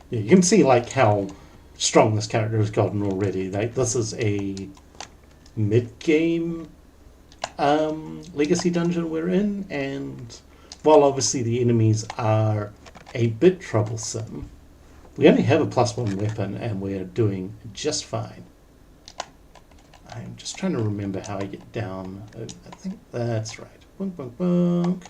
Yeah, you can see like how strong this character has gotten already. Like, this is a mid-game legacy dungeon we're in, and while obviously the enemies are a bit troublesome, we only have a +1 weapon and we're doing just fine. I'm just trying to remember how I get down. I think that's right. Bunk, bunk, bunk.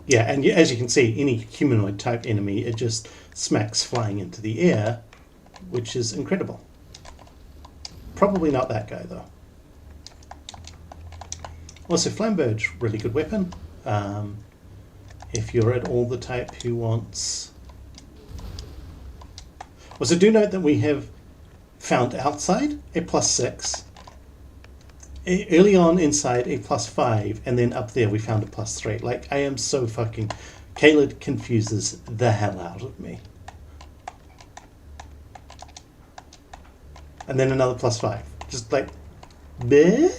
Yeah, and as you can see, any humanoid type enemy, it just smacks flying into the air, which is incredible. Probably not that guy, though. Also, Flamberge, really good weapon. If you're at all the type who wants... Also, do note that we have found outside a +6. Early on inside a +5, and then up there we found a +3. Like, I am so fucking... Caleb confuses the hell out of me. And then another +5. Just like... Bleh?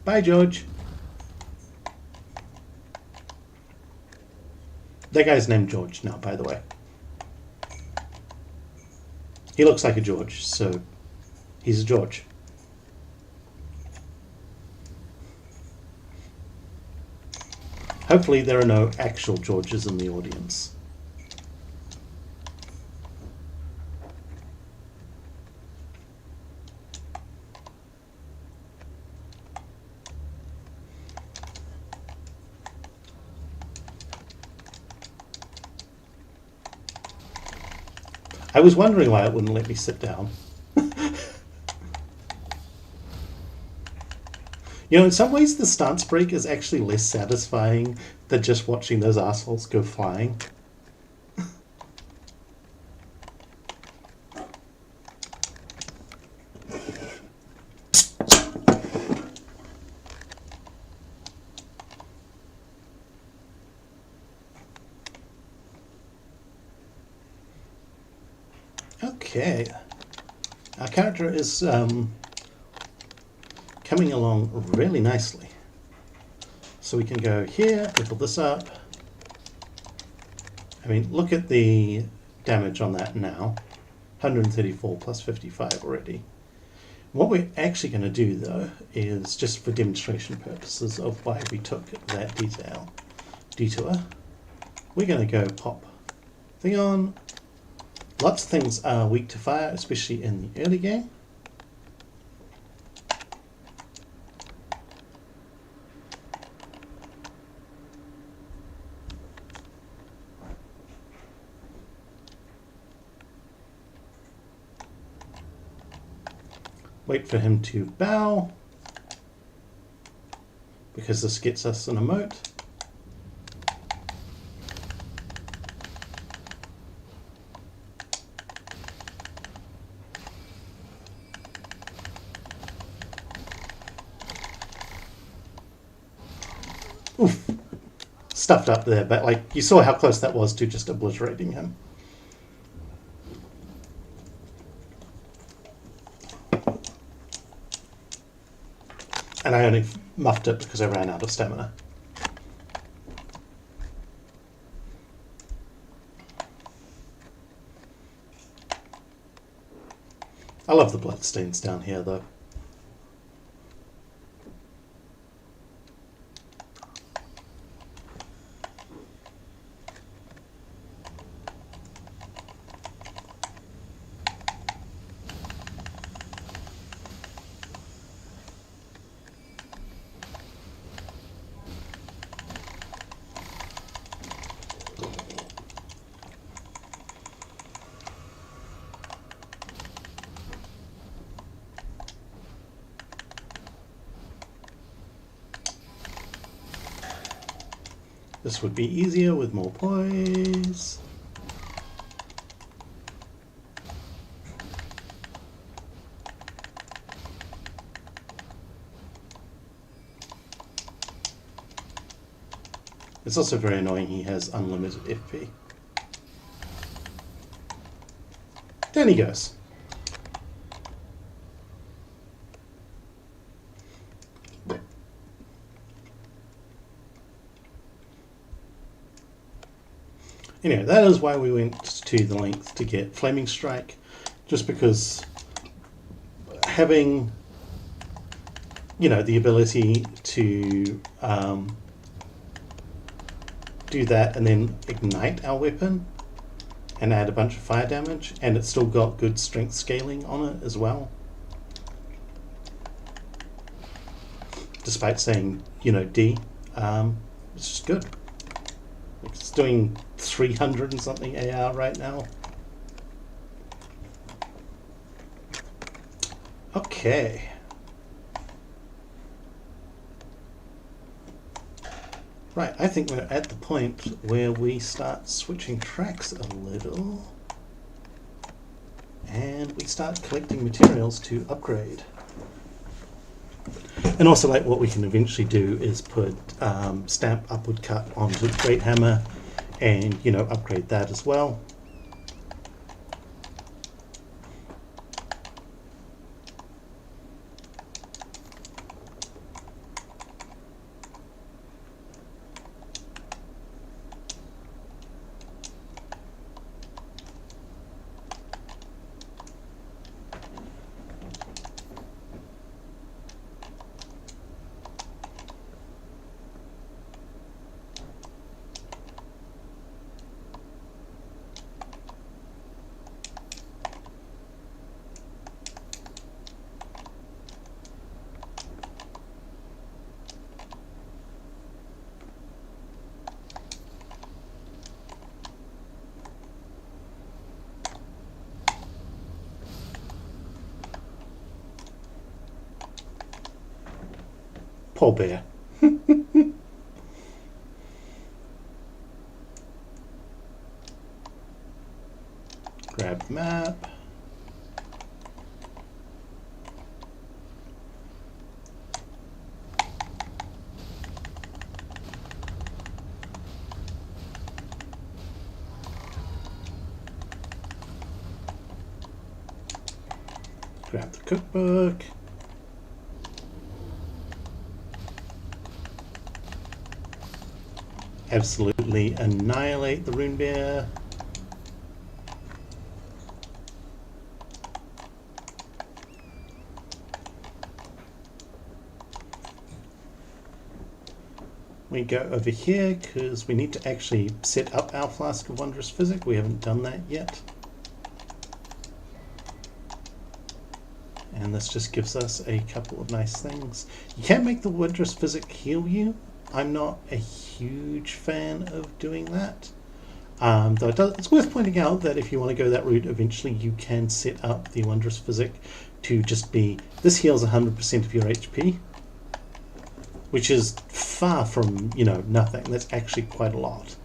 Bye, George. That guy's named George now, by the way. He looks like a George, so he's a George. Hopefully there are no actual Georges in the audience. I was wondering why it wouldn't let me sit down. In some ways the stance break is actually less satisfying than just watching those assholes go flying. Okay. Our character is coming along really nicely. So we can go here, level this up. I mean, look at the damage on that now. 134 plus 55 already. What we're actually going to do, though, is just for demonstration purposes of why we took that detour, we're going to go pop thing on. Lots of things are weak to fire, especially in the early game. Wait for him to bow, because this gets us an emote. Oof. Stuffed up there, but like you saw how close that was to just obliterating him. And I only muffed it because I ran out of stamina. I love the bloodstains down here though. This would be easier with more poise. It's also very annoying he has unlimited FP. Down he goes. Anyway, that is why we went to the length to get Flaming Strike, just because having, the ability to do that and then ignite our weapon and add a bunch of fire damage, and it's still got good strength scaling on it as well. Despite saying, D, it's just good. It's doing 300 and something AR right now. Okay. Right, I think we're at the point where we start switching tracks a little. And we start collecting materials to upgrade. And also, like, what we can eventually do is put stamp upward cut onto the Great Hammer and, upgrade that as well. Poor bear. Grab the map. Grab the cookbook. Absolutely annihilate the rune bear. We go over here because we need to actually set up our Flask of Wondrous Physic. We haven't done that yet. And this just gives us a couple of nice things. You can make the Wondrous Physic heal you. I'm not a huge fan of doing that. Though it's worth pointing out that if you want to go that route, eventually you can set up the Wondrous Physic to just be, this heals 100% of your HP, which is far from, nothing. That's actually quite a lot.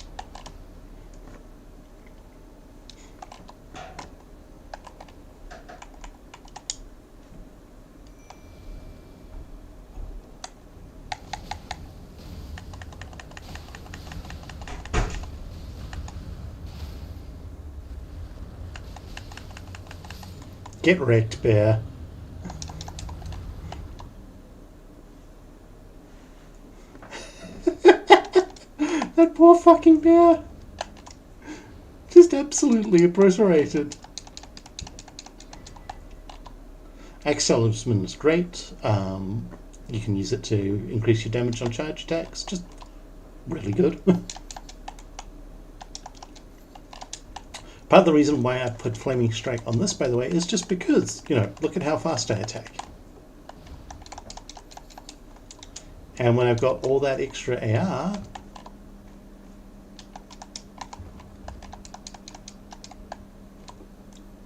Get wrecked, bear. That poor fucking bear. Just absolutely obliterated. Axe Talisman is great. You can use it to increase your damage on charge attacks. Just really good. Part of the reason why I put Flaming Strike on this, by the way, is just because, look at how fast I attack. And when I've got all that extra AR,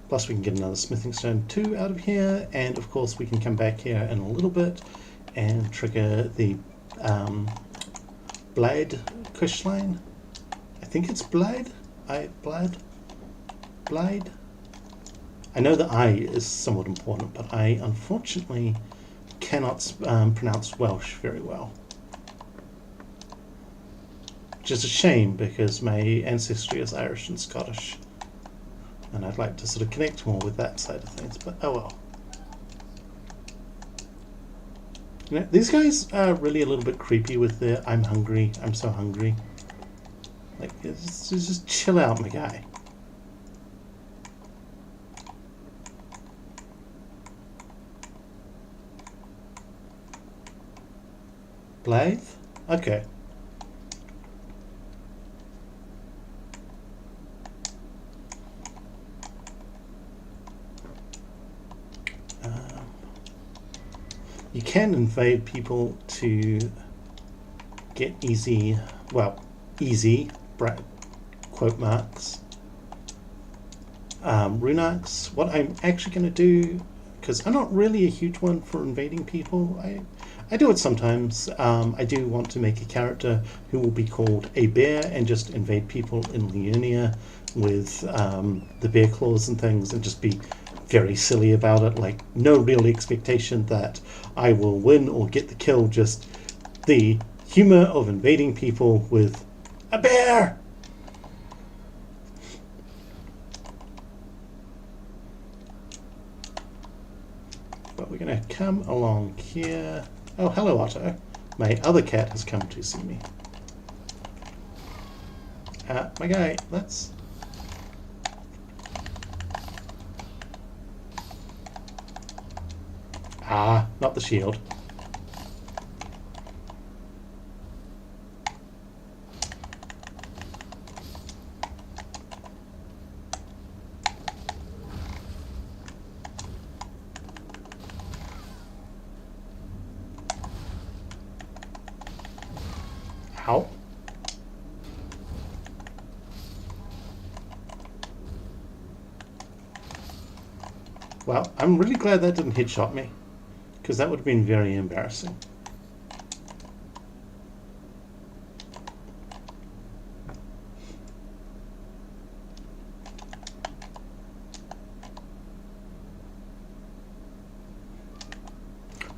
plus we can get another Smithing Stone 2 out of here, and of course we can come back here in a little bit and trigger the Blade questline. I think it's Blade? Blade? I know the I is somewhat important, but I unfortunately cannot pronounce Welsh very well. Which is a shame because my ancestry is Irish and Scottish. And I'd like to sort of connect more with that side of things, but oh well. These guys are really a little bit creepy with their I'm hungry, I'm so hungry. Like, just chill out, my guy. Blythe? Okay. You can invade people to get easy, quote marks, rune arcs. What I'm actually going to do, because I'm not really a huge one for invading people, I do it sometimes. I do want to make a character who will be called a bear and just invade people in Leonia with the bear claws and things and just be very silly about it, like no real expectation that I will win or get the kill, just the humor of invading people with a bear. But we're going to come along here. Oh, hello, Otto. My other cat has come to see me. My guy, let's... Ah, not the shield. Ow. Well, I'm really glad that didn't headshot me, because that would have been very embarrassing.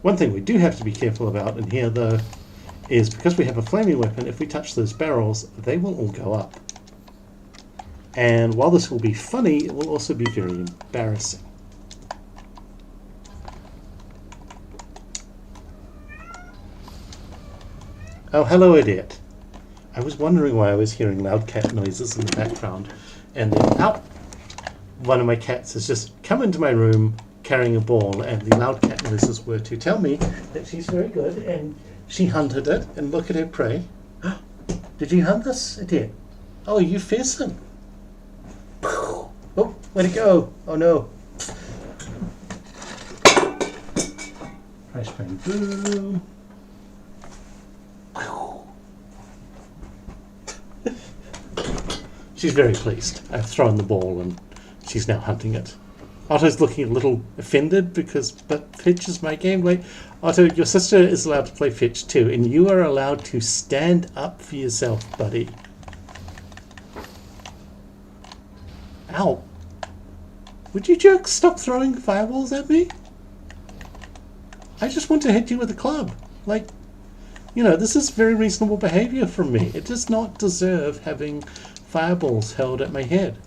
One thing we do have to be careful about in here, though, is because we have a flaming weapon, if we touch those barrels, they will all go up. And while this will be funny, it will also be very embarrassing. Oh, hello, idiot. I was wondering why I was hearing loud cat noises in the background. And then, ow! One of my cats has just come into my room carrying a ball, and the loud cat noises were to tell me that she's very good, and she hunted it, and look at her prey. Did you hunt this? It did. Oh, you fearsome. Oh, where'd it go? Oh no. Flashbang boom. She's very pleased. I've thrown the ball and she's now hunting it. Otto's looking a little offended but fetch is my game. Wait, Otto, your sister is allowed to play fetch too, and you are allowed to stand up for yourself, buddy. Ow. Would you jerks stop throwing fireballs at me? I just want to hit you with a club. Like, you know, this is very reasonable behavior from me. It does not deserve having fireballs held at my head.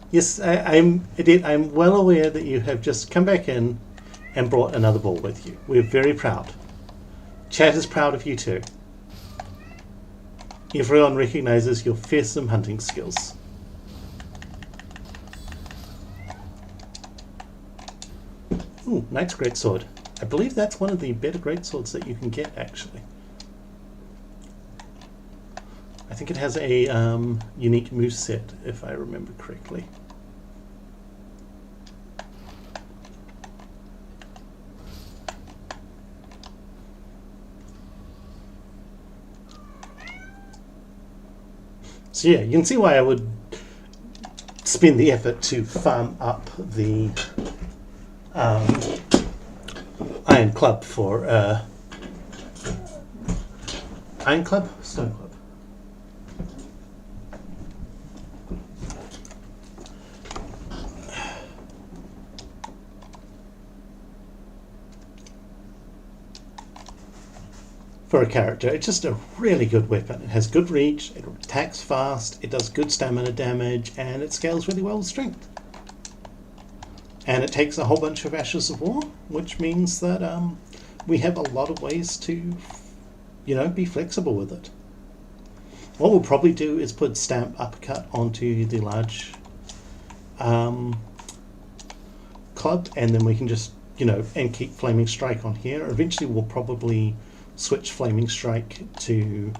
Yes, I'm well aware that you have just come back in and brought another ball with you. We're very proud. Chat is proud of you too. Everyone recognizes your fearsome hunting skills. Ooh, Knight's Greatsword. I believe that's one of the better greatswords that you can get, actually. I think it has a unique moveset, if I remember correctly. So yeah, you can see why I would spend the effort to farm up the Iron Club for Iron Club? Stone Club. For a character, it's just a really good weapon. It has good reach, it attacks fast, it does good stamina damage, and it scales really well with strength. And it takes a whole bunch of Ashes of War, which means that we have a lot of ways to, you know, be flexible with it. What we'll probably do is put Stamp Uppercut onto the large club, and then we can just, you know, and keep Flaming Strike on here. Eventually we'll probably switch Flaming Strike to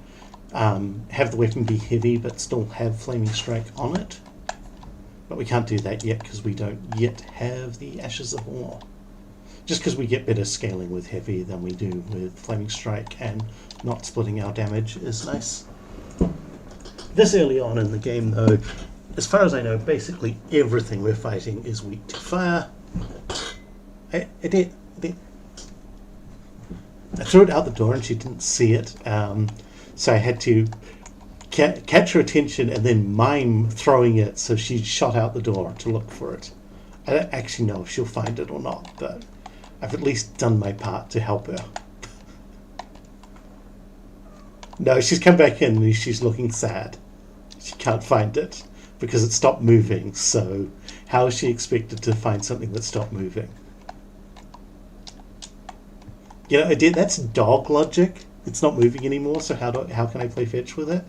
have the weapon be heavy but still have Flaming Strike on it. But we can't do that yet because we don't yet have the Ashes of War. Just because we get better scaling with heavy than we do with Flaming Strike, and not splitting our damage is nice. This early on in the game though, as far as I know, basically everything we're fighting is weak to fire. I threw it out the door and she didn't see it, so I had to catch her attention and then mime throwing it, so she shot out the door to look for it. I don't actually know if she'll find it or not, but I've at least done my part to help her. No, she's come back in and she's looking sad. She can't find it because it stopped moving, so how is she expected to find something that stopped moving? You know, that's dog logic. It's not moving anymore, so how can I play fetch with it?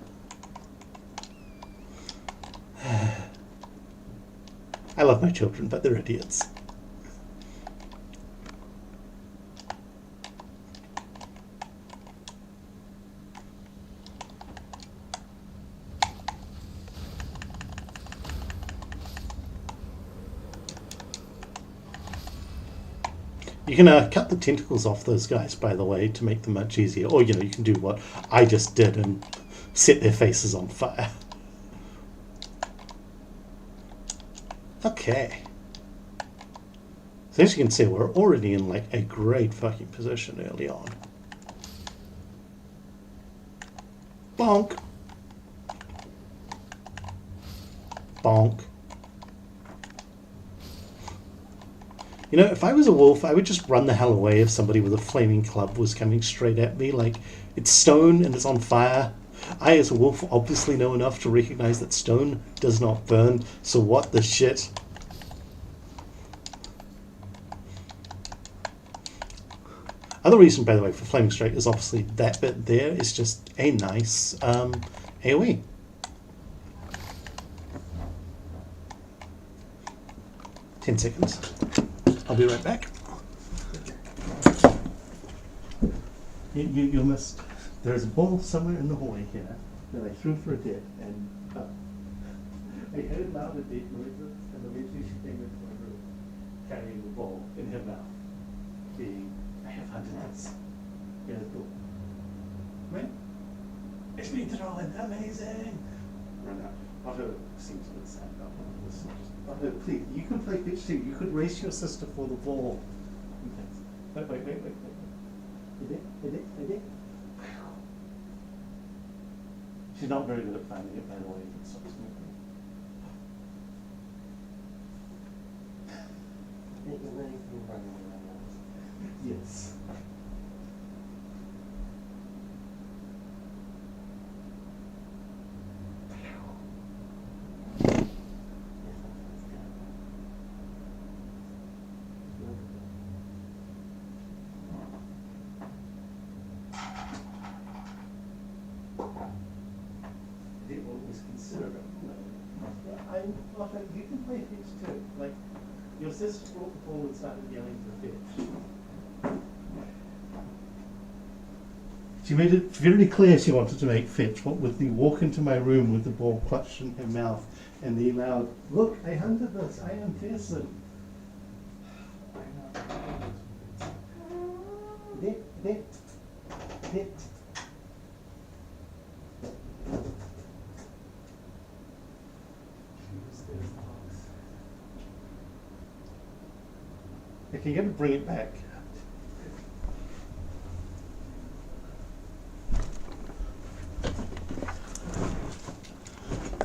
I love my children, but they're idiots. You can cut the tentacles off those guys, by the way, to make them much easier. Or, you know, you can do what I just did and set their faces on fire. Okay. So as you can see, we're already in like a great fucking position early on. Bonk. Bonk. You know, if I was a wolf, I would just run the hell away if somebody with a flaming club was coming straight at me. Like, it's stone and it's on fire. I, as a wolf, obviously know enough to recognize that stone does not burn, so what the shit? Other reason, by the way, for Flaming Strike is obviously that bit there is just a nice AoE. $10. I'll be right back. You missed. There's a ball somewhere in the hallway here that I threw for a dead, and I heard louder dead noises, and eventually she came into my room carrying the ball in her mouth, being, I have hunted this. Here's the door. Right? It's been thrown, amazing! Run out. Otto seems a bit sad about this. Otto, please, you can play pitch too. You could race your sister for the ball. Wait. She's not very good at finding it, by the way, if it stops moving. Yes. They always consider it. You can play pitch too. Like, your sister brought the ball and started yelling for pitch. She made it very clear she wanted to make fetch. What with the walk into my room with the ball clutched in her mouth and the loud, look, I hunted this, I am fearsome. Dit. Okay, you got to bring it back.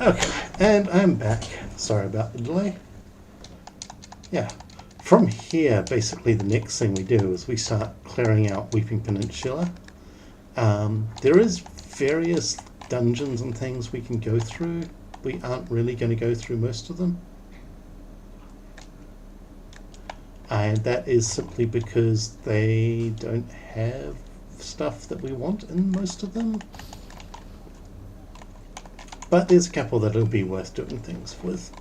Okay, and I'm back. Sorry about the delay. Yeah, from here, basically the next thing we do is we start clearing out Weeping Peninsula. There is various dungeons and things we can go through. We aren't really going to go through most of them. And that is simply because they don't have stuff that we want in most of them. But there's a couple that it'll be worth doing things with.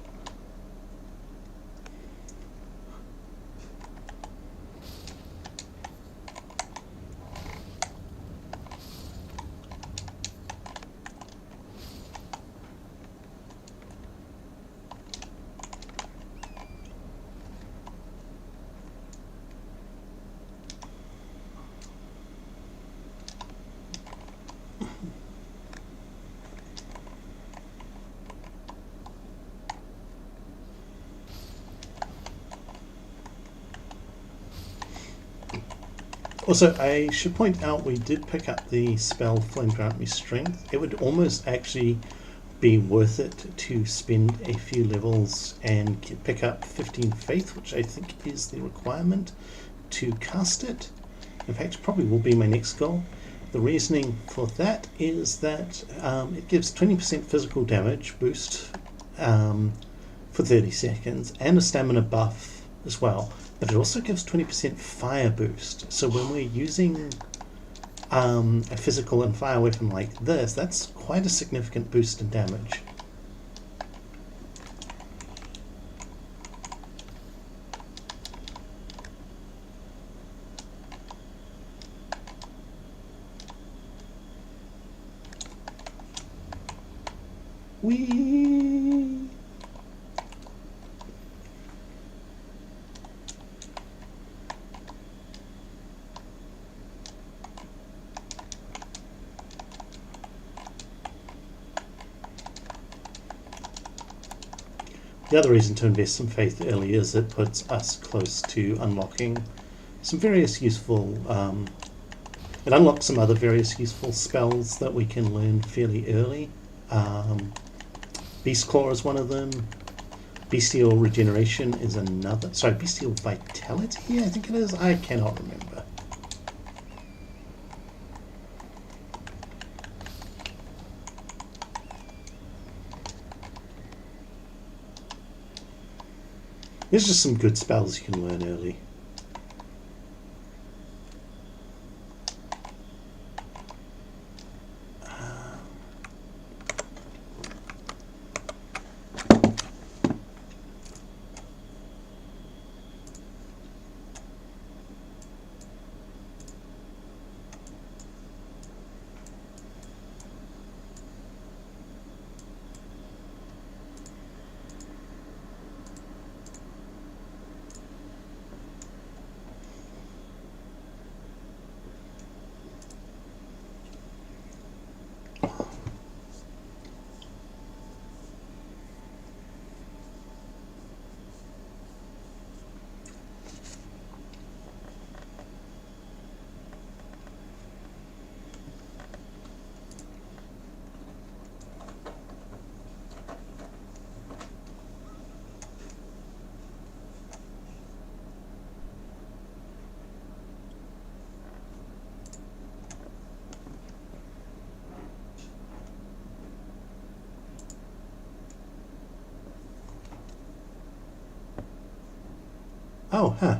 Also, I should point out we did pick up the spell Flame Grant Me Strength. It would almost actually be worth it to spend a few levels and pick up 15 Faith, which I think is the requirement to cast it. In fact, probably will be my next goal. The reasoning for that is that it gives 20% physical damage boost for 30 seconds and a stamina buff as well. But it also gives 20% fire boost. So when we're using a physical and fire weapon like this, that's quite a significant boost in damage. Whee! The other reason to invest some faith early is it puts us close to unlocking some various useful, it unlocks some other various useful spells that we can learn fairly early. Beast Claw is one of them. Bestial Regeneration is another. Sorry, Bestial Vitality, I think it is. I cannot remember. There's just some good spells you can learn early. Oh, huh.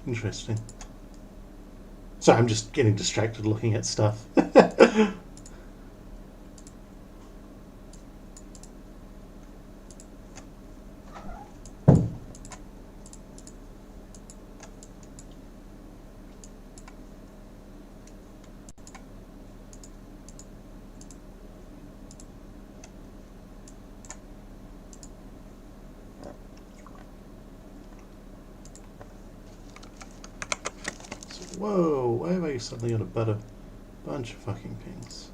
Interesting. Sorry, I'm just getting distracted looking at stuff. Whoa, why have I suddenly got a bunch of fucking pings?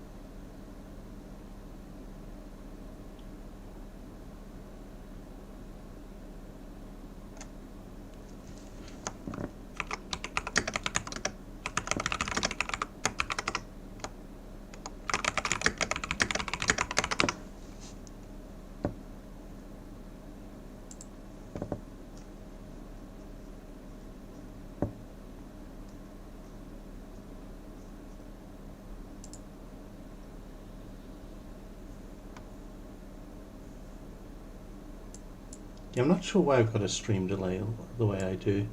Yeah, I'm not sure why I've got a stream delay the way I do.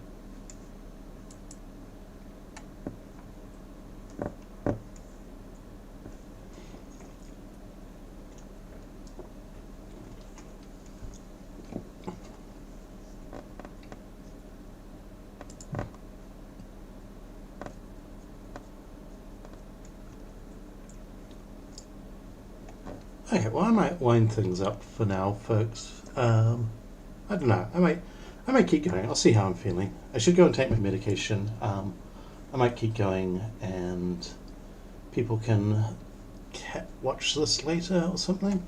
Okay, well I might wind things up for now, folks. I don't know. I might keep going. I'll see how I'm feeling. I should go and take my medication. I might keep going, and people can watch this later or something.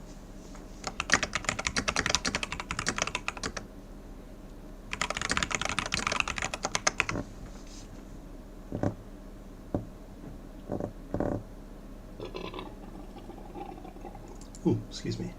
Ooh, excuse me.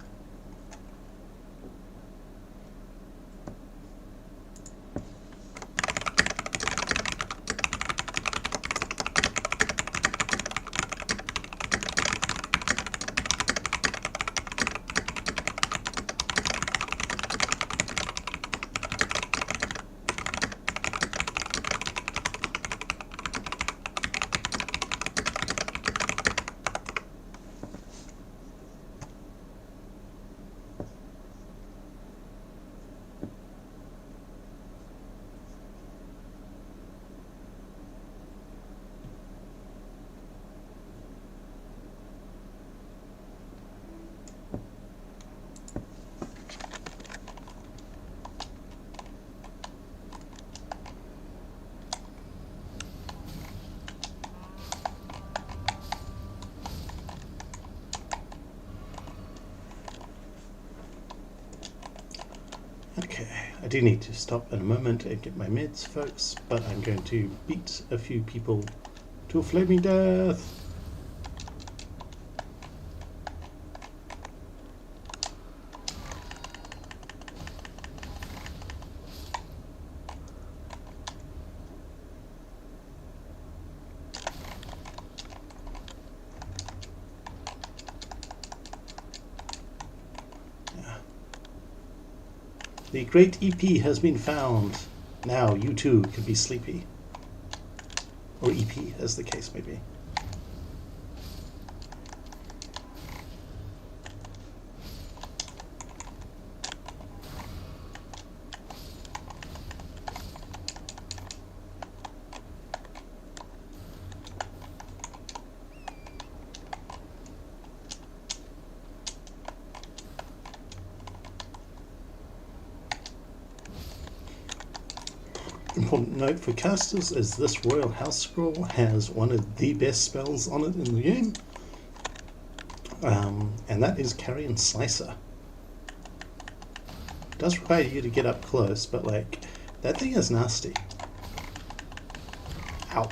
Okay, I do need to stop in a moment and get my meds, folks, but I'm going to beat a few people to a flaming death. The great EP has been found. Now you too can be sleepy. Or EP, as the case may be. Important note for casters is this Royal House Scroll has one of the best spells on it in the game. And that is Carrion Slicer. It does require you to get up close, but like, that thing is nasty. Ow.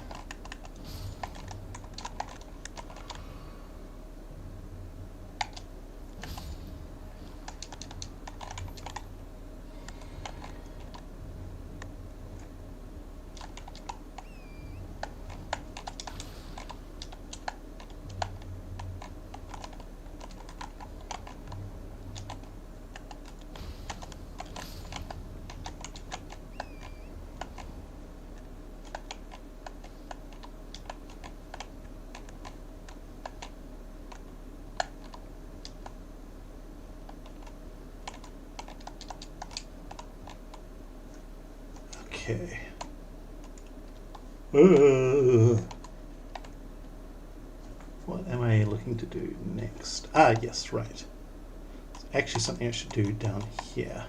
Okay. What am I looking to do next? Ah, yes, right. It's actually something I should do down here.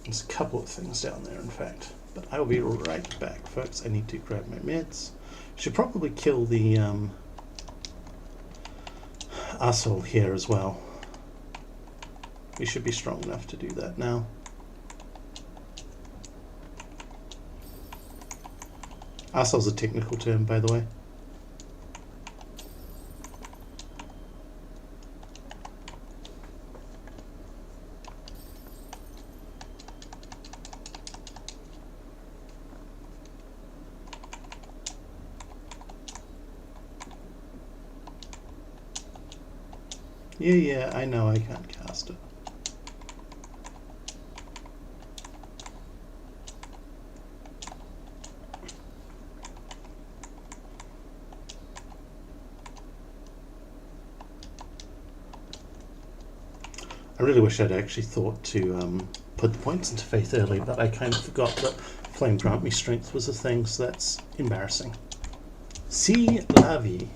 There's a couple of things down there, in fact. But I will be right back, folks. I need to grab my meds. Should probably kill the arsehole here as well. We should be strong enough to do that now. Arsehole's a technical term, by the way. Yeah, I know I can't cast it. I really wish I'd actually thought to put the points into faith early, but I kind of forgot that Flame Grant Me Strength was a thing, so that's embarrassing. See la vie.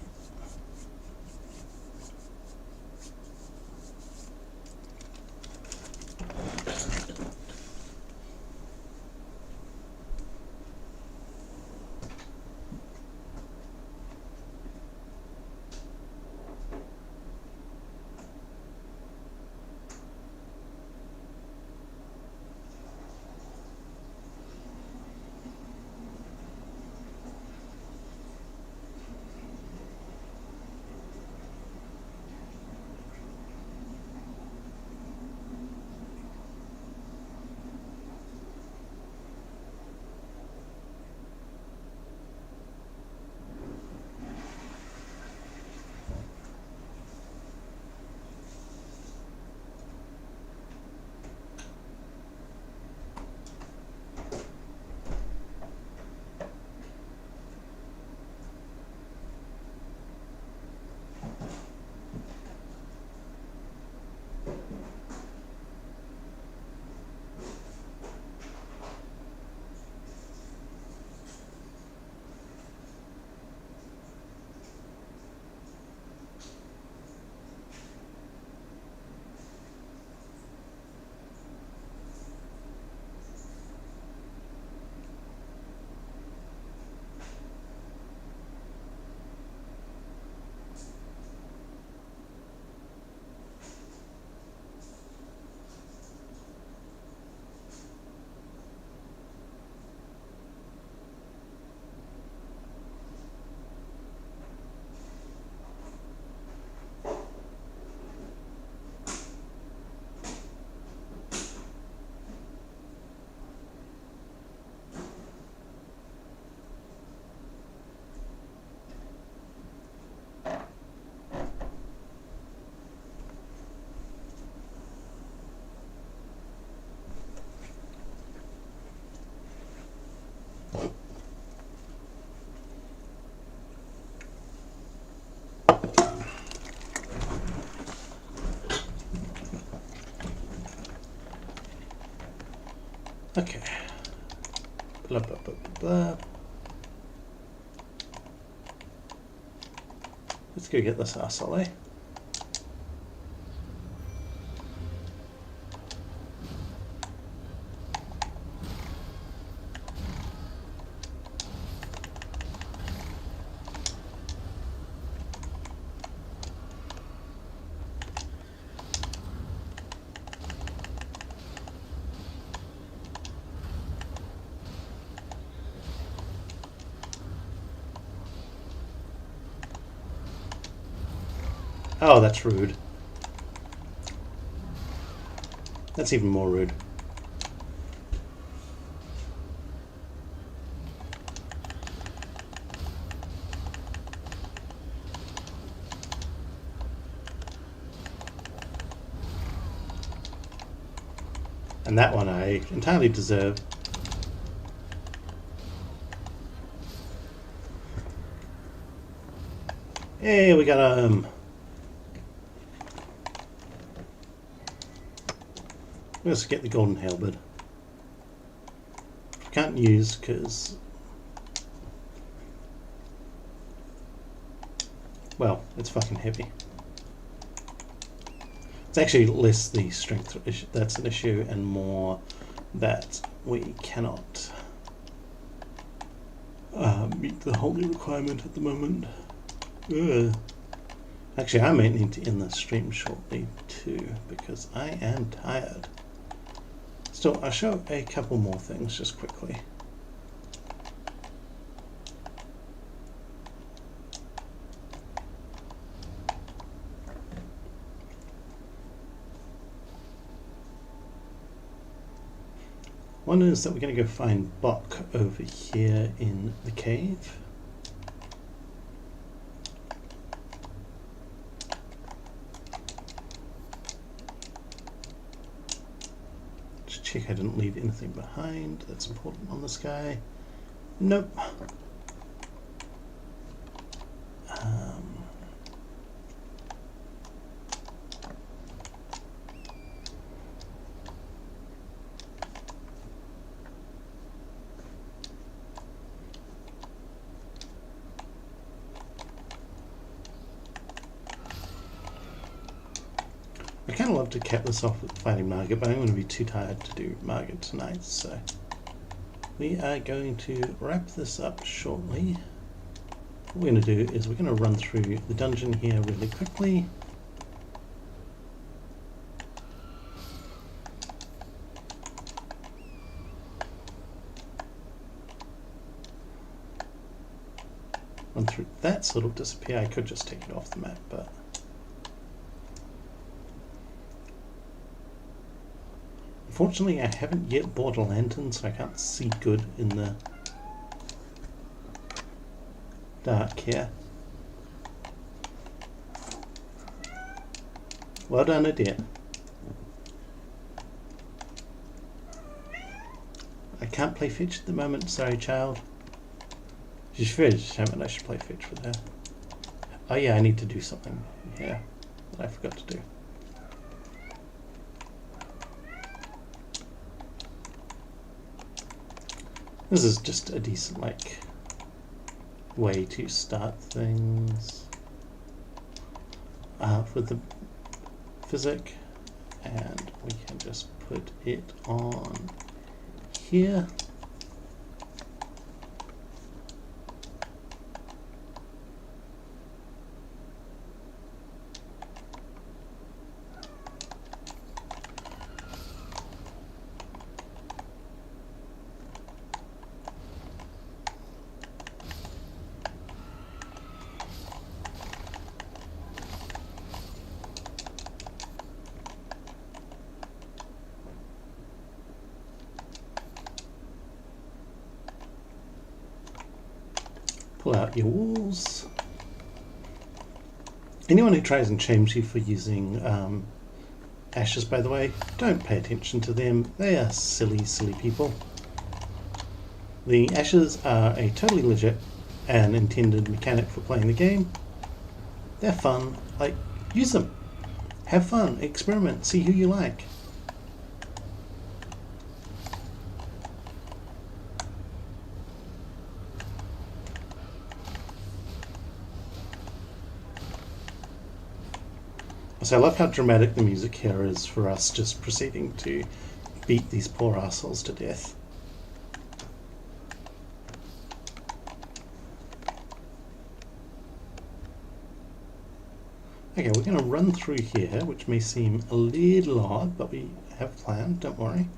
Okay. Blah, blah, blah, blah, blah. Let's go get this arsehole, eh? Oh, that's rude. That's even more rude. And that one I entirely deserve. Hey, we got We also get the golden halberd. Can't use because, well, it's fucking heavy. It's actually less the strength issue that's an issue, and more that we cannot meet the holy requirement at the moment. Ugh. Actually, I might need to end the stream shortly too, because I am tired. Still, I'll show a couple more things just quickly. One is that we're going to go find Bok over here in the cave. Just check I didn't leave anything behind that's important on this guy. Nope. I kind of love to cap this off with fighting Margit, but I'm going to be too tired to do Margit tonight, so we are going to wrap this up shortly. What we're going to do is we're going to run through the dungeon here really quickly. Run through that so it'll disappear. I could just take it off the map, but unfortunately, I haven't yet bought a lantern, so I can't see good in the dark here. Well done, Adir. I can't play fetch at the moment, sorry, child. She's very determined I should play fetch with her. Oh yeah, I need to do something here that I forgot to do. This is just a decent, like, way to start things with the physic, and we can just put it on here. Pull out your walls. Anyone who tries and shames you for using ashes, by the way, don't pay attention to them. They are silly, silly people. The ashes are a totally legit and intended mechanic for playing the game. They're fun. Like, use them. Have fun. Experiment. See who you like. So I love how dramatic the music here is for us just proceeding to beat these poor assholes to death. Okay, we're going to run through here, which may seem a little odd, but we have a plan, don't worry.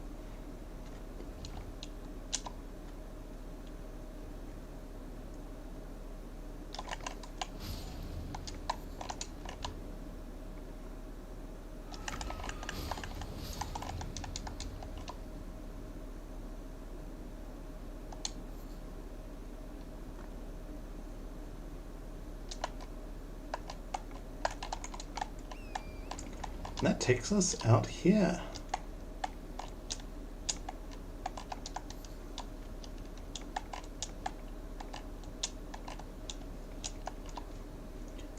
And that takes us out here.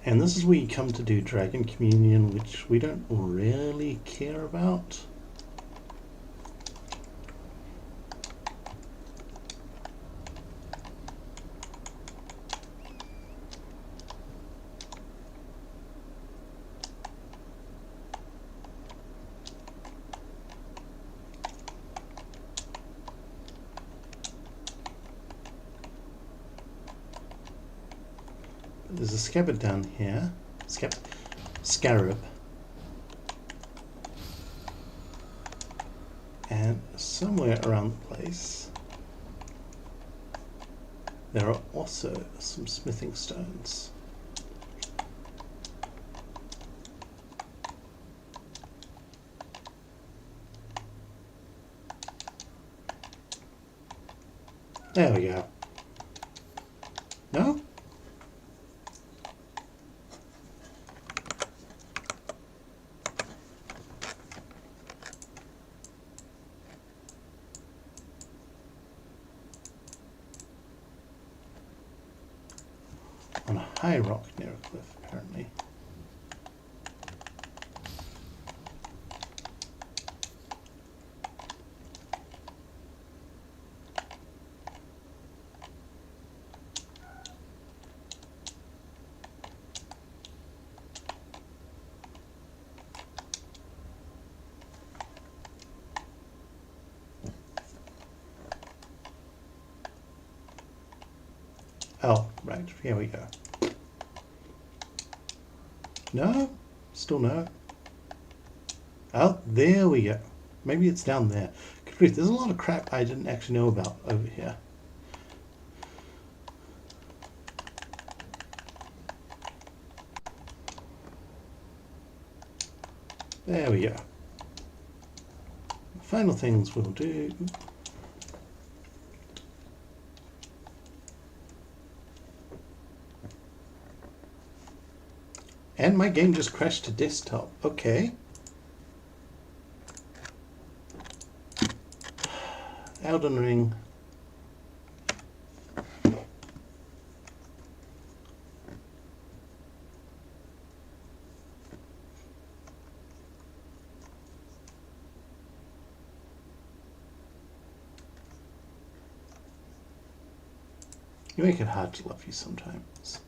And this is where you come to do Dragon Communion, which we don't really care about. There's a scabbard down here. Scarab. And somewhere around the place there are also some smithing stones. There we go. No? On a high rock near a cliff, apparently. Oh, right, here we go. No? Still no? Oh, there we go. Maybe it's down there. Good grief, there's a lot of crap I didn't actually know about over here. There we go. Final things we'll do. And my game just crashed to desktop. Okay. Elden Ring. You make it hard to love you sometimes.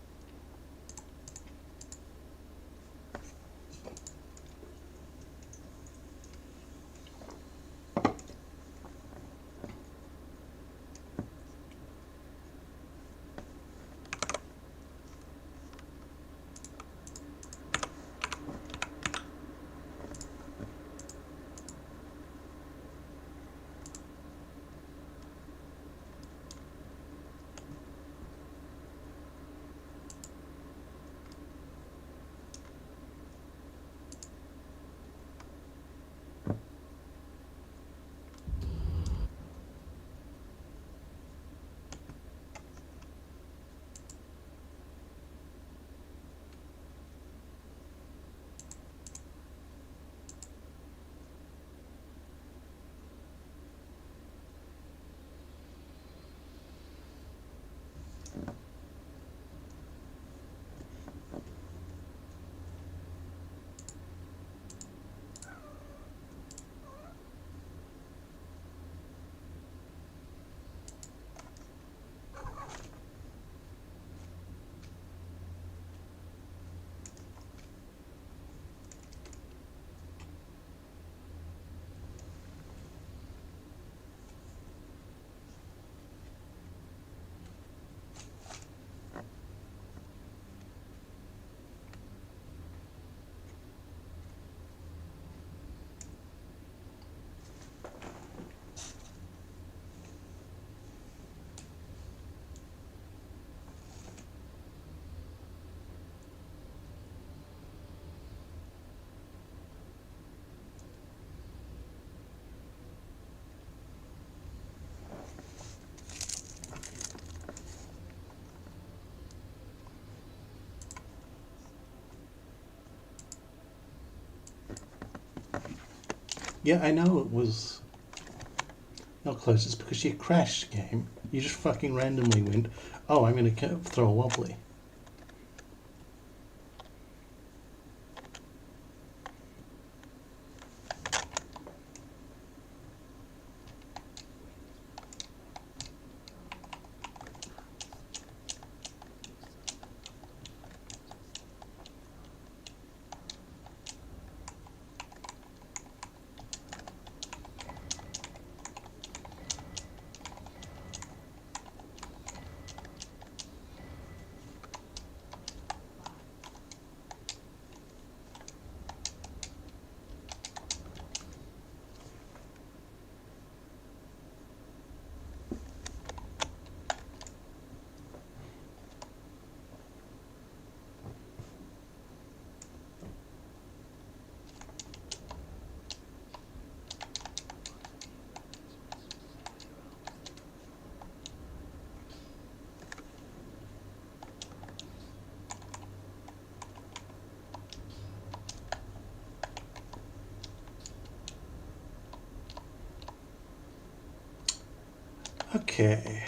Yeah, I know it was not close. It's because you crashed, game. You just fucking randomly went, oh, I'm going to throw a wobbly. Okay.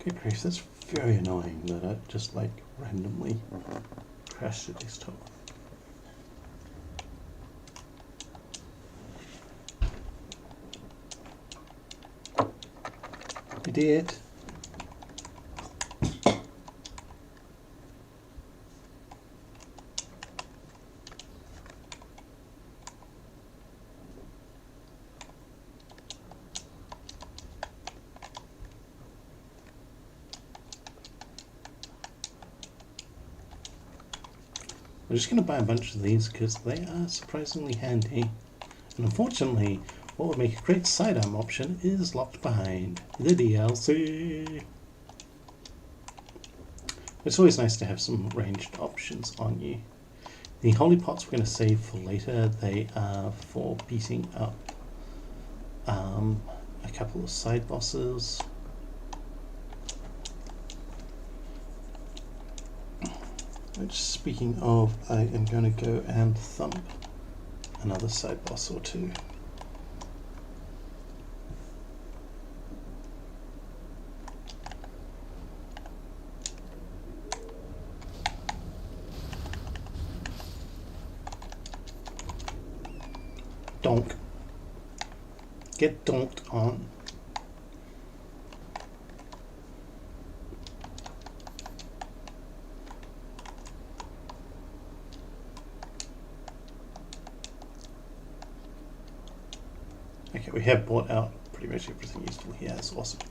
Good grief, that's very annoying that it just like randomly crashed the desktop. You did. I'm just going to buy a bunch of these because they are surprisingly handy. And unfortunately, what would make a great sidearm option is locked behind the DLC. It's always nice to have some ranged options on you. The holy pots we're going to save for later. They are for beating up a couple of side bosses. Which, speaking of, I am going to go and thump another side boss or two. Donk. Get donked on. Okay, we have bought out pretty much everything useful here. That's awesome.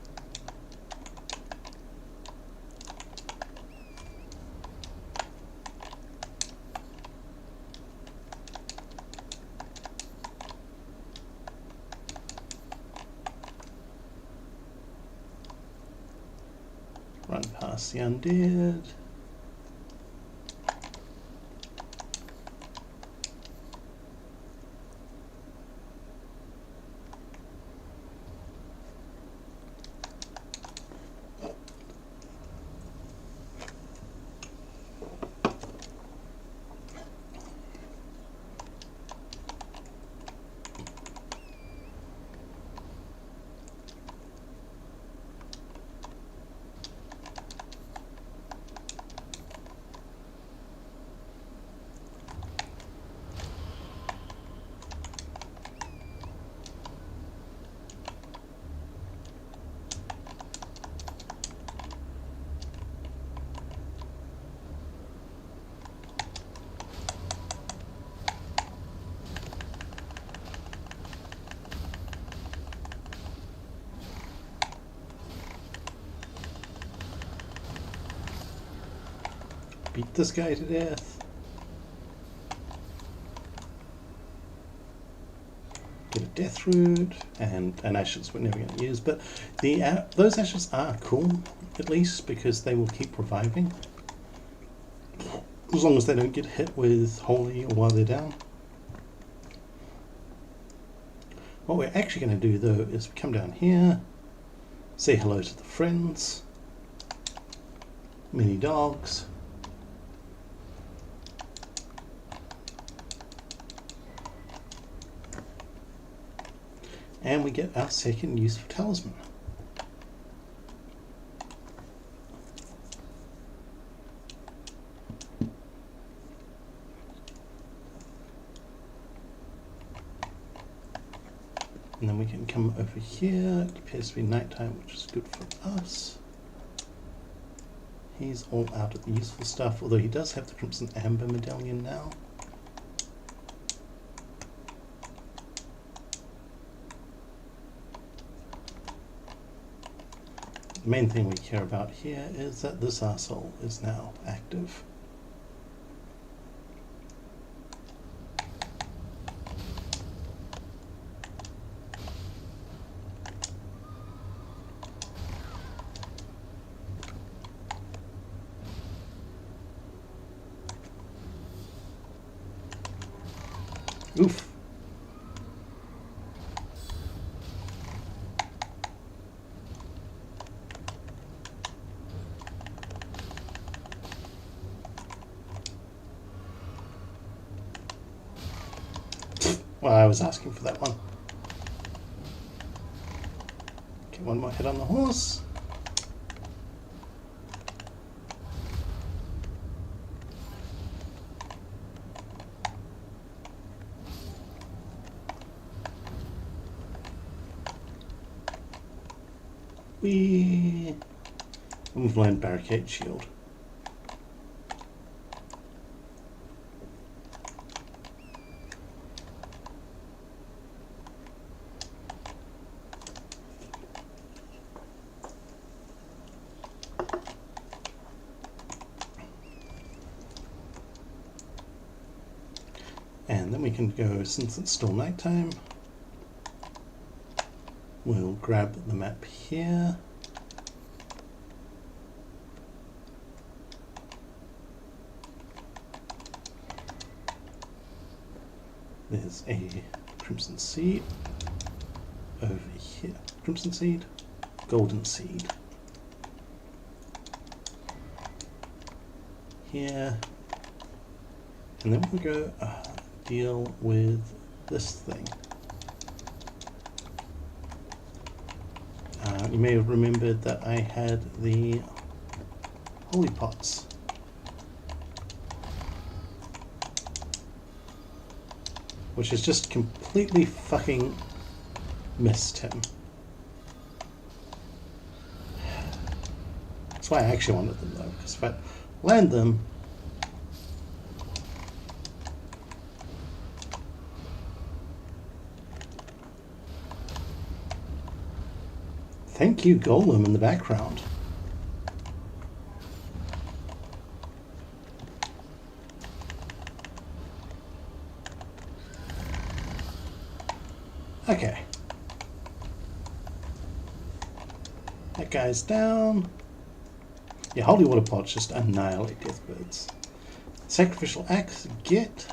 Run past the undead. Beat this guy to death. Get a death root and ashes we're never going to use, but the those ashes are cool, at least, because they will keep reviving as long as they don't get hit with holy while they're down. What we're actually going to do though is come down here, say hello to the friends, mini dogs. And we get our second useful talisman. And then we can come over here. It appears to be nighttime, which is good for us. He's all out of the useful stuff, although he does have the Crimson Amber medallion now. The main thing we care about here is that this arsehole is now active. Oof. Well, I was asking for that one. Get one more hit on the horse. We've learned barricade shield. And then we can go, since it's still nighttime, we'll grab the map here. There's a crimson seed over here. Crimson seed, golden seed. Here. And then we'll go deal with this thing. You may have remembered that I had the holy pots. Which has just completely fucking missed him. That's why I actually wanted them though, because if I land them, thank you, Golem in the background. Okay. That guy's down. Yeah, Holy Water Pots just annihilate Deathbirds. Sacrificial Axe, get.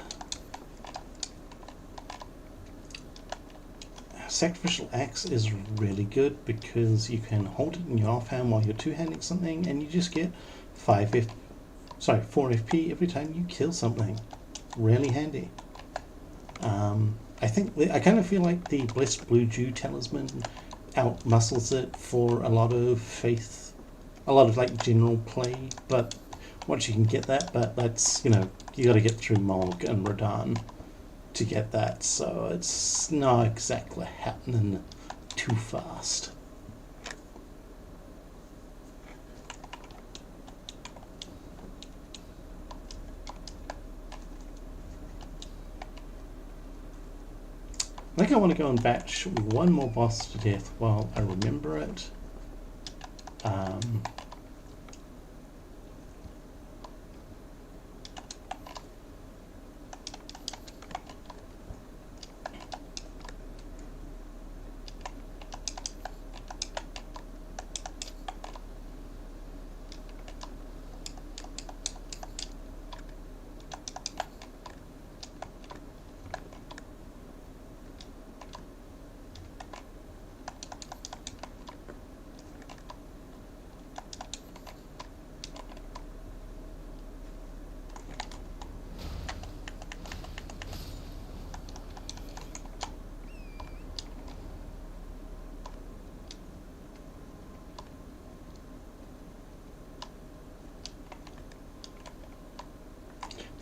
Sacrificial Axe is really good because you can hold it in your offhand while you're two-handing something and you just get 4 FP every time you kill something. Really handy. I kind of feel like the Blessed Blue Dew Talisman outmuscles it for a lot of faith, a lot of like general play, but once you can get that, but that's, you got to get through Mulg and Radahn to get that, so it's not exactly happening too fast. I think I want to go and batch one more boss to death while I remember it.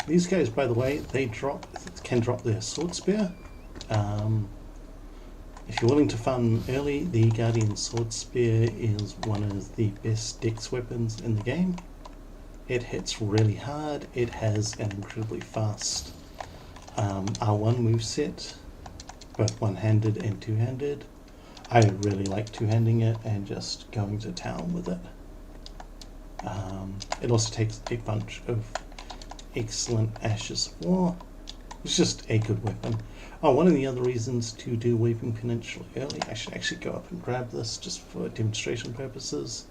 These guys, by the way, they can drop their sword spear. If you're willing to farm early, the Guardian Sword Spear is one of the best dex weapons in the game. It hits really hard, it has an incredibly fast R1 moveset, both one-handed and two-handed. I really like two-handing it and just going to town with it. It also takes a bunch of excellent Ashes of War. It's just a good weapon. Oh, one of the other reasons to do Weeping Peninsula early, I should actually go up and grab this just for demonstration purposes.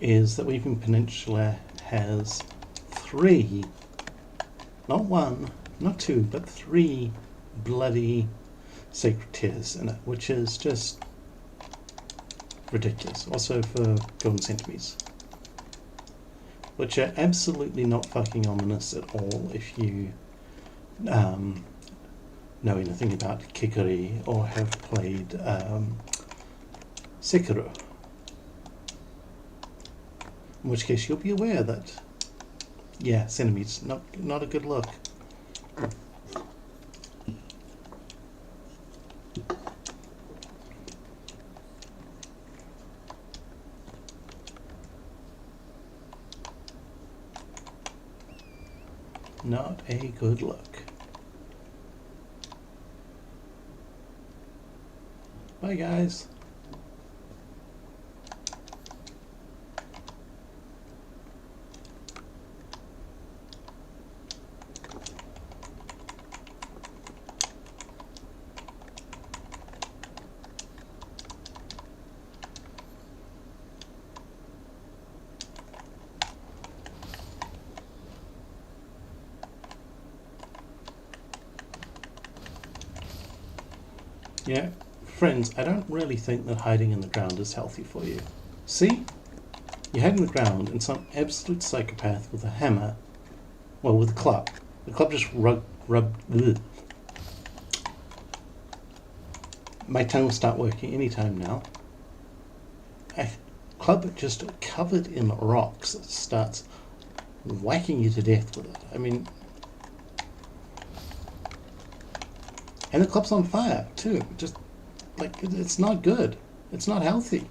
Is that Weeping Peninsula has 3, not 1, not 2, but 3 bloody sacred tears in it, which is just ridiculous. Also for golden centipedes, which are absolutely not fucking ominous at all if you know anything about Kikari or have played Sekiro. In which case you'll be aware that, yeah, centipedes, not a good look. Not a good look. Bye, guys. Yeah, friends, I don't really think that hiding in the ground is healthy for you. See? You hide in the ground and some absolute psychopath with a hammer, well, with a club. The club just ugh. My tongue will start working anytime now. A club just covered in rocks starts whacking you to death with it. I mean... And the club's on fire, too. Just, like, it's not good. It's not healthy.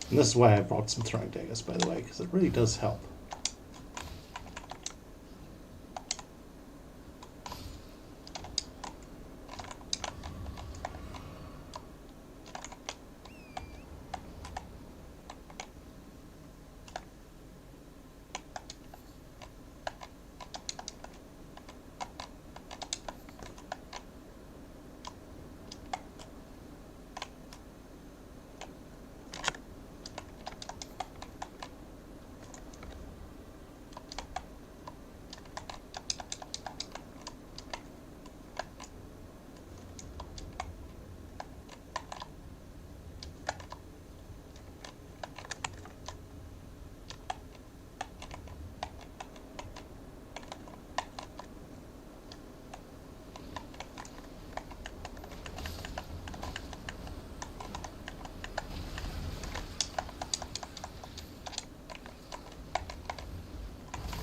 And this is why I brought some throwing daggers, by the way, because it really does help.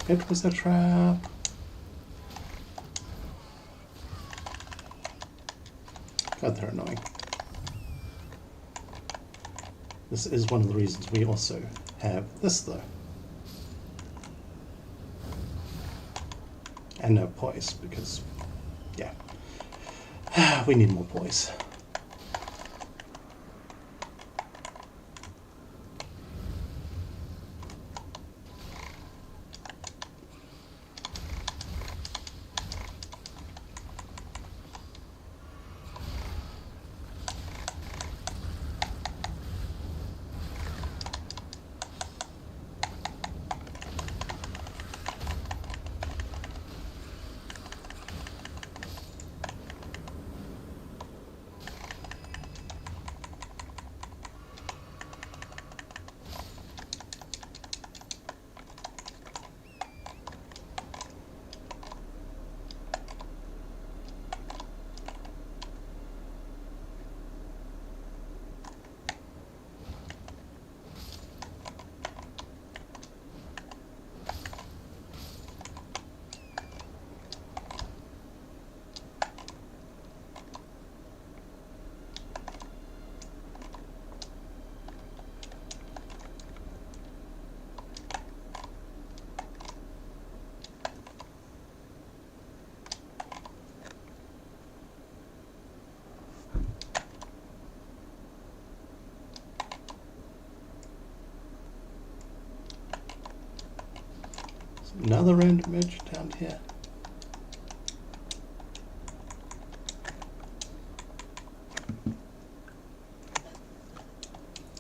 It was a trap. God, they're annoying. This is one of the reasons we also have this, though. And no poise, because, yeah. We need more boys. Another random edge down here.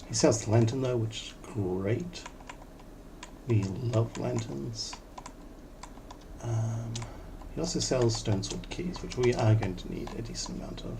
He sells the lantern though, which is great. We love lanterns. He also sells stone sword keys, which we are going to need a decent amount of.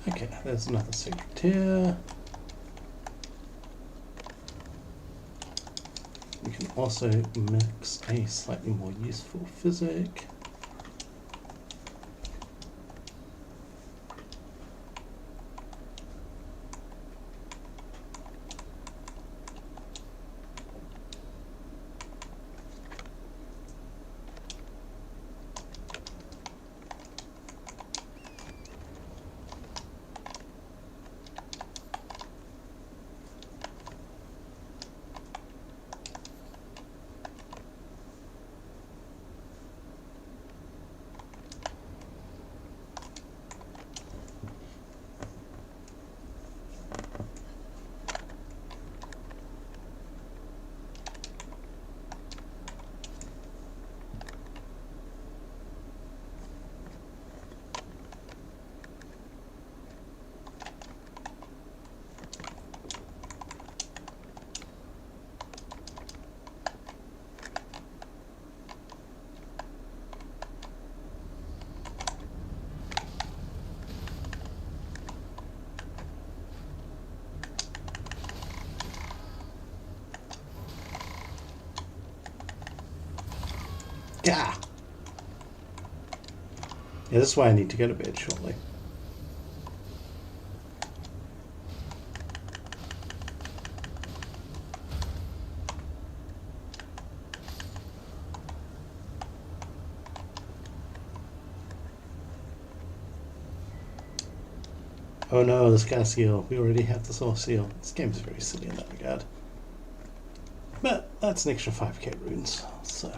Okay, there's another secret here. We can also mix a slightly more useful physic. Gah! Yeah, this is why I need to go to bed shortly. Oh no, the Sky Seal. We already have the Soul Seal. This game is very silly in that regard. But that's an extra 5k runes, so...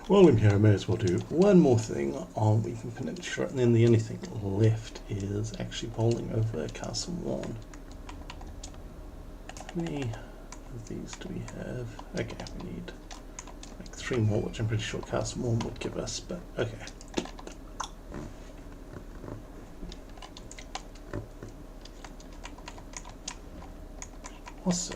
While I'm here, I may as well do one more thing on Weeping Peninsula, and then the only thing left is actually bowling over Castle Warn. How many of these do we have? Okay, we need like 3 more, which I'm pretty sure Castle Warn would give us, but okay. Also,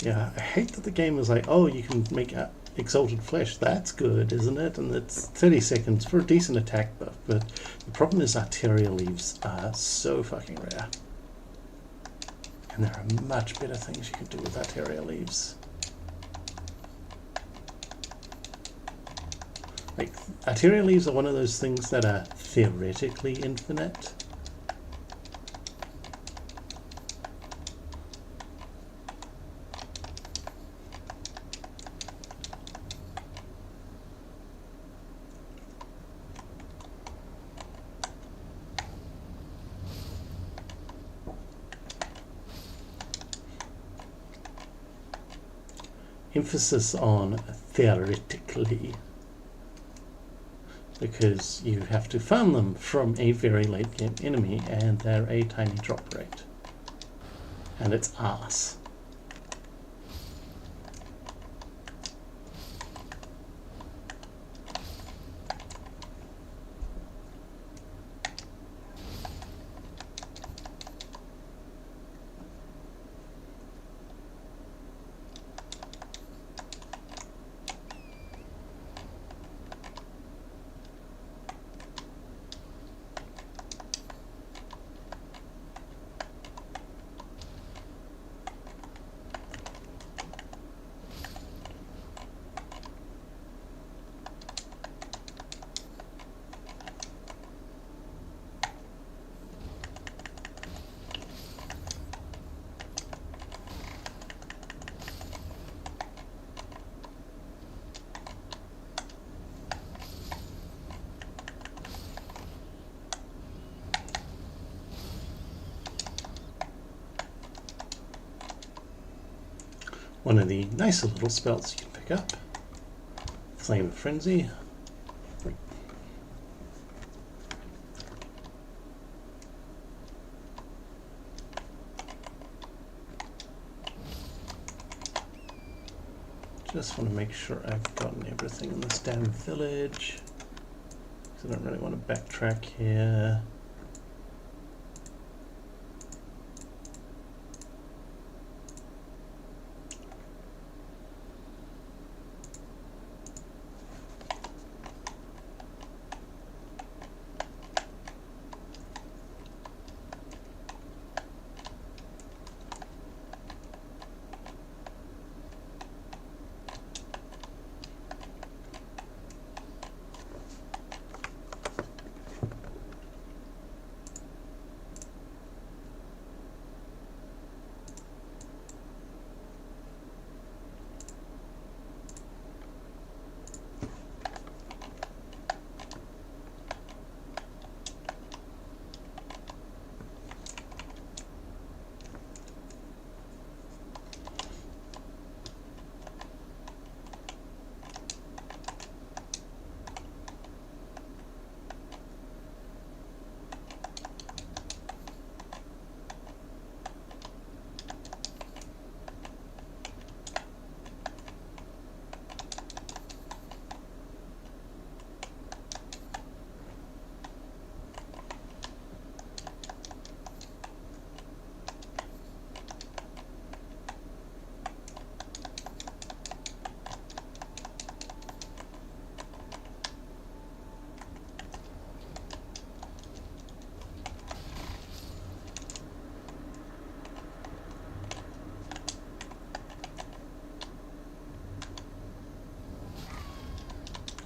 yeah, I hate that the game is like, oh, you can make Exalted Flesh. That's good, isn't it? And it's 30 seconds for a decent attack buff. But the problem is Arterial Leaves are so fucking rare. And there are much better things you can do with Arterial Leaves. Like, Arterial Leaves are one of those things that are theoretically infinite. Emphasis on theoretically, because you have to farm them from a very late game enemy and they're a tiny drop rate. And it's arse. One of the nicer little spells you can pick up, Flame of Frenzy. Just want to make sure I've gotten everything in this damn village. Because I don't really want to backtrack here.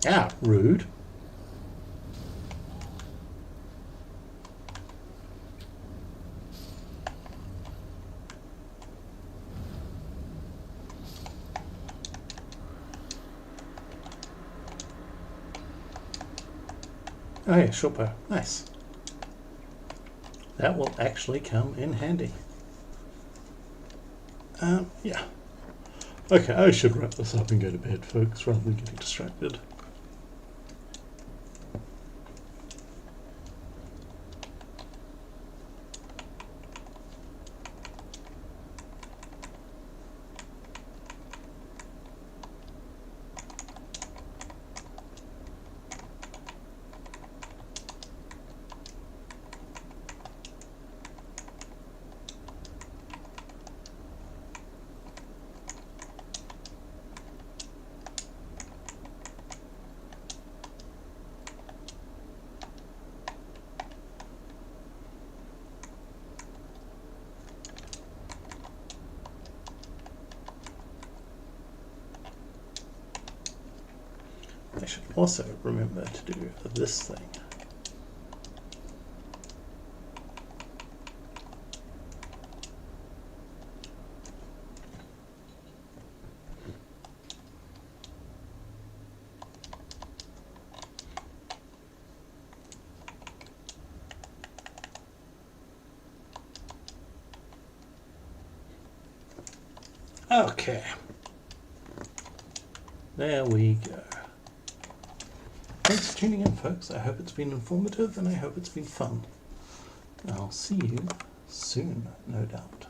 Ah, rude. Oh yeah, short bow. Nice. That will actually come in handy. Yeah. Okay, I should wrap this up and go to bed, folks, rather than getting distracted. I should also remember to do this thing. Okay. There we go. Thanks for tuning in, folks. I hope it's been informative and I hope it's been fun. I'll see you soon, no doubt.